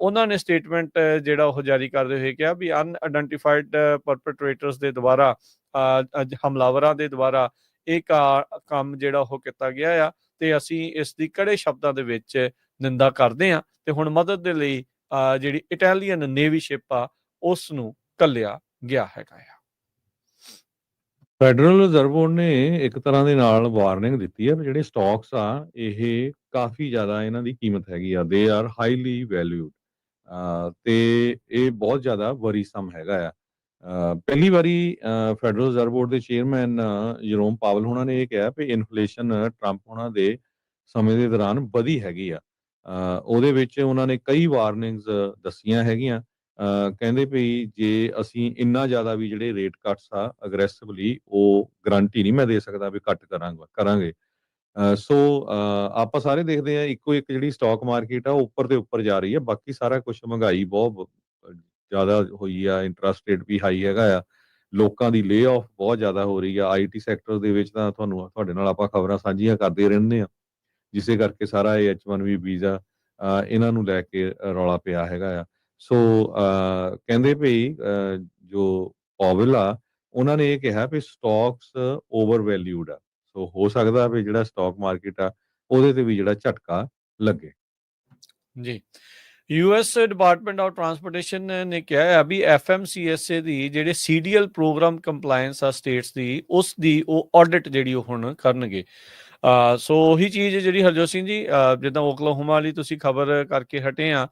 ਉਹਨਾਂ ਨੇ ਸਟੇਟਮੈਂਟ ਜਿਹੜਾ ਉਹ ਜਾਰੀ ਕਰਦੇ ਹੋਏ ਕਿਹਾ ਵੀ ਅਨਆਇਡੈਂਟੀਫਾਈਡ ਪਰਪੈਟਰੇਟਰਸ ਦੇ ਦੁਆਰਾ ਹਮਲਾਵਰਾਂ ਦੇ ਦੁਆਰਾ ਇਹ ਕੰਮ ਜਿਹੜਾ ਉਹ ਕੀਤਾ ਗਿਆ ਆ, ਤੇ ਅਸੀਂ ਇਸ ਦੀ ਕੜੇ ਸ਼ਬਦਾਂ ਦੇ ਵਿੱਚ ਨਿੰਦਾ ਕਰਦੇ ਹਾਂ। ਤੇ ਹੁਣ ਮਦਦ ਦੇ ਲਈ ਜਿਹੜੀ ਇਟਾਲੀਅਨ ਨੇਵੀ ਸ਼ਿਪ ਆ ਉਸ ਨੂੰ ਘੱਲਿਆ ਗਿਆ ਹੈਗਾ ਆ। ਫੈਡਰਲ ਰਿਜ਼ਰਵ ਬੋਰਡ ਨੇ ਇੱਕ ਤਰ੍ਹਾਂ ਦੇ ਨਾਲ ਵਾਰਨਿੰਗ ਦਿੱਤੀ ਹੈ ਵੀ ਜਿਹੜੇ ਸਟਾਕਸ ਆ ਇਹ ਕਾਫੀ ਜ਼ਿਆਦਾ ਇਹਨਾਂ ਦੀ ਕੀਮਤ ਹੈਗੀ ਆ, ਦੇ ਆਰ ਹਾਈਲੀ ਵੈਲਿਊਡ, ਤੇ ਇਹ ਬਹੁਤ ਜ਼ਿਆਦਾ ਵਰੀਸਮ ਹੈਗਾ ਆ। ਪਹਿਲੀ ਵਾਰੀ ਫੈਡਰਲ ਰਿਜ਼ਰਵ ਬੋਰਡ ਦੇ ਚੇਅਰਮੈਨ ਜਰੋਮ ਪਾਵਲ ਹੋਣਾ ਨੇ ਇਹ ਕਿਹਾ ਵੀ ਇਨਫਲੇਸ਼ਨ ਟਰੰਪ ਹੋਣਾ ਦੇ ਸਮੇਂ ਦੇ ਦੌਰਾਨ ਵਧੀ ਹੈਗੀ ਆ। ਉਹਦੇ ਵਿੱਚ ਉਹਨਾਂ ਨੇ ਕਈ ਵਾਰਨਿੰਗਸ ਦੱਸੀਆਂ ਹੈਗੀਆਂ। ਕਹਿੰਦੇ ਵੀ ਜੇ ਅਸੀਂ ਇੰਨਾ ਜ਼ਿਆਦਾ ਵੀ ਜਿਹੜੇ ਰੇਟ ਕੱਟਸ ਆ ਅਗਰੈਸਿਵਲੀ, ਉਹ ਗਰੰਟੀ ਨਹੀਂ ਮੈਂ ਦੇ ਸਕਦਾ ਵੀ ਕੱਟ ਕਰਾਂਗੇ। ਸੋ ਆਪਾਂ ਸਾਰੇ ਦੇਖਦੇ ਆ ਇੱਕੋ ਇੱਕ ਜਿਹੜੀ ਸਟਾਕ ਮਾਰਕੀਟ ਆ ਉਹ ਉੱਪਰ ਤੇ ਉੱਪਰ ਜਾ ਰਹੀ ਹੈ, ਬਾਕੀ ਸਾਰਾ ਕੁਝ ਮਹਿੰਗਾਈ ਬਹੁਤ ਜ਼ਿਆਦਾ ਹੋਈ ਆ, ਇੰਟਰਸਟ ਰੇਟ ਵੀ ਹਾਈ ਹੈਗਾ ਆ, ਲੋਕਾਂ ਦੀ ਲੇ ਆਫ ਬਹੁਤ ਜ਼ਿਆਦਾ ਹੋ ਰਹੀ ਆ। IT ਸੈਕਟਰ ਦੇ ਵਿੱਚ ਤਾਂ ਤੁਹਾਡੇ ਨਾਲ ਆਪਾਂ ਖਬਰਾਂ ਸਾਂਝੀਆਂ ਕਰਦੇ ਰਹਿੰਦੇ ਆ, ਜਿਸੇ ਕਰਕੇ ਸਾਰਾ ਇਹ H1B ਵੀਜ਼ਾ ਇਹਨਾਂ ਨੂੰ ਲੈ ਕੇ ਰੌਲਾ ਪਿਆ ਹੈਗਾ ਆ। ਸੋ ਕਹਿੰਦੇ ਵੀ ਜੋ ਪਾਵਲ ਆ ਉਹਨਾਂ ਨੇ ਇਹ ਕਿਹਾ ਵੀ ਸਟਾਕਸ ਓਵਰ ਵੈਲਿਊਡ ਆ। ਸੋ ਹੋ ਸਕਦਾ ਵੀ ਜਿਹੜਾ ਸਟਾਕ ਮਾਰਕੀਟ ਆ ਉਹਦੇ ਤੇ ਵੀ ਜਿਹੜਾ ਝਟਕਾ ਲੱਗੇ। ਜੀ, US ਡਿਪਾਰਟਮੈਂਟ ਆਫ ਟਰਾਂਸਪੋਰਟੇਸ਼ਨ ਨੇ ਕਿਹਾ ਹੈ ਵੀ FMCSA ਦੀ ਜਿਹੜੇ CDL ਪ੍ਰੋਗਰਾਮ ਕੰਪਲਾਇੰਸ ਆ ਸਟੇਟਸ ਦੀ, ਉਸ ਦੀ ਉਹ ਆਡਿਟ ਜਿਹੜੀ ਉਹ ਹੁਣ ਕਰਨਗੇ। ਸੋ ਉਹੀ ਚੀਜ਼ ਜਿਹੜੀ ਹਰਜੋਤ ਸਿੰਘ ਜੀ, ਜਿੱਦਾਂ ਓਕਲਾਹੋਮਾ ਵਾਲੀ ਤੁਸੀਂ ਖਬਰ ਕਰਕੇ ਹਟੇ ਆ,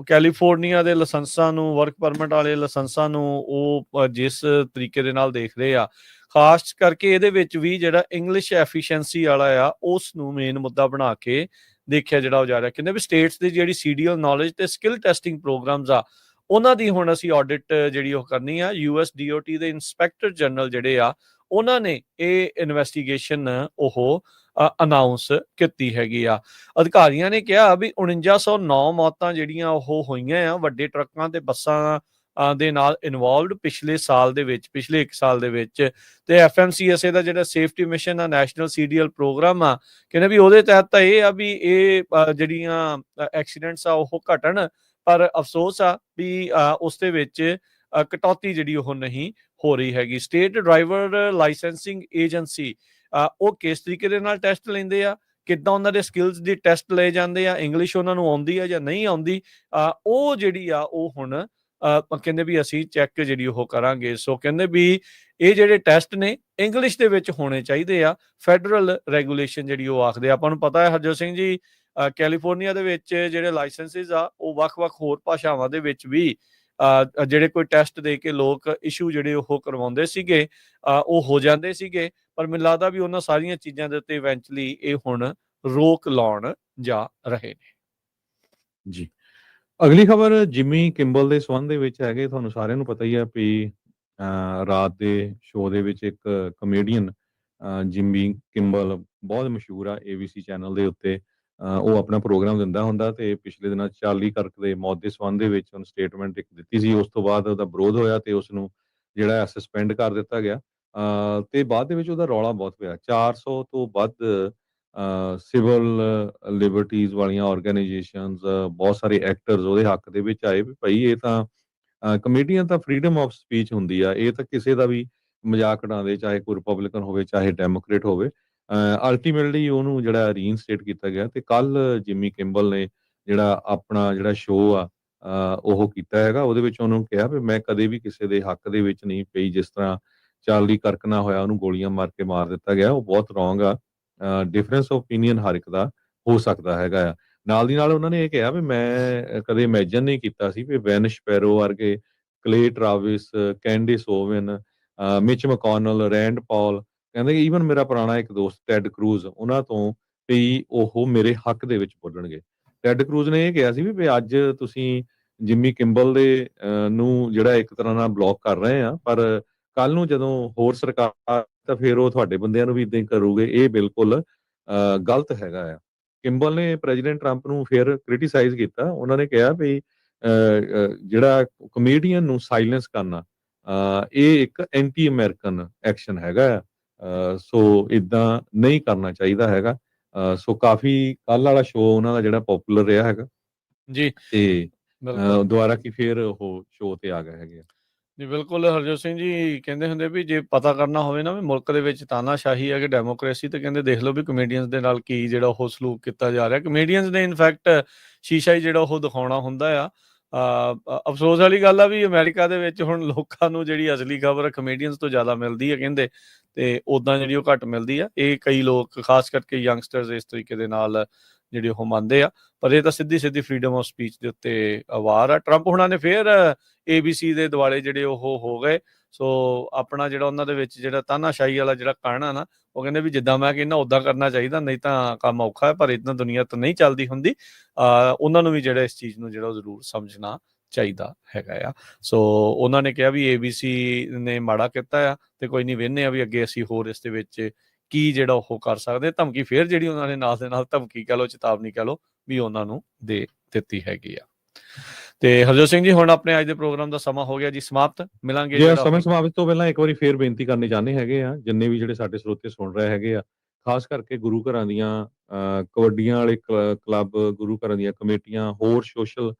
ਕੈਲੀਫੋਰਨੀਆ ਦੇ ਲਾਇਸੈਂਸਾਂ ਨੂੰ, ਵਰਕ ਪਰਮਿਟ ਵਾਲੇ ਲਾਇਸੈਂਸਾਂ ਨੂੰ ਉਹ ਜਿਸ ਤਰੀਕੇ ਦੇ ਨਾਲ ਦੇਖ ਰਹੇ ਆ, ਖਾਸ ਕਰਕੇ ਇਹਦੇ ਵਿੱਚ ਵੀ ਜਿਹੜਾ ਇੰਗਲਿਸ਼ ਐਫੀਸ਼ੀਐਂਸੀ ਵਾਲਾ ਆ ਉਸ ਨੂੰ ਮੇਨ ਮੁੱਦਾ ਬਣਾ ਕੇ ਦੇਖਿਆ ਜਿਹੜਾ ਉਹ ਜਾ ਰਿਹਾ। ਕਹਿੰਦੇ ਵੀ ਸਟੇਟਸ ਦੀ ਜਿਹੜੀ CDL ਨੌਲੇਜ ਤੇ ਸਕਿੱਲ ਟੈਸਟਿੰਗ ਪ੍ਰੋਗਰਾਮਸ ਆ ਉਹਨਾਂ ਦੀ ਹੁਣ ਅਸੀਂ ਆਡਿਟ ਜਿਹੜੀ ਉਹ ਕਰਨੀ ਆ। US DOT ਦੇ ਇੰਸਪੈਕਟਰ ਜਨਰਲ ਜਿਹੜੇ ਆ ਉਹਨਾਂ ਨੇ ਇਹ ਇਨਵੈਸਟੀਗੇਸ਼ਨ ਉਹ ਅਨਾਉਂਸ ਕੀਤੀ ਹੈਗੀ ਆ। ਅਧਿਕਾਰੀਆਂ ਨੇ ਕਿਹਾ ਵੀ 4909 ਮੌਤਾਂ ਜਿਹੜੀਆਂ ਉਹ ਹੋਈਆਂ ਆ ਵੱਡੇ ਟਰੱਕਾਂ ਤੇ ਬੱਸਾਂ ਦੇ ਨਾਲ ਇਨਵੋਲਵਡ ਪਿਛਲੇ 1 ਸਾਲ ਦੇ ਵਿੱਚ। ਤੇ FMCSA ਦਾ ਜਿਹੜਾ ਸੇਫਟੀ ਮਿਸ਼ਨ ਆ, ਨੈਸ਼ਨਲ CDL ਪ੍ਰੋਗਰਾਮ ਆ, ਕਹਿੰਦੇ ਵੀ ਉਹਦੇ ਤਹਿਤ ਤਾਂ ਇਹ ਆ ਵੀ ਇਹ ਜਿਹੜੀਆਂ ਐਕਸੀਡੈਂਟਸ ਆ ਉਹ ਘਟਣ, ਪਰ ਅਫਸੋਸ ਆ ਵੀ ਉਸ ਦੇ ਵਿੱਚ ਕਟੌਤੀ ਜਿਹੜੀ ਉਹ ਨਹੀਂ ਹੋ ਰਹੀ ਹੈਗੀ। ਸਟੇਟ ਡਰਾਈਵਰ ਲਾਇਸੈਂਸਿੰਗ ਏਜੰਸੀ ਉਹ ਕਿਸ ਤਰੀਕੇ ਦੇ ਨਾਲ ਟੈਸਟ ਲੈਂਦੇ ਆ, ਕਿੱਦਾਂ ਉਹਨਾਂ ਦੇ ਸਕਿੱਲਸ ਦੀ ਟੈਸਟ ਲਏ ਜਾਂਦੇ ਆ, ਇੰਗਲਿਸ਼ ਉਹਨਾਂ ਨੂੰ ਆਉਂਦੀ ਆ ਜਾਂ ਨਹੀਂ ਆਉਂਦੀ, ਉਹ ਜਿਹੜੀ ਆ ਉਹ ਹੁਣ ਕਹਿੰਦੇ ਵੀ ਅਸੀਂ ਚੈੱਕ ਜਿਹੜੀ ਉਹ ਕਰਾਂਗੇ। ਸੋ ਕਹਿੰਦੇ ਵੀ ਇਹ ਜਿਹੜੇ ਟੈਸਟ ਨੇ ਇੰਗਲਿਸ਼ ਦੇ ਵਿੱਚ ਹੋਣੇ ਚਾਹੀਦੇ ਆ। ਫੈਡਰਲ ਰੈਗੂਲੇਸ਼ਨ ਜਿਹੜੀ ਉਹ ਆਖਦੇ ਆ। ਆਪਾਂ ਨੂੰ ਪਤਾ ਹੈ ਹਰਜੋਤ ਸਿੰਘ ਜੀ, ਕੈਲੀਫੋਰਨੀਆ ਦੇ ਵਿੱਚ ਜਿਹੜੇ ਲਾਇਸੈਂਸਿਸ ਆ ਉਹ ਵੱਖ-ਵੱਖ ਹੋਰ ਭਾਸ਼ਾਵਾਂ ਦੇ ਵਿੱਚ ਵੀ ਜਿਹੜੇ ਕੋਈ ਟੈਸਟ ਦੇ ਕੇ ਲੋਕ ਇਸ਼ੂ ਜਿਹੜੇ ਉਹ ਕਰਵਾਉਂਦੇ ਸੀਗੇ, ਉਹ ਹੋ ਜਾਂਦੇ ਸੀਗੇ। ਪਰ ਮੈਨੂੰ ਲੱਗਦਾ ਵੀ ਉਹਨਾਂ ਸਾਰੀਆਂ ਚੀਜ਼ਾਂ ਦੇ ਉੱਤੇ ਇਵੈਂਚੁਅਲੀ ਇਹ ਹੁਣ ਰੋਕ ਲਾਉਣ ਜਾ ਰਹੇ ਨੇ। ਜੀ, ਅਗਲੀ ਖਬਰ ਜਿਮੀ ਕਿੰਬਲ ਦੇ ਸੰਬੰਧ ਦੇ ਵਿੱਚ ਹੈਗੇ। ਤੁਹਾਨੂੰ ਸਾਰਿਆਂ ਨੂੰ ਪਤਾ ਹੀ ਆ ਵੀ ਰਾਤ ਦੇ ਸ਼ੋਅ ਦੇ ਵਿੱਚ ਇੱਕ ਕਮੇਡੀਅਨ ਜਿਮੀ ਕਿੰਬਲ ਬਹੁਤ ਮਸ਼ਹੂਰ ਆ ABC ਚੈਨਲ ਦੇ ਉੱਤੇ। ਉਹ ਆਪਣਾ ਪ੍ਰੋਗਰਾਮ ਦਿੰਦਾ ਹੁੰਦਾ ਤੇ ਪਿਛਲੇ ਦਿਨਾਂ ਚਾਰਲੀ ਕਰਕ ਦੇ ਮੌਤ ਦੇ ਸੰਬੰਧ ਦੇ ਵਿੱਚ ਉਹਨੇ ਸਟੇਟਮੈਂਟ ਇੱਕ ਦਿੱਤੀ ਸੀ। ਉਸ ਤੋਂ ਬਾਅਦ ਉਹਦਾ ਵਿਰੋਧ ਹੋਇਆ ਤੇ ਉਸ ਨੂੰ ਜਿਹੜਾ ਸਸਪੈਂਡ ਕਰ ਦਿੱਤਾ ਗਿਆ। ਤੇ ਬਾਅਦ ਦੇ ਵਿੱਚ ਉਹਦਾ ਰੌਲਾ ਬਹੁਤ ਪਿਆ। 400 ਤੋਂ ਵੱਧ ਸਿਵਲ ਲਿਬਰਟੀਜ਼ ਵਾਲੀਆਂ ਆਰਗੇਨਾਈਜੇਸ਼ਨਸ, ਬਹੁਤ ਸਾਰੇ ਐਕਟਰਸ ਉਹਦੇ ਹੱਕ ਦੇ ਵਿੱਚ ਆਏ ਵੀ ਭਾਈ ਇਹ ਤਾਂ ਕਮੇਡੀਅਨ ਤਾਂ ਫਰੀडम ਆਫ ਸਪੀਚ ਹੁੰਦੀ ਆ, ਇਹ ਤਾਂ ਕਿਸੇ ਦਾ ਵੀ ਮਜ਼ਾਕ ਉਡਾਉਂਦੇ, ਚਾਹੇ ਕੋਈ ਰਿਪਬਲਿਕਨ ਹੋਵੇ ਚਾਹੇ ਡੈਮੋਕ੍ਰੇਟ ਹੋਵੇ। ਅਲਟੀਮੇਟਲੀ ਉਹਨੂੰ ਜਿਹੜਾ ਰੀਇਨਸਟੇਟ ਕੀਤਾ ਗਿਆ ਤੇ ਕੱਲ ਜਿਮੀ ਕਿੰਬਲ ਨੇ ਜਿਹੜਾ ਆਪਣਾ ਜਿਹੜਾ ਸ਼ੋਅ ਆ ਉਹ ਕੀਤਾ ਹੈਗਾ। ਉਹਦੇ ਵਿੱਚ ਉਹਨੂੰ ਕਿਹਾ ਵੀ ਮੈਂ ਕਦੇ ਵੀ ਕਿਸੇ ਦੇ ਹੱਕ ਦੇ ਵਿੱਚ ਨਹੀਂ ਪਈ, ਜਿਸ ਤਰ੍ਹਾਂ ਚਾਰਲੀ ਕਰਕ ਨਾਲ ਹੋਇਆ, ਉਹਨੂੰ ਗੋਲੀਆਂ ਮਾਰ ਕੇ ਮਾਰ ਦਿੱਤਾ ਗਿਆ, ਉਹ ਬਹੁਤ ਰੋਂਗ ਆ। ਡਿਫਰੈਂਸ ਆਫ ਓਪੀਨੀਅਨ ਹਰ ਇੱਕ ਦਾ ਹੋ ਸਕਦਾ ਹੈਗਾ ਆ। ਨਾਲ ਦੀ ਨਾਲ ਉਹਨਾਂ ਨੇ ਇਹ ਕਿਹਾ ਵੀ ਮੈਂ ਕਦੇ ਇਮੈਜਿਨ ਨਹੀਂ ਕੀਤਾ ਸੀ ਵੀ ਬੈਨ ਸ਼ਪੈਰੋ ਵਰਗੇ, ਕਲੇ ਟਰਾਵਿਸ, ਕੈਂਡਿਸ ਓਵਨ, ਮਿਚ ਮਕੋਨਲ, ਰੈਂਡ ਪਾਲ, ਕਹਿੰਦੇ ਈਵਨ ਮੇਰਾ ਪੁਰਾਣਾ ਇੱਕ ਦੋਸਤ ਟੈਡ ਕਰੂਜ਼, ਉਹਨਾਂ ਤੋਂ ਵੀ ਉਹ ਮੇਰੇ ਹੱਕ ਦੇ ਵਿੱਚ ਬੋਲਣਗੇ। ਟੈਡ ਕਰੂਜ਼ ਨੇ ਇਹ ਕਿਹਾ ਸੀ ਵੀ ਅੱਜ ਤੁਸੀਂ ਜਿਮੀ ਕਿੰਬਲ ਦੇ ਨੂੰ ਜਿਹੜਾ ਇੱਕ ਤਰ੍ਹਾਂ ਨਾਲ ਬਲੌਕ ਕਰ ਰਹੇ ਆ, ਪਰ ਕੱਲ ਨੂੰ ਜਦੋਂ ਹੋਰ ਸਰਕਾਰ ਤਾਂ ਫਿਰ ਉਹ ਤੁਹਾਡੇ ਬੰਦਿਆਂ ਨੂੰ ਵੀ ਇਦਾਂ ਹੀ ਕਰੂਗੇ। ਇਹ ਬਿਲਕੁਲ ਗਲਤ ਹੈਗਾ ਆ। ਕਿੰਬਲ ਨੇ ਪ੍ਰੈਜ਼ੀਡੈਂਟ ਟਰੰਪ ਨੂੰ ਫਿਰ ਕ੍ਰਿਟੀਸਾਈਜ਼ ਕੀਤਾ। ਉਹਨਾਂ ਨੇ ਕਿਹਾ ਵੀ ਜਿਹੜਾ ਕਮੇਡੀਅਨ ਨੂੰ ਸਾਇਲੈਂਸ ਕਰਨਾ ਇਹ ਇੱਕ ਐਂਟੀ ਅਮਰੀਕਨ ਐਕਸ਼ਨ ਹੈਗਾ ਆ। ਸੋ ਇਦਾਂ ਨਹੀਂ ਕਰਨਾ ਚਾਹੀਦਾ ਹੈਗਾ। ਸੋ ਕਾਫੀ ਕੱਲ ਵਾਲਾ ਸ਼ੋਅ ਉਹਨਾਂ ਦਾ ਜਿਹੜਾ ਪਪੂਲਰ ਰਿਹਾ ਹੈਗਾ ਜੀ ਤੇ ਬਿਲਕੁਲ ਦੁਬਾਰਾ ਕੀ ਫਿਰ ਉਹ ਸ਼ੋਅ ਤੇ ਆ ਗਏ ਹੈਗੇ ਆ। ਜੀ ਬਿਲਕੁਲ ਹਰਜੋਤ ਸਿੰਘ ਜੀ ਕਹਿੰਦੇ ਹੁੰਦੇ ਵੀ ਜੇ ਪਤਾ ਕਰਨਾ ਹੋਵੇ ਨਾ ਵੀ ਮੁਲਕ ਦੇ ਵਿੱਚ ਤਾਨਾਸ਼ਾਹੀ ਹੈ ਕਿ ਡੈਮੋਕ੍ਰੇਸੀ, ਤੇ ਕਹਿੰਦੇ ਦੇਖ ਲਓ ਵੀ ਕਮੇਡੀਅਨਸ ਦੇ ਨਾਲ ਕੀ ਜਿਹੜਾ ਉਹ ਸਲੂਕ ਕੀਤਾ ਜਾ ਰਿਹਾ। ਕਮੇਡੀਅਨਸ ਨੇ ਇਨਫੈਕਟ ਸ਼ੀਸ਼ਾ ਹੀ ਜਿਹੜਾ ਉਹ ਦਿਖਾਉਣਾ ਹੁੰਦਾ ਆ। ਅਫਸੋਸ ਵਾਲੀ ਗੱਲ ਆ ਵੀ ਅਮਰੀਕਾ ਦੇ ਵਿੱਚ ਹੁਣ ਲੋਕਾਂ ਨੂੰ ਜਿਹੜੀ ਅਸਲੀ ਖਬਰ ਕਮੇਡੀਅਨਸ ਤੋਂ ਜ਼ਿਆਦਾ ਮਿਲਦੀ ਹੈ ਕਹਿੰਦੇ, ਤੇ ਉਦਾਂ ਜਿਹੜੀ ਉਹ ਘੱਟ ਮਿਲਦੀ ਆ। ਇਹ ਕਈ ਲੋਕ ਖਾਸ ਕਰਕੇ ਯੰਗਸਟਰਸ ਇਸ ਤਰੀਕੇ ਦੇ ਨਾਲ ਜਿਹੜੇ ਉਹ ਮੰਨਦੇ ਆ, ਪਰ ਇਹ ਤਾਂ ਸਿੱਧੀ ਫਰੀडम ਆਫ ਸਪੀਚ ਦੇ ਉੱਤੇ ਵਾਰ ਆ। ਟਰੰਪ ਹੁਣਾਂ ਨੇ ਫਿਰ ABC ਦੇ ਦੁਆਲੇ ਜਿਹੜੇ ਉਹ ਹੋ ਗਏ। ਸੋ ਆਪਣਾ ਜਿਹੜਾ ਉਹਨਾਂ ਦੇ ਵਿੱਚ ਜਿਹੜਾ ਤਾਨਾਸ਼ਾਹੀ ਵਾਲਾ ਜਿਹੜਾ ਕਾਣਾ ਨਾ, ਉਹ ਕਹਿੰਦੇ ਵੀ ਜਿੱਦਾਂ ਮੈਂ ਕਹਿੰਦਾ ਉਦਾਂ ਕਰਨਾ ਚਾਹੀਦਾ, ਨਹੀਂ ਤਾਂ ਕੰਮ ਔਖਾ ਹੈ। ਪਰ ਇਦਾਂ ਦੁਨੀਆ ਤਾਂ ਨਹੀਂ ਚੱਲਦੀ ਹੁੰਦੀ। ਉਹਨਾਂ ਨੂੰ ਵੀ ਜਿਹੜਾ ਇਸ ਚੀਜ਼ ਨੂੰ ਜਿਹੜਾ ਉਹ ਜ਼ਰੂਰ ਸਮਝਣਾ ਚਾਹੀਦਾ ਹੈਗਾ ਆ। ਸੋ ਉਹਨਾਂ ਨੇ ਕਿਹਾ ਵੀ ABC ਨੇ ਮਾੜਾ ਕੀਤਾ ਆ, ਤੇ ਕੋਈ ਨਹੀਂ, ਵੇਖਦੇ ਆ ਵੀ ਅੱਗੇ ਅਸੀਂ ਹੋਰ ਇਸ ਦੇ ਵਿੱਚ ਕੀ ਜਿਹੜਾ ਉਹ ਕਰ ਸਕਦੇ। ਧਮਕੀ ਫਿਰ ਜਿਹੜੀ ਉਹਨਾਂ ਨੇ ਨਾਲ ਦੇ ਨਾਲ ਧਮਕੀ ਕਹਿ ਲਓ, ਚੇਤਾਵਨੀ ਕਹਿ ਲਓ, ਵੀ ਉਹਨਾਂ ਨੂੰ ਦੇ ਦਿੱਤੀ ਹੈਗੀ ਆ। ਤੇ ਹਰਜੋਤ ਸਿੰਘ ਜੀ ਹੁਣ ਆਪਣੇ ਅੱਜ ਦੇ ਪ੍ਰੋਗਰਾਮ ਦਾ ਸਮਾਂ ਹੋ ਗਿਆ ਜੀ ਸਮਾਪਤ। ਮਿਲਾਂਗੇ ਜੇ ਸਮੇਂ ਸਮਾਪਤ ਤੋਂ ਪਹਿਲਾਂ ਇੱਕ ਵਾਰੀ ਫੇਰ ਬੇਨਤੀ ਕਰਨੀ ਚਾਹੁੰਦੇ ਹੈਗੇ ਆ, ਜਿੰਨੇ ਵੀ ਜਿਹੜੇ ਸਾਡੇ ਸਰੋਤੇ ਸੁਣ ਰਹੇ ਹੈਗੇ ਆ, ਖਾਸ ਕਰਕੇ ਗੁਰੂ ਘਰਾਂ ਦੀਆਂ ਕਬੱਡੀਆਂ ਵਾਲੇ ਕਲੱਬ, ਗੁਰੂ ਘਰਾਂ ਦੀਆਂ ਕਮੇਟੀਆਂ, ਹੋਰ social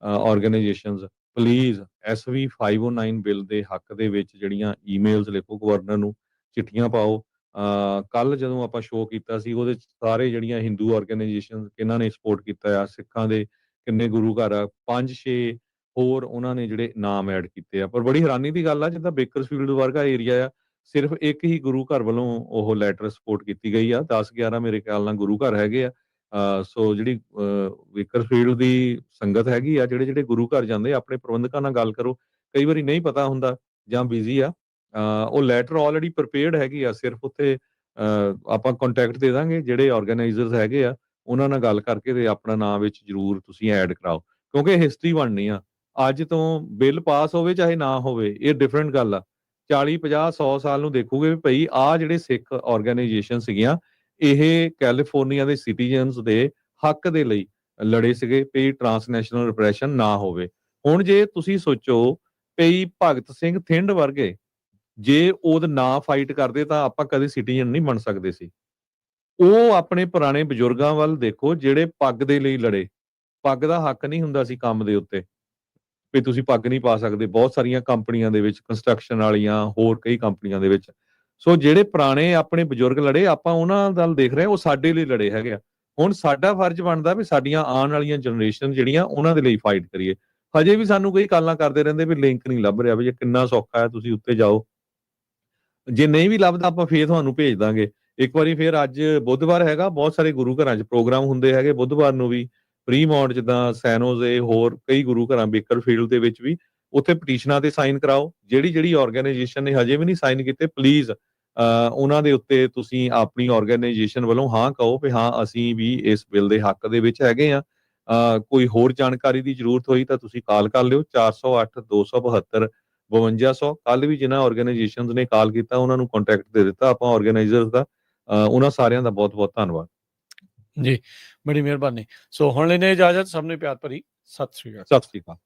organisations, please SV 509 bill ਦੇ ਹੱਕ ਦੇ ਵਿੱਚ ਜਿਹੜੀਆਂ ਈਮੇਲਸ ਲਿਖੋ ਗਵਰਨਰ ਨੂੰ, ਚਿੱਠੀਆਂ ਪਾਓ। ਕੱਲ ਜਦੋਂ ਆਪਾਂ ਸ਼ੋਅ ਕੀਤਾ ਸੀ ਉਹਦੇ 'ਚ ਸਾਰੇ ਜਿਹੜੀਆਂ ਹਿੰਦੂ ਆਰਗੇਨਾਈਜੇਸ਼ਨ ਕਿਹਨਾਂ ਨੇ ਸਪੋਰਟ ਕੀਤਾ ਆ, ਸਿੱਖਾਂ ਦੇ ਕਿੰਨੇ ਗੁਰੂ ਘਰ ਆ, 5-6 ਹੋਰ ਉਹਨਾਂ ਨੇ ਜਿਹੜੇ ਨਾਮ ਐਡ ਕੀਤੇ ਆ। ਪਰ ਬੜੀ ਹੈਰਾਨੀ ਦੀ ਗੱਲ ਆ, ਜਿੱਦਾਂ ਬੇਕਰਸਫੀਲਡ ਵਰਗਾ ਏਰੀਆ ਆ, ਸਿਰਫ ਇੱਕ ਹੀ ਗੁਰੂ ਘਰ ਵੱਲੋਂ ਉਹ ਲੈਟਰ ਸਪੋਰਟ ਕੀਤੀ ਗਈ ਆ। 10-11 ਮੇਰੇ ਖਿਆਲ ਨਾਲ ਗੁਰੂ ਘਰ ਹੈਗੇ ਆ। ਸੋ ਜਿਹੜੀ ਬੇਕਰਫੀਲਡ ਦੀ ਸੰਗਤ ਹੈਗੀ ਆ, ਜਿਹੜੇ ਗੁਰੂ ਘਰ ਜਾਂਦੇ ਆ, ਆਪਣੇ ਪ੍ਰਬੰਧਕਾਂ ਨਾਲ ਗੱਲ ਕਰੋ। ਕਈ ਵਾਰੀ ਨਹੀਂ ਪਤਾ ਹੁੰਦਾ ਜਾਂ ਬਿਜ਼ੀ ਆ। ਉਹ ਲੈਟਰ ਆਲਰੇਡੀ ਪ੍ਰੀਪੇਅਰਡ ਹੈਗੀ ਆ, ਸਿਰਫ ਉੱਥੇ ਆਪਾਂ ਕੰਟੈਕਟ ਦੇ ਦਾਂਗੇ। ਜਿਹੜੇ ਆਰਗੇਨਾਈਜ਼ਰਸ ਹੈਗੇ ਆ ਉਹਨਾਂ ਨਾਲ ਗੱਲ ਕਰਕੇ ਤੇ ਆਪਣਾ ਨਾਮ ਵਿੱਚ ਜ਼ਰੂਰ ਤੁਸੀਂ ਐਡ ਕਰਾਓ, ਕਿਉਂਕਿ ਹਿਸਟਰੀ ਬਣਨੀ ਆ। ਅੱਜ ਤੋਂ ਬਿੱਲ ਪਾਸ ਹੋਵੇ ਚਾਹੇ ਨਾ ਹੋਵੇ, ਇਹ ਡਿਫਰੈਂਟ ਗੱਲ ਆ। 40, 50, 100 ਸਾਲ ਨੂੰ ਦੇਖੋਗੇ ਵੀ ਭਈ ਆਹ ਜਿਹੜੇ ਸਿੱਖ ਆਰਗੇਨਾਈਜੇਸ਼ਨ ਸੀਗੀਆਂ, ਇਹ ਕੈਲੀਫੋਰਨੀਆ ਦੇ ਸਿਟੀਜ਼ਨਸ ਦੇ ਹੱਕ ਦੇ ਲਈ ਲੜੇ ਸੀਗੇ ਵੀ ਟਰਾਂਸਨੈਸ਼ਨਲ ਰਿਪਰੈਸ਼ਨ ਨਾ ਹੋਵੇ। ਹੁਣ ਜੇ ਤੁਸੀਂ ਸੋਚੋ ਪਈ ਭਗਤ ਸਿੰਘ ਥਿੰਦ ਵਰਗੇ ਜੇ ਉਹਦਾ ਨਾਂ ਫਾਈਟ ਕਰਦੇ ਤਾਂ ਆਪਾਂ ਕਦੇ ਸਿਟੀਜ਼ਨ ਨਹੀਂ ਬਣ ਸਕਦੇ ਸੀ। ਉਹ ਆਪਣੇ ਪੁਰਾਣੇ ਬਜ਼ੁਰਗਾਂ ਵੱਲ ਦੇਖੋ ਜਿਹੜੇ ਪੱਗ ਦੇ ਲਈ ਲੜੇ। ਪੱਗ ਦਾ ਹੱਕ ਨਹੀਂ ਹੁੰਦਾ ਸੀ ਕੰਮ ਦੇ ਉੱਤੇ, ਵੀ ਤੁਸੀਂ ਪੱਗ ਨਹੀਂ ਪਾ ਸਕਦੇ। ਬਹੁਤ ਸਾਰੀਆਂ ਕੰਪਨੀਆਂ ਦੇ ਵਿੱਚ ਕੰਸਟਰਕਸ਼ਨ ਵਾਲੀਆਂ ਹੋਰ ਕਈ ਕੰਪਨੀਆਂ ਦੇ ਵਿੱਚ। ਸੋ ਜਿਹੜੇ ਪੁਰਾਣੇ ਆਪਣੇ ਬਜ਼ੁਰਗ ਲੜੇ ਆਪਾਂ ਉਹਨਾਂ ਵੱਲ ਦੇਖ ਰਹੇ ਹਾਂ, ਉਹ ਸਾਡੇ ਲਈ ਲੜੇ ਹੈਗੇ ਆ। ਹੁਣ ਸਾਡਾ ਫਰਜ਼ ਬਣਦਾ ਵੀ ਸਾਡੀਆਂ ਆਉਣ ਵਾਲੀਆਂ ਜਨਰੇਸ਼ਨ ਜਿਹੜੀਆਂ ਉਹਨਾਂ ਦੇ ਲਈ ਫਾਈਟ ਕਰੀਏ। ਹਜੇ ਵੀ ਸਾਨੂੰ ਕਈ ਕਾਲਾਂ ਕਰਦੇ ਰਹਿੰਦੇ ਵੀ ਲਿੰਕ ਨਹੀਂ ਲੱਭ ਰਿਹਾ, ਵੀ ਇਹ ਕਿੰਨਾ ਸੌਖਾ ਹੈ, ਤੁਸੀਂ ਉੱਤੇ ਜਾਓ। ਜੇ ਨਹੀਂ ਵੀ ਲੱਭਦਾ ਆਪਾਂ ਫੇਰ ਤੁਹਾਨੂੰ ਭੇਜ ਦਾਂਗੇ। ਇੱਕ ਵਾਰੀ ਫੇਰ ਅੱਜ ਬੁੱਧਵਾਰ ਹੈਗਾ, ਬਹੁਤ ਸਾਰੇ ਗੁਰੂ ਘਰਾਂ 'ਚ ਪ੍ਰੋਗਰਾਮ ਹੁੰਦੇ ਹੈਗੇ ਬੁੱਧਵਾਰ ਨੂੰ ਵੀ। ਫਰੀਮੌਂਟ ਜਿੱਦਾਂ ਸੈਨੋਜ਼ੇ ਹੋਰ ਕਈ ਗੁਰੂ ਘਰਾਂ ਬੇਕਰਫੀਲਡ ਦੇ ਵਿੱਚ ਵੀ ਉੱਥੇ ਪਟੀਸ਼ਨਾਂ ਤੇ ਸਾਈਨ ਕਰਾਓ। ਜਿਹੜੀ ਆਰਗੇਨਾਈਜੇਸ਼ਨ ਨੇ ਹਜੇ ਵੀ ਨਹੀਂ ਸਾਈਨ ਕੀਤੇ ਪਲੀਜ਼ ਉਹਨਾਂ ਦੇ ਉੱਤੇ ਤੁਸੀਂ ਆਪਣੀ ਆਰਗੇਨਾਈਜੇਸ਼ਨ ਵੱਲੋਂ ਹਾਂ ਕਹੋ ਵੀ ਹਾਂ ਅਸੀਂ ਵੀ ਇਸ ਬਿੱਲ ਦੇ ਹੱਕ ਦੇ ਵਿੱਚ ਹੈਗੇ ਆ। ਕੋਈ ਹੋਰ ਜਾਣਕਾਰੀ ਦੀ ਜ਼ਰੂਰਤ ਹੋਈ ਤਾਂ ਤੁਸੀਂ ਕਾਲ ਕਰ ਲਿਓ 408 272 5200। ਕੱਲ ਵੀ ਜਿਨ੍ਹਾਂ ਆਰਗੇਨਾਈਜੇਸ਼ਨਸ ਨੇ ਕਾਲ ਕੀਤਾ ਉਹਨਾਂ ਨੂੰ ਕੰਟੈਕਟ ਦੇ ਦਿੱਤਾ ਆਪਾਂ ਆਰਗੇਨਾਈਜ਼ਰਸ ਦਾ। ਉਹਨਾਂ ਸਾਰਿਆਂ ਦਾ ਬਹੁਤ-ਬਹੁਤ ਧੰਨਵਾਦ। ਜੀ, ਬੜੀ ਮਿਹਰਬਾਨੀ। ਸੋ ਹੁਣ ਲੈਂਦੇ ਹਾਂ ਇਜਾਜ਼ਤ। ਸਭ ਨੂੰ ਪਿਆਰ ਭਰੀ ਸਤਿ ਸ਼੍ਰੀ ਅਕਾਲ। ਸਤਿ ਸ਼੍ਰੀ ਅਕਾਲ।